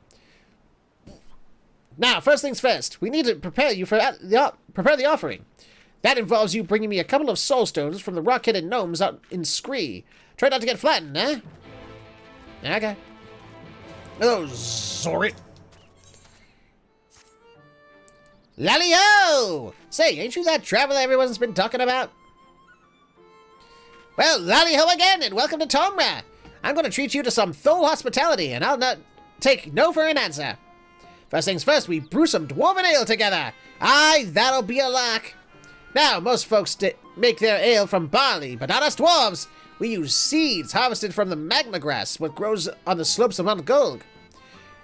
Now, first things first, we need to prepare you for prepare the offering. That involves you bringing me a couple of soul stones from the rock-headed gnomes out in Scree. Try not to get flattened, eh? Okay. Hello, Zorit. Lally-ho! Say, ain't you that traveler everyone's been talking about? Well, lally-ho again, and welcome to Tomra. I'm going to treat you to some full hospitality, and I'll not take no for an answer. First things first, we brew some dwarven ale together. Aye, that'll be a lark. Now, most folks make their ale from barley, but not us dwarves. We use seeds harvested from the magma grass, what grows on the slopes of Mount Golg.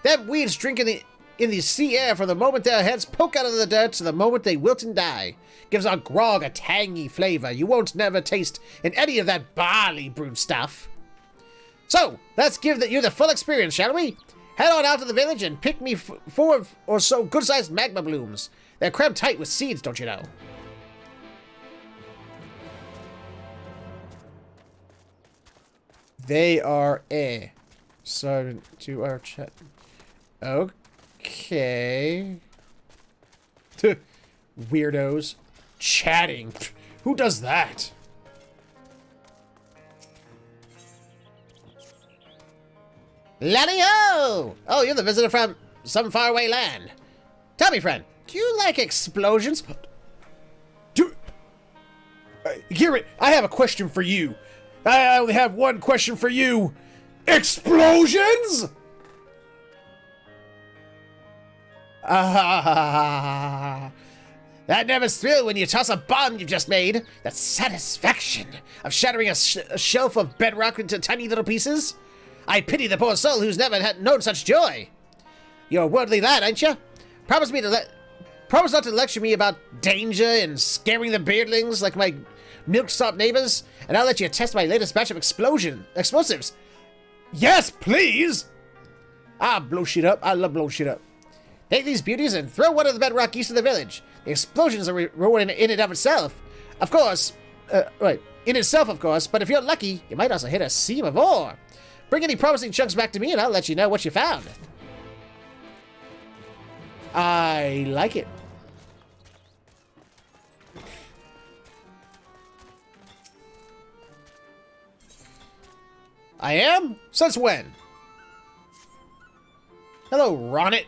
Them weeds drink in the sea air from the moment their heads poke out of the dirt to the moment they wilt and die. Gives our grog a tangy flavor you won't never taste in any of that barley brewed stuff. So, let's give you the full experience, shall we? Head on out to the village and pick me 4 or so good-sized magma blooms. They're crammed tight with seeds, don't you know? They are a. So, to our chat. Okay. Weirdos. Chatting. Who does that? Lally-ho! Oh, you're the visitor from some faraway land. Tell me, friend, do you like explosions? Garrett, I have a question for you. I only have one question for you. Explosions? Ah, that nervous thrill when you toss a bomb you've just made. That satisfaction of shattering a shelf of bedrock into tiny little pieces. I pity the poor soul who's never known such joy. You're a worldly lad, ain't you? Promise not to lecture me about danger and scaring the beardlings like my milksop neighbors, and I'll let you test my latest batch of explosives. Yes, please. Ah, blow shit up. I love blowing shit up. Take these beauties and throw one of the bedrock east of the village. The explosions are rewarding in and of itself. Of course. In itself, of course, but if you're lucky, you might also hit a seam of ore. Bring any promising chunks back to me and I'll let you know what you found. I like it. I am? Since when? Hello, Ronnet.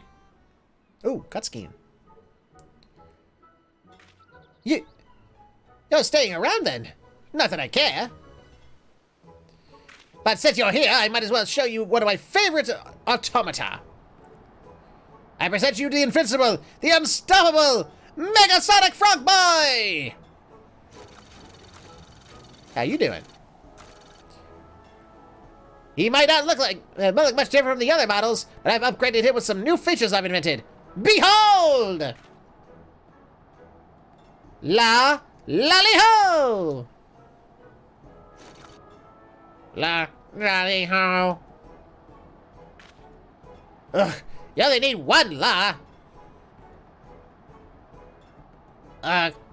Ooh, cut scheme. You're staying around then? Not that I care. But since you're here, I might as well show you one of my favorite automata. I present you the invincible, the unstoppable, Megasonic Frog Boy! How you doing? He might not look much different from the other models, but I've upgraded him with some new features I've invented. Behold! Lally-ho! Lally-ho. Ugh, you only need one la.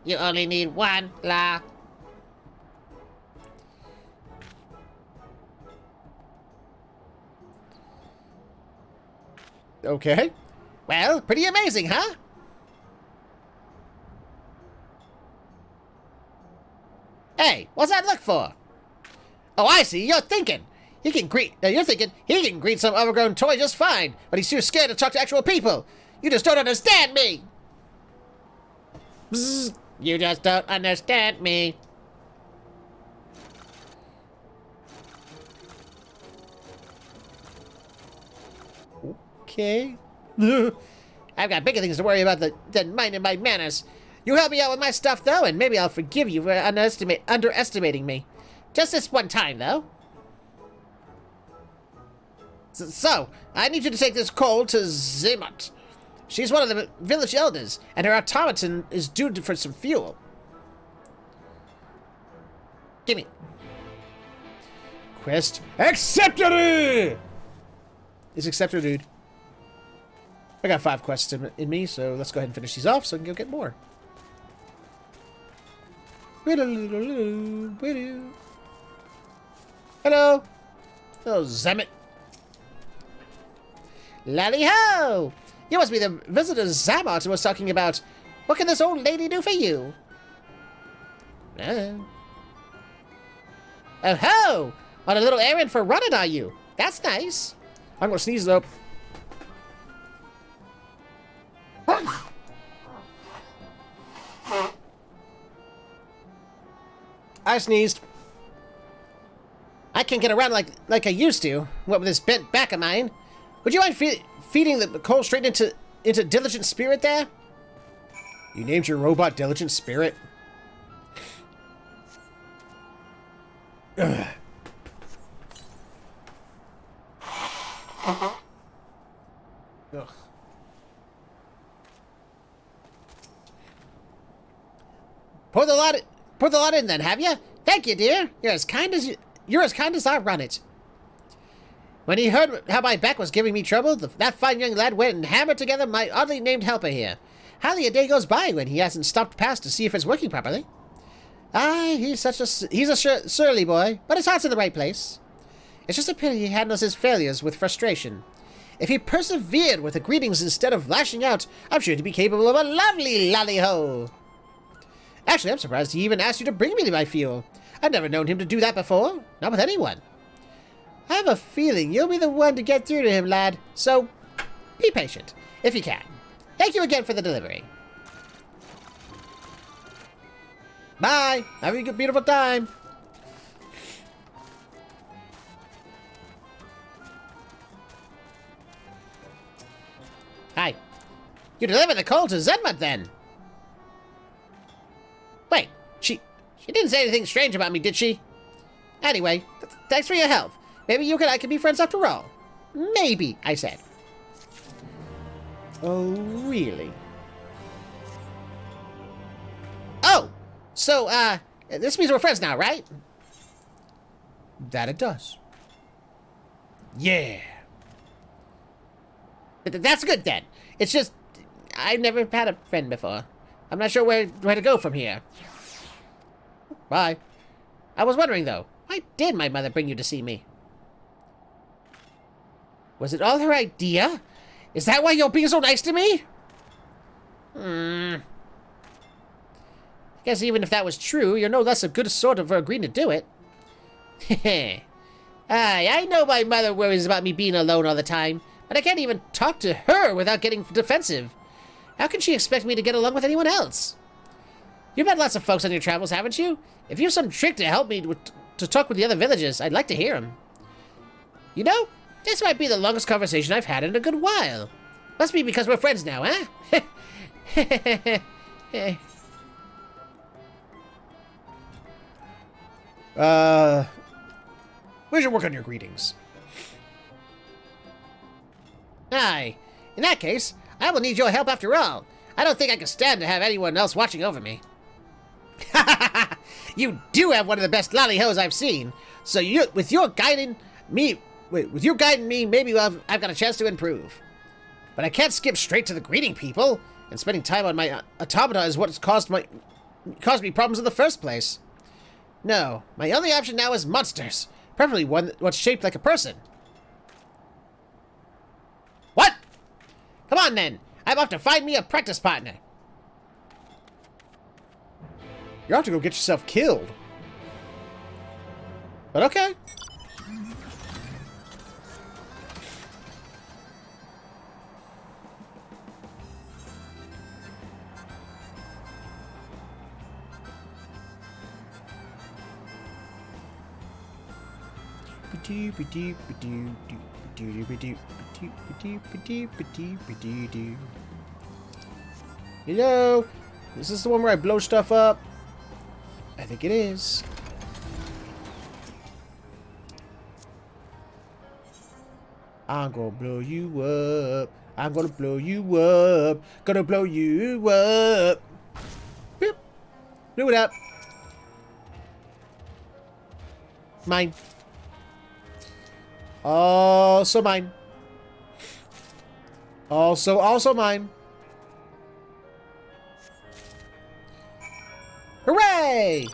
You only need one la. Okay. Well, pretty amazing, huh? Hey, what's that look for? Oh, I see. You're thinking. You're thinking he can greet some overgrown toy just fine, but he's too scared to talk to actual people. You just don't understand me. Bzz, you just don't understand me. Okay. I've got bigger things to worry about than minding my manners. You help me out with my stuff, though, and maybe I'll forgive you for underestimating me. Just this one time, though. So, I need you to take this coal to Zemot. She's one of the village elders, and her automaton is due for some fuel. Gimme. Quest accepted! It's accepted, dude. I got 5 quests in me, so let's go ahead and finish these off so I can go get more. Hello. Hello, Zemot. Lally-ho! You must be the visitor Zamot was talking about. What can this old lady do for you? Oh ho! On a little errand for running, are you? That's nice. I'm gonna sneeze it up. I sneezed. I can't get around like I used to. What with this bent back of mine? Would you mind feeding the coal straight into Diligent Spirit there? You named your robot Diligent Spirit? Ugh. Ugh. Pour the lot in then, have you? Thank you, dear. You're as kind as I run it. When he heard how my back was giving me trouble, that fine young lad went and hammered together my oddly named helper here. Hardly a day goes by when he hasn't stopped past to see if it's working properly. Aye, he's a surly boy, but his heart's in the right place. It's just a pity he handles his failures with frustration. If he persevered with the greetings instead of lashing out, I'm sure he'd be capable of a lovely lolly-ho. Actually, I'm surprised he even asked you to bring me my fuel. I've never known him to do that before, not with anyone. I have a feeling you'll be the one to get through to him, lad, so be patient, if you can. Thank you again for the delivery. Bye! Have a good, beautiful time! Hi. You delivered the coal to Zenmut, then? Wait, she didn't say anything strange about me, did she? Anyway, thanks for your help. Maybe you and I can be friends after all. Maybe, I said. Oh, really? Oh! So, this means we're friends now, right? That it does. Yeah. That's good, then. It's just, I've never had a friend before. I'm not sure where to go from here. Bye. I was wondering, though, why did my mother bring you to see me? Was it all her idea? Is that why you're being so nice to me? I guess even if that was true, you're no less a good sort of agreeing to do it. I know my mother worries about me being alone all the time, but I can't even talk to her without getting defensive. How can she expect me to get along with anyone else? You've met lots of folks on your travels, haven't you? If you have some trick to help me to talk with the other villagers, I'd like to hear them. You know, this might be the longest conversation I've had in a good while. Must be because we're friends now, huh? We should work on your greetings. Aye. In that case, I will need your help after all. I don't think I can stand to have anyone else watching over me. You do have one of the best lolly-hos I've seen. So with your guiding me, maybe I've got a chance to improve. But I can't skip straight to the greeting people, and spending time on my automata is what's caused me problems in the first place. No, my only option now is monsters, preferably one what's shaped like a person. What? Come on then, I'm off to find me a practice partner. You're off to go get yourself killed. But okay. Hello? Is this the one where I blow stuff up? I think it is. I'm gonna blow you up. I'm gonna blow you up. Gonna blow you up. Boop. Blew it up. Mine. Also mine. Also mine. Hooray!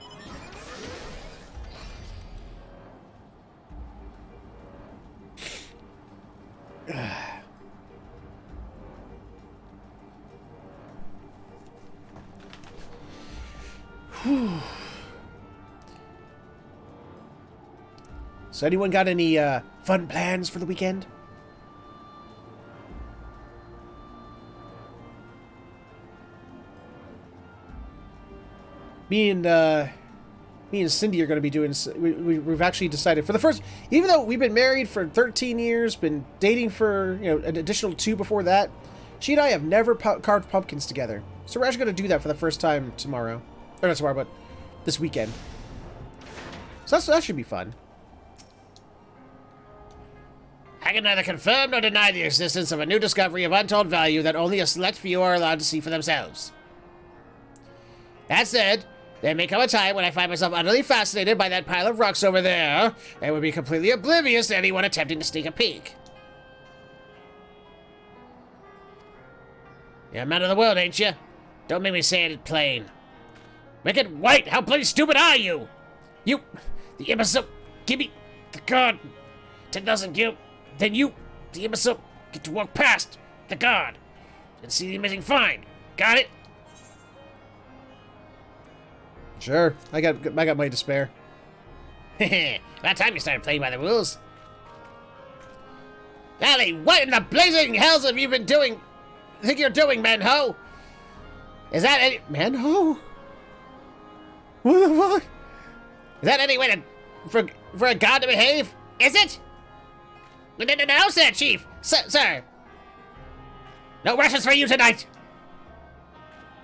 So anyone got any fun plans for the weekend? Me and me and Cindy are going to be doing. We've actually decided for the first, even though we've been married for 13 years, been dating for an additional 2 before that. She and I have never carved pumpkins together, so we're actually going to do that for the first time tomorrow, or not tomorrow, but this weekend. So that should be fun. I can neither confirm nor deny the existence of a new discovery of untold value that only a select few are allowed to see for themselves. That said, there may come a time when I find myself utterly fascinated by that pile of rocks over there, and would be completely oblivious to anyone attempting to sneak a peek. You're a man of the world, ain't you? Don't make me say it plain. Make it white! How bloody stupid are you? You, the imbecile, give me the guard. 10,000 guilt. Then you, the imbecile, get to walk past the guard and see the amazing find. Got it? Sure, I got money to spare. About time you started playing by the rules. Allie, what in the blazing hells have you been doing? Think you're doing, Manho? Is that any Manho? What the fuck? Is that any way to for a god to behave? Is it? No, sir, Chief. Sir. No rations for you tonight.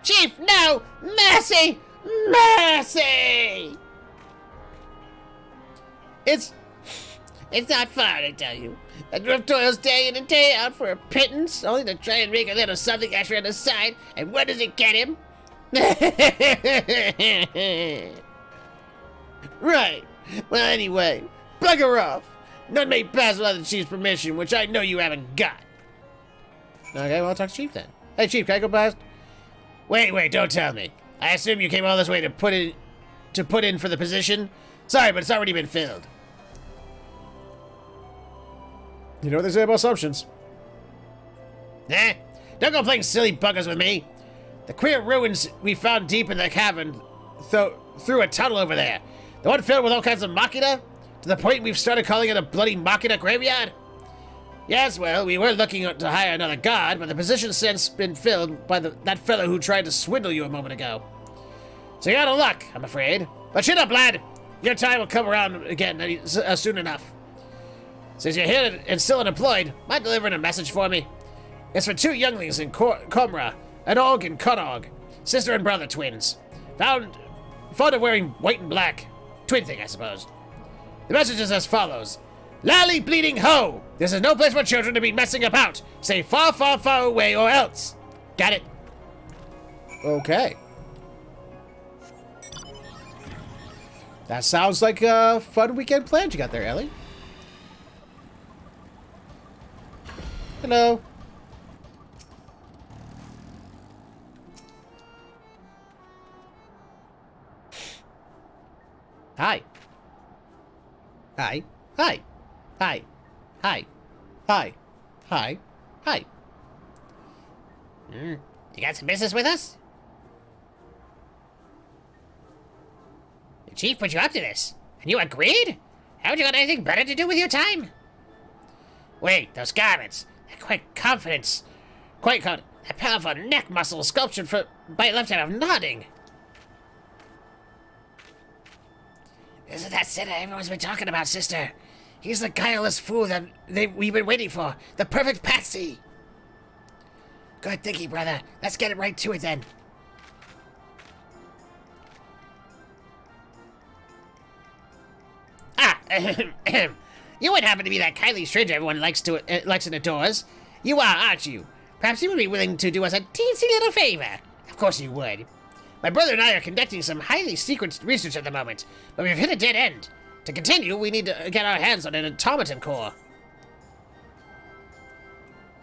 Chief, no! Mercy! Mercy! It's not fun, I tell you. A dwarf toils day in and day out for a pittance, only to try and make a little something extra on the side, and what does it get him? Right. Well, anyway, bugger off. None may pass without the Chief's permission, which I know you haven't got. Okay, well, I'll talk to Chief then. Hey, Chief, can I go past? Wait, don't tell me. I assume you came all this way to put in for the position? Sorry, but it's already been filled. You know what they say about assumptions. Eh? Don't go playing silly buggers with me. The queer ruins we found deep in the cavern through a tunnel over there. The one filled with all kinds of machina? To the point we've started calling it a bloody machina graveyard? Yes, well, we were looking to hire another guard, but the position's since been filled by that fellow who tried to swindle you a moment ago. So you're out of luck, I'm afraid. But chin up, lad. Your time will come around again soon enough. Since you're here and still unemployed, mind delivering a message for me? It's for 2 younglings in Comra, an Og and Conog, sister and brother twins. Fond of wearing white and black. Twin thing, I suppose. The message is as follows. Lally bleeding ho! This is no place for children to be messing about. Stay far, far, far away or else. Got it? Okay. That sounds like a fun weekend plan you got there, Ellie. Hello. Hi. Hi. Hi. Hi. Hi. Hi. Hi. Hi. You got some business with us? The chief put you up to this, and you agreed? Haven't you got anything better to do with your time? Wait, those garments. They're quite confident. That powerful neck muscle sculptured by a lifetime of nodding. Isn't that sinner everyone's been talking about, sister? He's the guileless fool that we've been waiting for. The perfect patsy. Good thinking, brother. Let's get right to it then. You wouldn't happen to be that kindly stranger everyone likes and adores. You are, aren't you? Perhaps you would be willing to do us a teensy little favor. Of course you would. My brother and I are conducting some highly secret research at the moment, but we've hit a dead end. To continue, we need to get our hands on an automaton core.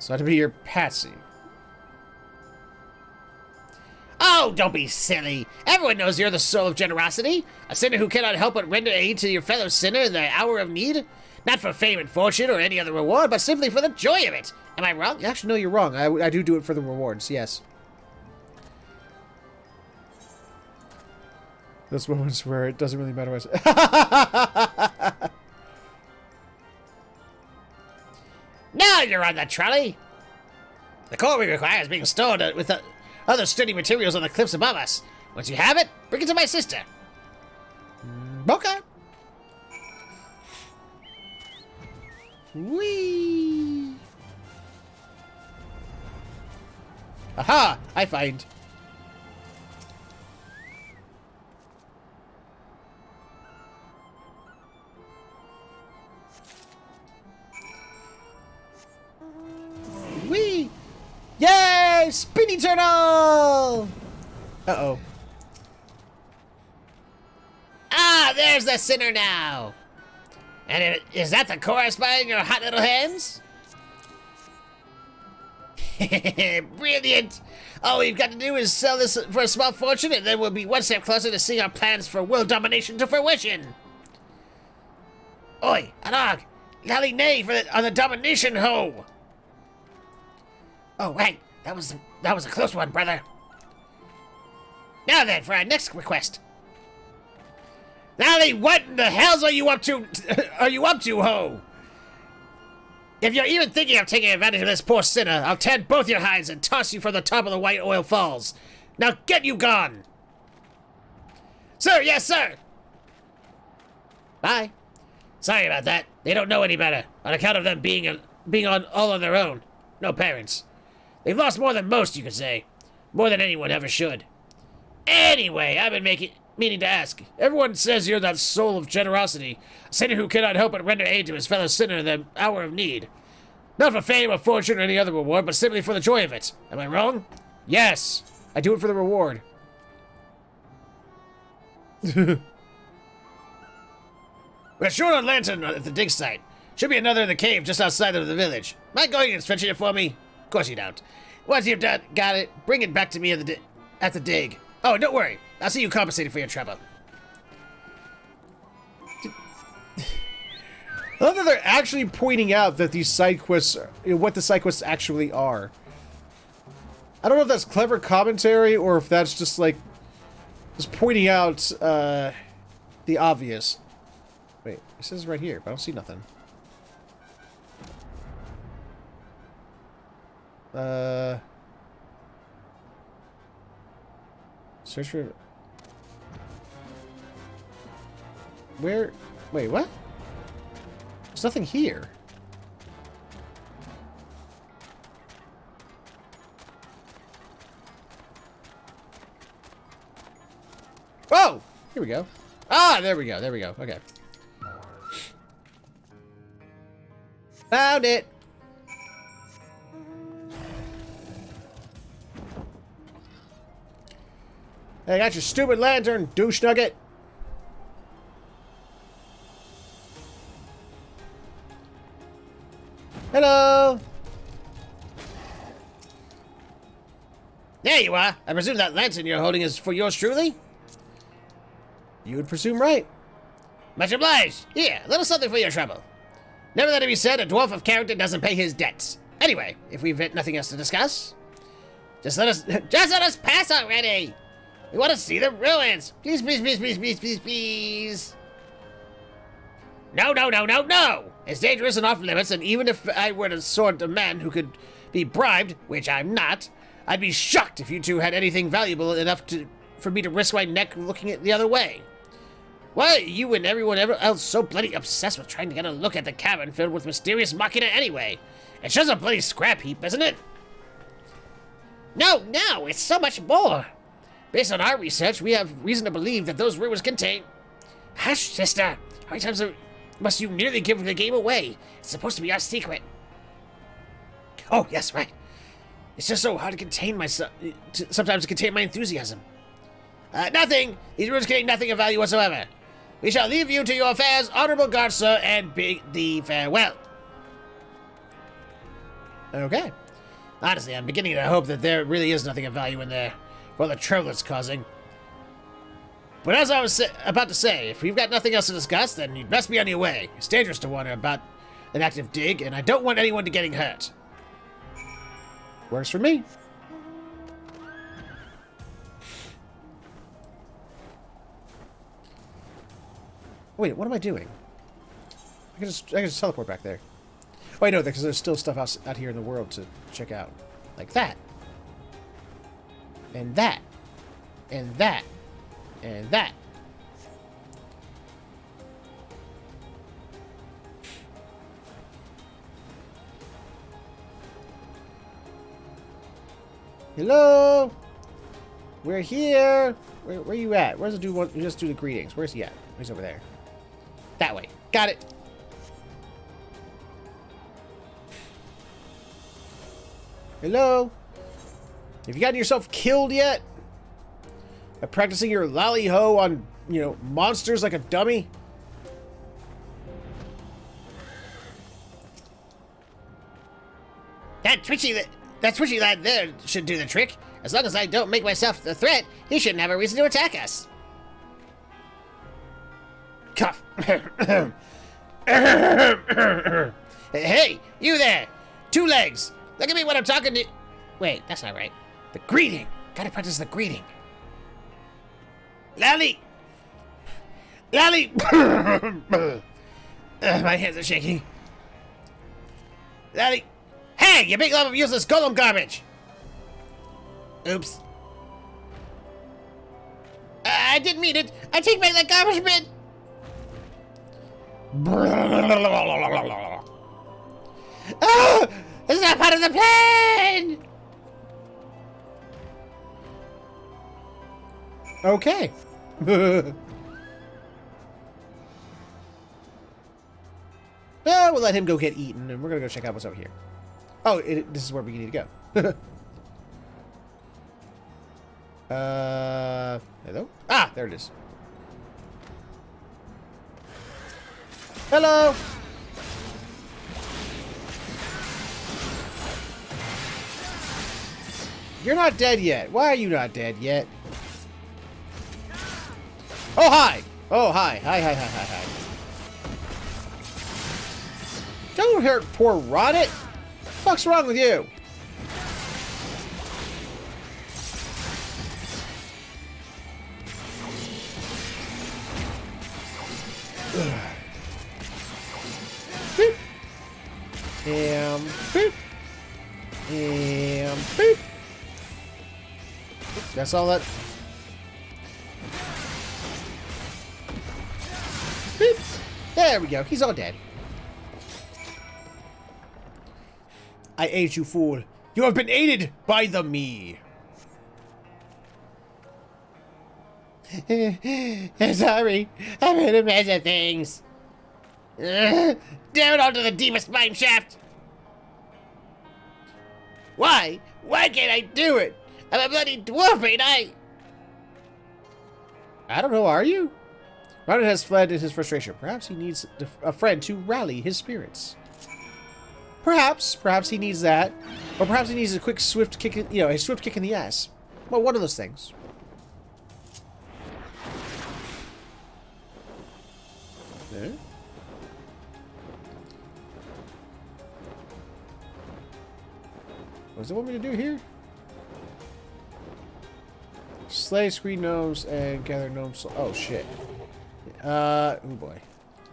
So to be your patsy. Oh, don't be silly. Everyone knows you're the soul of generosity. A sinner who cannot help but render aid to your fellow sinner in the hour of need. Not for fame and fortune or any other reward, but simply for the joy of it. Am I wrong? Actually, no, you're wrong. I do it for the rewards, yes. Those moments where it doesn't really matter what I say. Now you're on the trolley. The core we require is being stored with other sturdy materials on the cliffs above us. Once you have it, bring it to my sister. Okay. Whee! Aha! I find. Whee! Yay! Spinny turtle! Uh-oh. Ah, there's the sinner now. And is that the chorus by in your hot little hands? Brilliant! All we've got to do is sell this for a small fortune, and then we'll be one step closer to seeing our plans for world domination to fruition. Oi, Anog! Lally nay on the domination hoe! Oh, wait, that was a close one, brother. Now then, for our next request. Lally, what in the hells are you up to? Ho? If you're even thinking of taking advantage of this poor sinner, I'll tan both your hides and toss you from the top of the White Oil Falls. Now get you gone! Sir, yes, sir! Bye. Sorry about that. They don't know any better, on account of them being on all on their own. No parents. They've lost more than most, you could say. More than anyone ever should. Anyway, I've been meaning to ask. Everyone says you're that soul of generosity, a sinner who cannot help but render aid to his fellow sinner in the hour of need. Not for fame or fortune or any other reward, but simply for the joy of it. Am I wrong? Yes. I do it for the reward. We're short on lantern at the dig site. Should be another in the cave just outside of the village. Mind going and fetching it for me? Of course you don't. Once you've got it, bring it back to me at the dig. Oh, don't worry. I'll see you compensated for your trouble. I love that they're actually pointing out that these side quests, what the side quests actually are. I don't know if that's clever commentary or if that's just like, just pointing out the obvious. Wait, it says right here, but I don't see nothing. Search for... Where? Wait, what? There's nothing here. Oh! Here we go. Ah, there we go. There we go. Okay. Found it! Hey, got your stupid lantern, douche nugget. Hello! There you are. I presume that lantern you're holding is for yours truly? You would presume right. Much obliged. Here, a little something for your trouble. Never let it be said a dwarf of character doesn't pay his debts. Anyway, if we've nothing else to discuss, just let us pass already. We want to see the ruins. Please, please, please, please, please, please, please. No, no, no, no, no. It's dangerous and off limits, and even if I were the sort of man who could be bribed, which I'm not, I'd be shocked if you two had anything valuable enough for me to risk my neck looking it the other way. Why are you and everyone else so bloody obsessed with trying to get a look at the cavern filled with mysterious machina anyway? It's just a bloody scrap heap, isn't it? No, no, it's so much more. Based on our research, we have reason to believe that those ruins contain... Hush, sister. How many times must you nearly give the game away? It's supposed to be our secret. Oh, yes, right. It's just so hard to contain sometimes to contain my enthusiasm. Nothing. These ruins contain nothing of value whatsoever. We shall leave you to your affairs, honorable guard, sir, and bid thee farewell. Okay. Honestly, I'm beginning to hope that there really is nothing of value in there. For the trouble it's causing. But as I was about to say, if we've got nothing else to discuss, then you'd best be on your way. It's dangerous to wander about an active dig, and I don't want anyone to getting hurt. Works for me. Wait, what am I doing? I can just teleport back there. Wait, no, because there's still stuff out here in the world to check out. Like that. And that. And that. And that. Hello? We're here. Where you at? Where's the dude? Want just do the greetings. Where's he at? He's over there. That way. Got it. Hello? Have you gotten yourself killed yet? By practicing your lally-ho on, you know, monsters like a dummy? That twitchy lad there should do the trick. As long as I don't make myself the threat, he shouldn't have a reason to attack us. Cough. Hey, you there! 2 legs! Look at me when I'm talking to... Wait, that's not right. The greeting! Gotta practice the greeting. Lally! Lally! My hands are shaking. Lally! Hey, you big lump of useless golem garbage! Oops. I didn't mean it. I take back that garbage bin. Ah! It's not part of the plan! Okay. We'll let him go get eaten, and we're gonna go check out what's over here. Oh, this is where we need to go. Hello? Ah, there it is. Hello! You're not dead yet. Why are you not dead yet? Oh, hi! Oh, hi. Hi. Don't hurt poor Ronnet! Fuck's wrong with you? Boop. And boop. And boop. That's all that. Boop. There we go. He's all dead. I ate you, fool. You have been aided by the me. Sorry. I made a mess of things. Damn it onto the deepest mine shaft. Why? Why can't I do it? I'm a bloody dwarf, ain't I? I don't know, are you? Ronald has fled in his frustration. Perhaps he needs a friend to rally his spirits. Perhaps he needs that. Or perhaps he needs a quick, swift kick, a swift kick in the ass. Well, one of those things. Okay. What does it want me to do here? Slay screen gnomes and gather gnomes. Oh, shit. Oh, boy.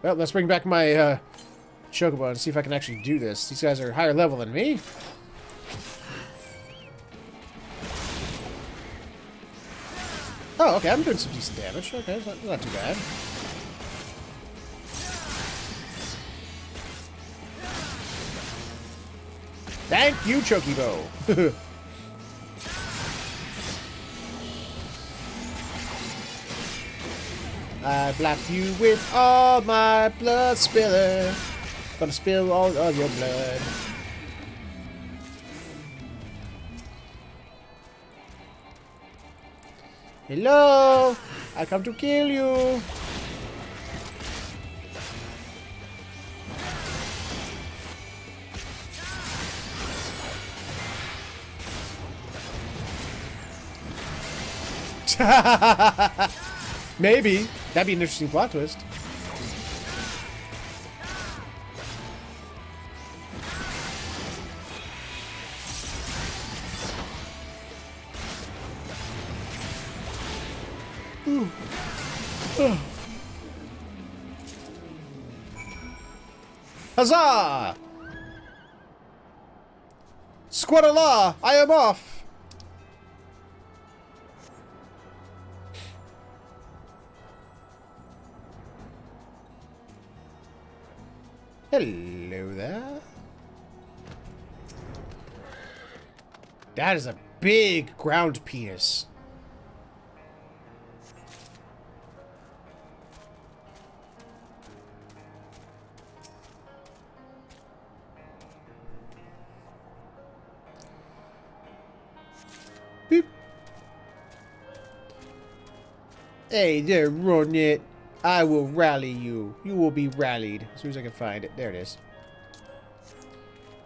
Well, let's bring back my, Chocobo and see if I can actually do this. These guys are higher level than me. Oh, okay, I'm doing some decent damage. Okay, it's not too bad. Thank you, Chocobo. I black you with all my blood spiller. Gonna spill all of your blood. Hello! I come to kill you! Maybe. That'd be an interesting plot twist. Huzzah! Squadala! I am off! Hello there. That is a big ground penis. Beep. Hey there, Ronit. I will rally you. You will be rallied. As soon as I can find it. There it is.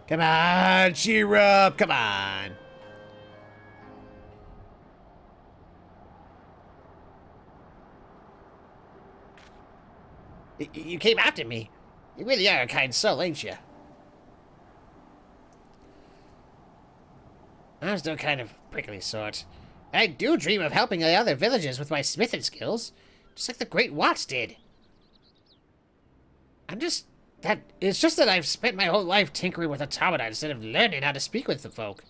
Come on, cheer up. Come on. You came after me. You really are a kind soul, ain't you? I'm still kind of prickly sort. I do dream of helping the other villagers with my smithing skills, just like the great Watts did. It's just that I've spent my whole life tinkering with automata instead of learning how to speak with the folk.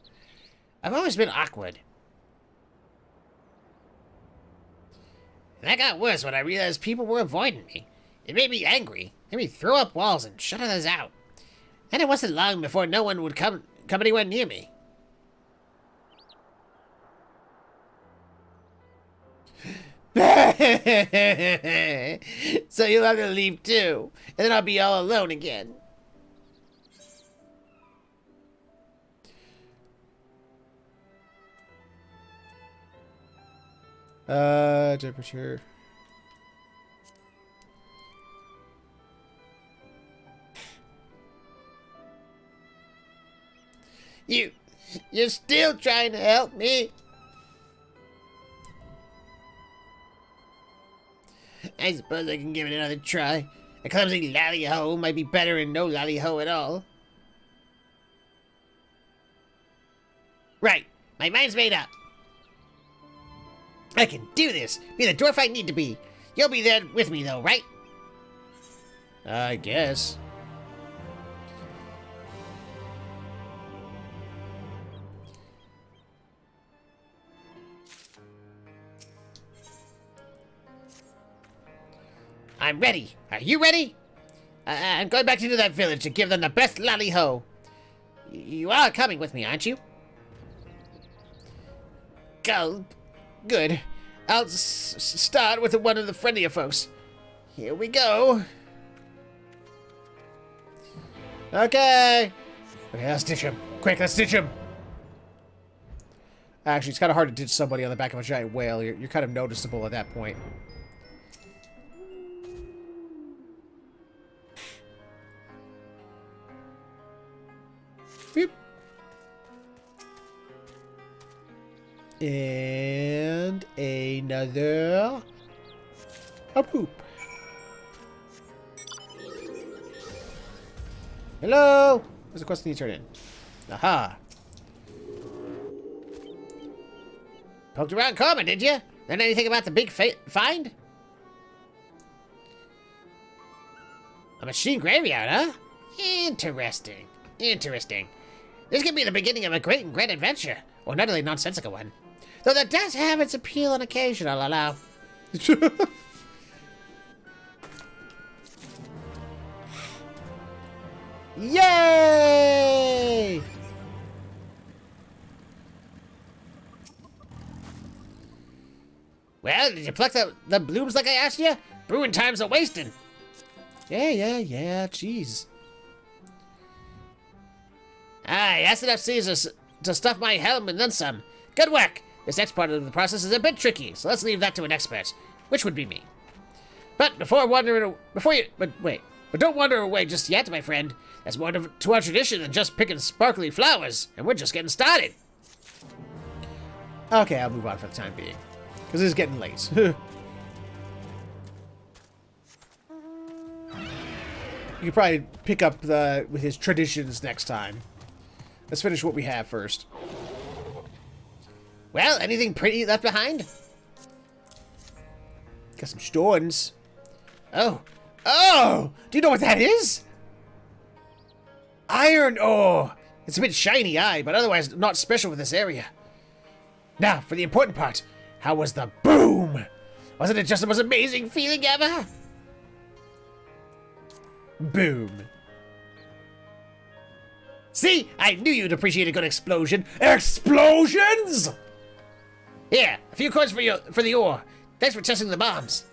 I've always been awkward. And that got worse when I realized people were avoiding me. It made me angry. It made me throw up walls and shut others out. And it wasn't long before no one would come anywhere near me. So you'll have to leave too, and then I'll be all alone again. Temperature. You're still trying to help me? I suppose I can give it another try. A clumsy lally-ho might be better than no lally-ho at all. Right, my mind's made up. I can do this. Be the dwarf I need to be. You'll be there with me though, right? I guess. I'm ready. Are you ready? I'm going back into that village to give them the best lally-ho. You are coming with me, aren't you? Go. Good. I'll start with one of the friendlier folks. Here we go. Okay, let's ditch him. Quick, let's ditch him. Actually, it's kind of hard to ditch somebody on the back of a giant whale. You're kind of noticeable at that point. Beep. And another a poop. Hello? Where's the quest need to turn in? Aha. Poked around Corbin, did you? Learn anything about the big find? A machine graveyard, huh? Interesting. Interesting. This could be the beginning of a great and grand adventure, or an utterly nonsensical one. Though that does have its appeal on occasion, I'll allow. Yay! Well, did you pluck the blooms like I asked you? Brewing time's a wasting. Yeah, jeez. Aye, that's enough Caesar to stuff my helm and then some. Good work. This next part of the process is a bit tricky, so let's leave that to an expert, which would be me. But don't wander away just yet, my friend. There's more to our tradition than just picking sparkly flowers, and we're just getting started. Okay, I'll move on for the time being, because it's getting late. You could probably pick up with his traditions next time. Let's finish what we have first. Well, anything pretty left behind? Got some stones. Oh! Do you know what that is? Iron ore! It's a bit shiny, aye, but otherwise not special for this area. Now, for the important part. How was the boom? Wasn't it just the most amazing feeling ever? Boom. See? I knew you'd appreciate a good explosion. Explosions? Here, a few coins for the ore. Thanks for testing the bombs.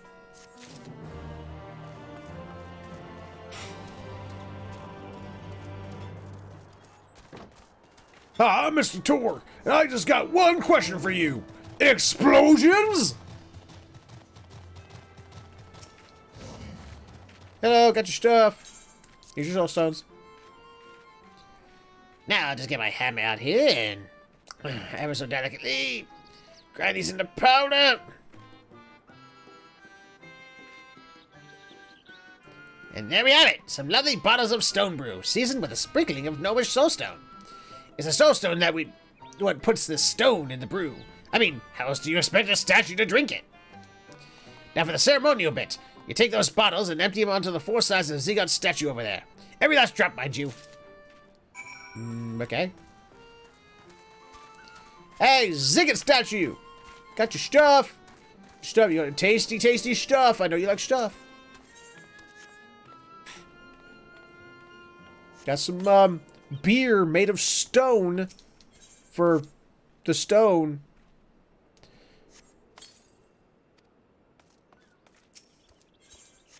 Ah, Mr. Tor, and I just got one question for you. Explosions? Hello, got your stuff. Here's your soul stones. Now I'll just get my hammer out here and ever so delicately grind these into powder. And there we have it. Some lovely bottles of stone brew, seasoned with a sprinkling of gnomish soulstone. It's a soulstone that what puts the stone in the brew. I mean, how else do you expect a statue to drink it? Now for the ceremonial bit. You take those bottles and empty them onto the four sides of the Zigot statue over there. Every last drop, mind you. Okay. Hey, Zigot statue! Got your stuff. Stuff, you got tasty, tasty stuff. I know you like stuff. Got some, beer made of stone for the stone.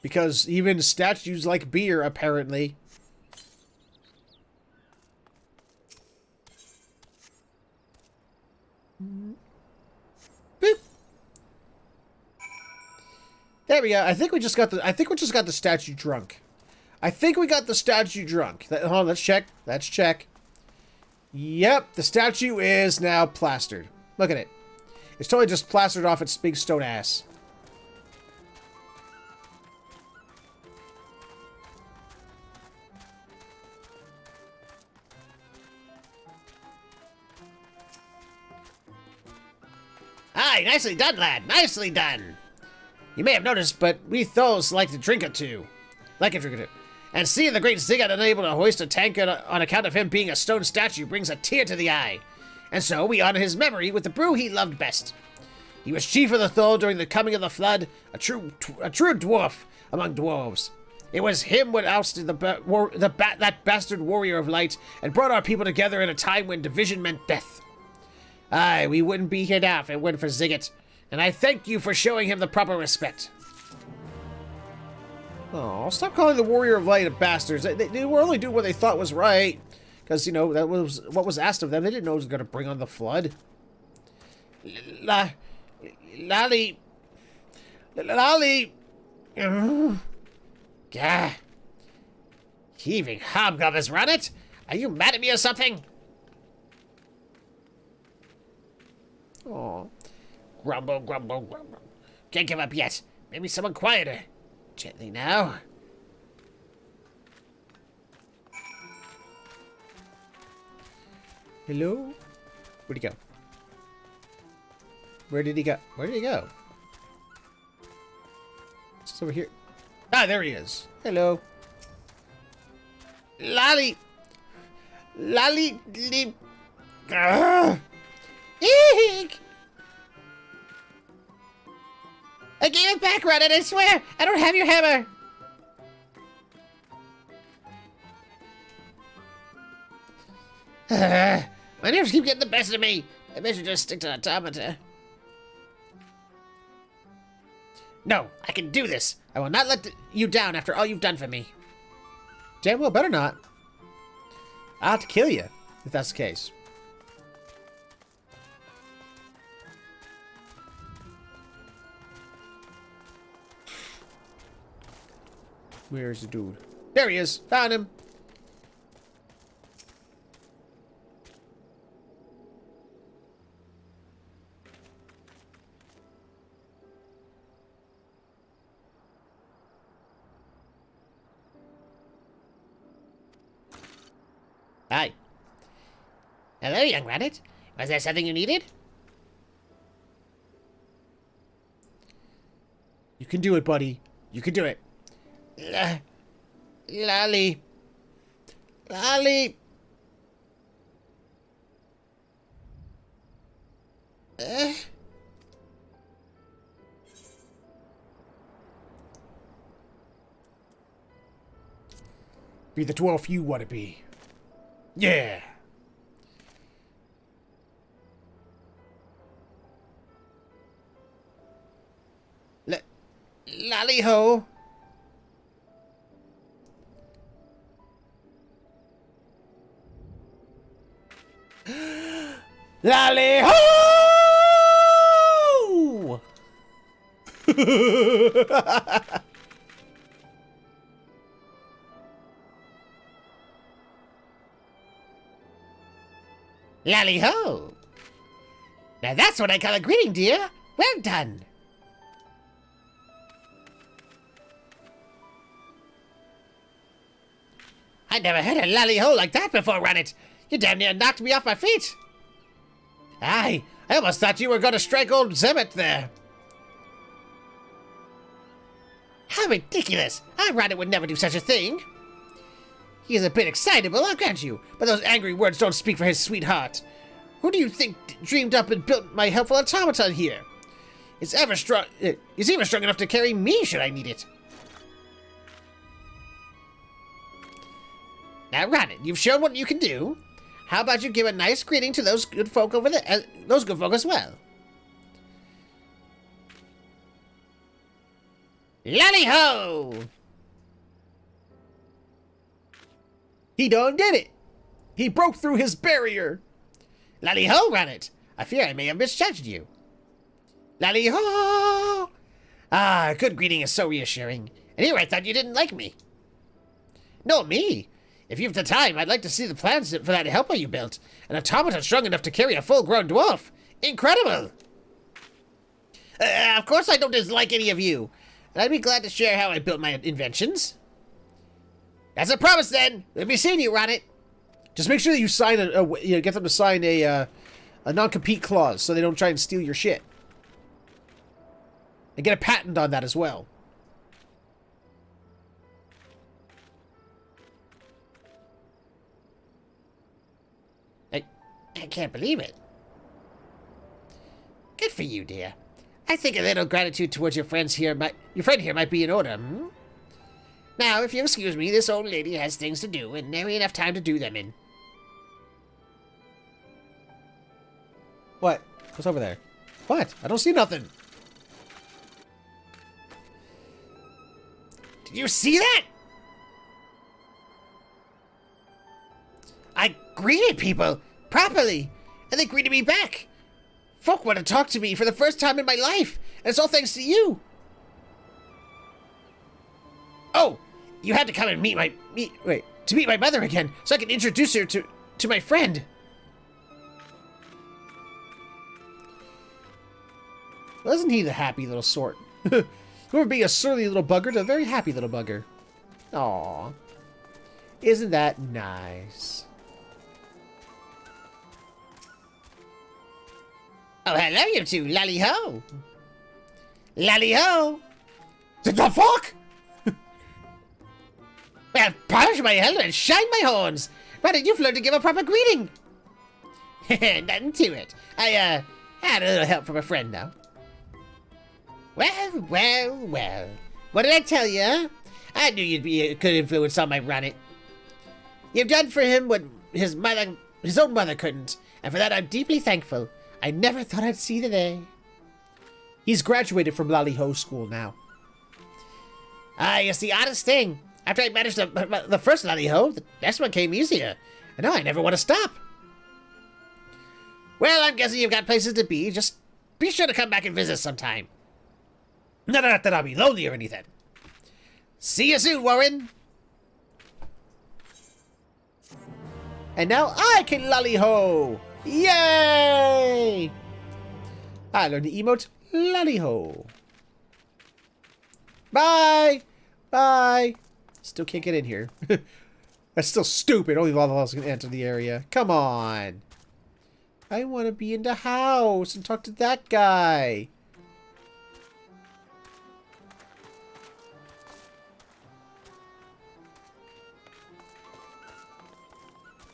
Because even statues like beer, apparently. Boop. There we go. I think we just got the statue drunk. I think we got the statue drunk. Hold on, let's check. Let's check. Yep, the statue is now plastered. Look at it. It's totally just plastered off its big stone ass. Aye, nicely done, lad. Nicely done. You may have noticed, but we Thos like a drink or two. And seeing the great Zigot unable to hoist a tankard on account of him being a stone statue brings a tear to the eye. And so we honor his memory with the brew he loved best. He was chief of the Thol during the coming of the flood, a true dwarf among dwarves. It was him what ousted that bastard warrior of light and brought our people together in a time when division meant death. Aye, we wouldn't be here now if it weren't for Zigot, and I thank you for showing him the proper respect. Oh, stop calling the Warrior of Light a bastards. They were only doing what they thought was right. Because, you know, that was what was asked of them. They didn't know it was going to bring on the flood. Lolly. Gah. Heaving hobgoblins run it? Are you mad at me or something? Oh. Grumble, grumble, grumble. Can't give up yet. Maybe someone quieter. Gently now. Hello? Where'd he go? Where did he go? Where did he go? It's over here. Ah, there he is. Hello. Lolly. Eek! I gave it back, Reddit, I swear! I don't have your hammer! My nerves keep getting the best of me. Maybe I should just stick to automata. No, I can do this. I will not let you down after all you've done for me. Damn well better not. I'll have to kill you, if that's the case. Where's the dude? There he is. Found him. Hi. Hello, young rabbit. Was there something you needed? You can do it, buddy. You can do it. Lolly. Be the dwarf you want to be. Yeah. Lally-ho. Lally-ho! Lally-ho! Now that's what I call a greeting, dear. Well done. I never heard a lally-ho like that before, Ranit. You damn near knocked me off my feet. Aye, I almost thought you were going to strike old Zemet there. How ridiculous! I Ranit would never do such a thing. He is a bit excitable, I'll grant you, but those angry words don't speak for his sweetheart. Who do you think dreamed up and built my helpful automaton here? It's even strong enough to carry me should I need it. Now, Ranit, you've shown what you can do. How about you give a nice greeting to those good folk over there, those good folk as well? Lally-ho! He done did it. He broke through his barrier. Lally-ho, Ranit. I fear I may have misjudged you. Lally-ho! Ah, a good greeting is so reassuring. And here I thought you didn't like me. No, me. If you've the time, I'd like to see the plans for that helper you built. An automaton strong enough to carry a full-grown dwarf. Incredible! Of course I don't dislike any of you. And I'd be glad to share how I built my inventions. That's a promise, then. We'll be seeing you, Ranit. Just make sure that you sign get them to sign a non-compete clause so they don't try and steal your shit. And get a patent on that as well. I can't believe it. Good for you, dear. I think a little gratitude towards your friend here might be in order. Hmm? Now, if you'll excuse me, this old lady has things to do, and there ain't enough time to do them in. What? What's over there? What? I don't see nothing. Did you see that? I greeted people properly, and they greeted me back. Folk want to talk to me for the first time in my life, and it's all thanks to you. Oh, you had to come and meet my mother again, so I can introduce her to my friend. Wasn't he the happy little sort? Whoever being a surly little bugger to a very happy little bugger. Aww. Isn't that nice? Oh, hello, you two. Lally-ho. Lally-ho. The fuck? Well, polish my helmet and shine my horns. Why did you learn to give a proper greeting? Nothing to it. I had a little help from a friend, though. Well. What did I tell you, huh? I knew you'd be a good influence on my Ranit. You've done for him what his own mother couldn't, and for that I'm deeply thankful. I never thought I'd see the day. He's graduated from Lally-ho school now. It's the oddest thing. After I managed the first Lally-ho, the next one came easier. And now I never want to stop. Well, I'm guessing you've got places to be. Just be sure to come back and visit sometime. Not that I'll be lonely or anything. See you soon, Warren. And now I can Lally-ho! Yay! I learned the emote Lally-ho. Bye! Bye! Still can't get in here. That's still stupid. Only Lalalas can enter the area. Come on. I want to be in the house and talk to that guy.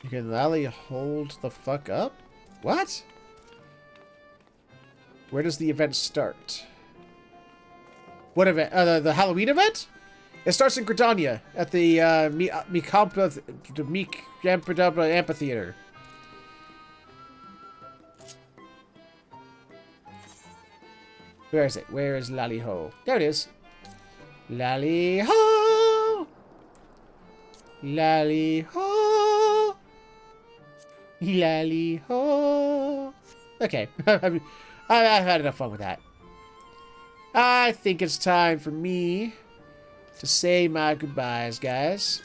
You can Lally hold the fuck up? What? Where does the event start? What event? The Halloween event? It starts in Gridania at the Amphitheater. Where is it? Where is Lally-Ho? There it is. Lally-Ho! Lally-Ho! Lally-Ho! Okay. I've had enough fun with that. I think it's time for me to say my goodbyes, guys.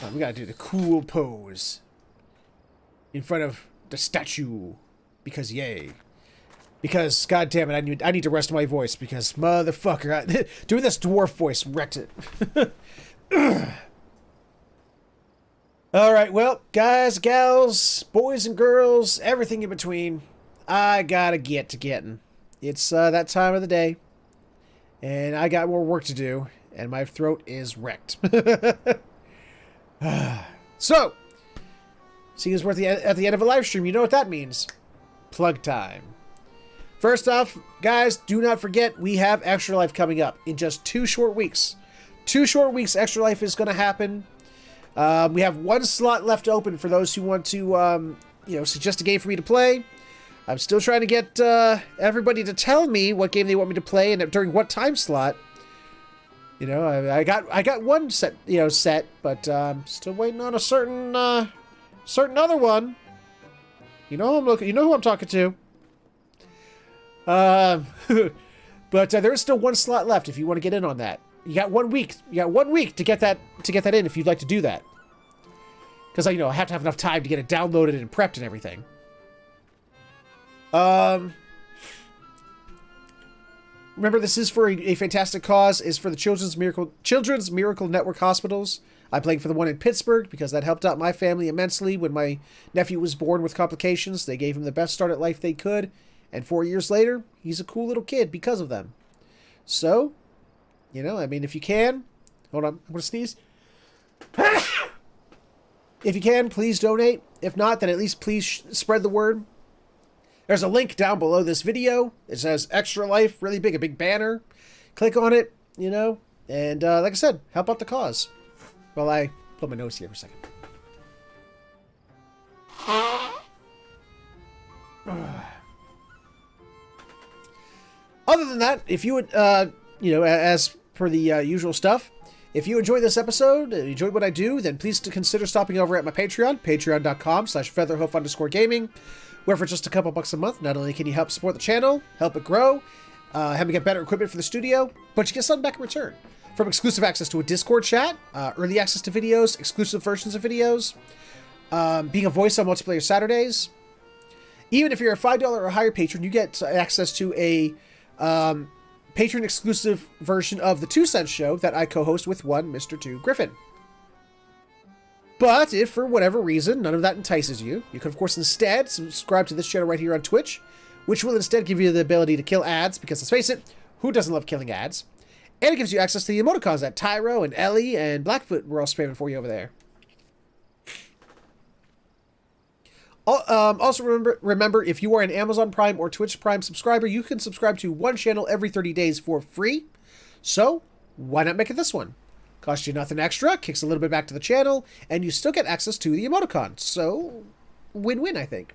Oh, we gotta do the cool pose in front of the statue, because yay. Because, god damn it, I need to rest my voice, because motherfucker, doing this dwarf voice wrecked it. Alright, well, guys, gals, boys and girls, everything in between, I gotta get to getting. It's that time of the day, and I got more work to do, and my throat is wrecked. So, seeing as we're at the end of a live stream, you know what that means. Plug time. First off, guys, do not forget we have Extra Life coming up in just 2 short weeks. 2 short weeks, Extra Life is going to happen. We have 1 slot left open for those who want to, suggest a game for me to play. I'm still trying to get everybody to tell me what game they want me to play and during what time slot. You know, I got one set, but still waiting on a certain other one. You know who I'm talking to. But there is still 1 slot left if you want to get in on that. You got 1 week. You got 1 week to get that in if you'd like to do that. Because I have to have enough time to get it downloaded and prepped and everything. Remember, this is for a fantastic cause. Is for the Children's Miracle Network hospitals. I'm playing for the one in Pittsburgh because that helped out my family immensely when my nephew was born with complications. They gave him the best start at life they could, and 4 years later, he's a cool little kid because of them. So, if you can, hold on, I'm gonna sneeze. If you can, please donate. If not, then at least please spread the word. There's a link down below this video. It says Extra Life, really big, a big banner. Click on it, and like I said, help out the cause. While I blow my nose here for a second. Other than that, if you would, as per the usual stuff, if you enjoyed this episode, enjoyed what I do, then please consider stopping over at my Patreon, patreon.com/featherhoof_gaming, where for just a couple bucks a month, not only can you help support the channel, help it grow, help me get better equipment for the studio, but you get something back in return. From exclusive access to a Discord chat, early access to videos, exclusive versions of videos, being a voice on Multiplayer Saturdays. Even if you're a $5 or higher patron, you get access to a patron-exclusive version of the 2 Cents Show that I co-host with one Mr. 2 Griffin. But if for whatever reason none of that entices you, you can of course instead subscribe to this channel right here on Twitch, which will instead give you the ability to kill ads, because let's face it, who doesn't love killing ads? And it gives you access to the emoticons that Tyro and Ellie and Blackfoot were all spamming for you over there. Also remember, if you are an Amazon Prime or Twitch Prime subscriber, you can subscribe to one channel every 30 days for free. So, why not make it this one? Costs you nothing extra, kicks a little bit back to the channel, and you still get access to the emoticon. So, win-win, I think.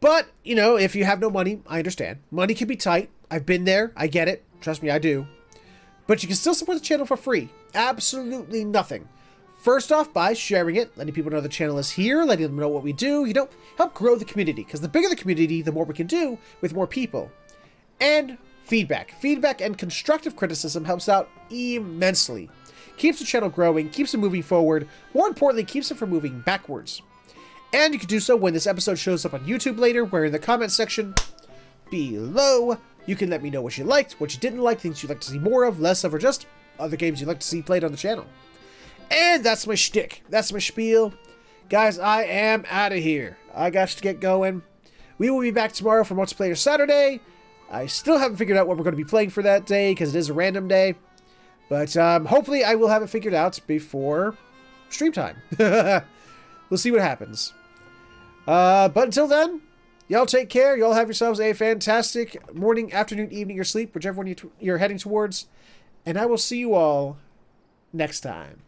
But, if you have no money, I understand. Money can be tight. I've been there. I get it. Trust me, I do. But you can still support the channel for free. Absolutely nothing. First off, by sharing it, letting people know the channel is here, letting them know what we do, help grow the community. Because the bigger the community, the more we can do with more people. And feedback. Feedback and constructive criticism helps out immensely. Keeps the channel growing, keeps it moving forward, more importantly, keeps it from moving backwards. And you can do so when this episode shows up on YouTube later, where in the comment section below, you can let me know what you liked, what you didn't like, things you'd like to see more of, less of, or just other games you'd like to see played on the channel. And that's my shtick. That's my spiel. Guys, I am out of here. I got to get going. We will be back tomorrow for Multiplayer Saturday. I still haven't figured out what we're going to be playing for that day, because it is a random day. But hopefully I will have it figured out before stream time. We'll see what happens. But until then, Y'all take care. Y'all have yourselves a fantastic morning, afternoon, evening, or sleep, whichever one you're heading towards. And I will see you all next time.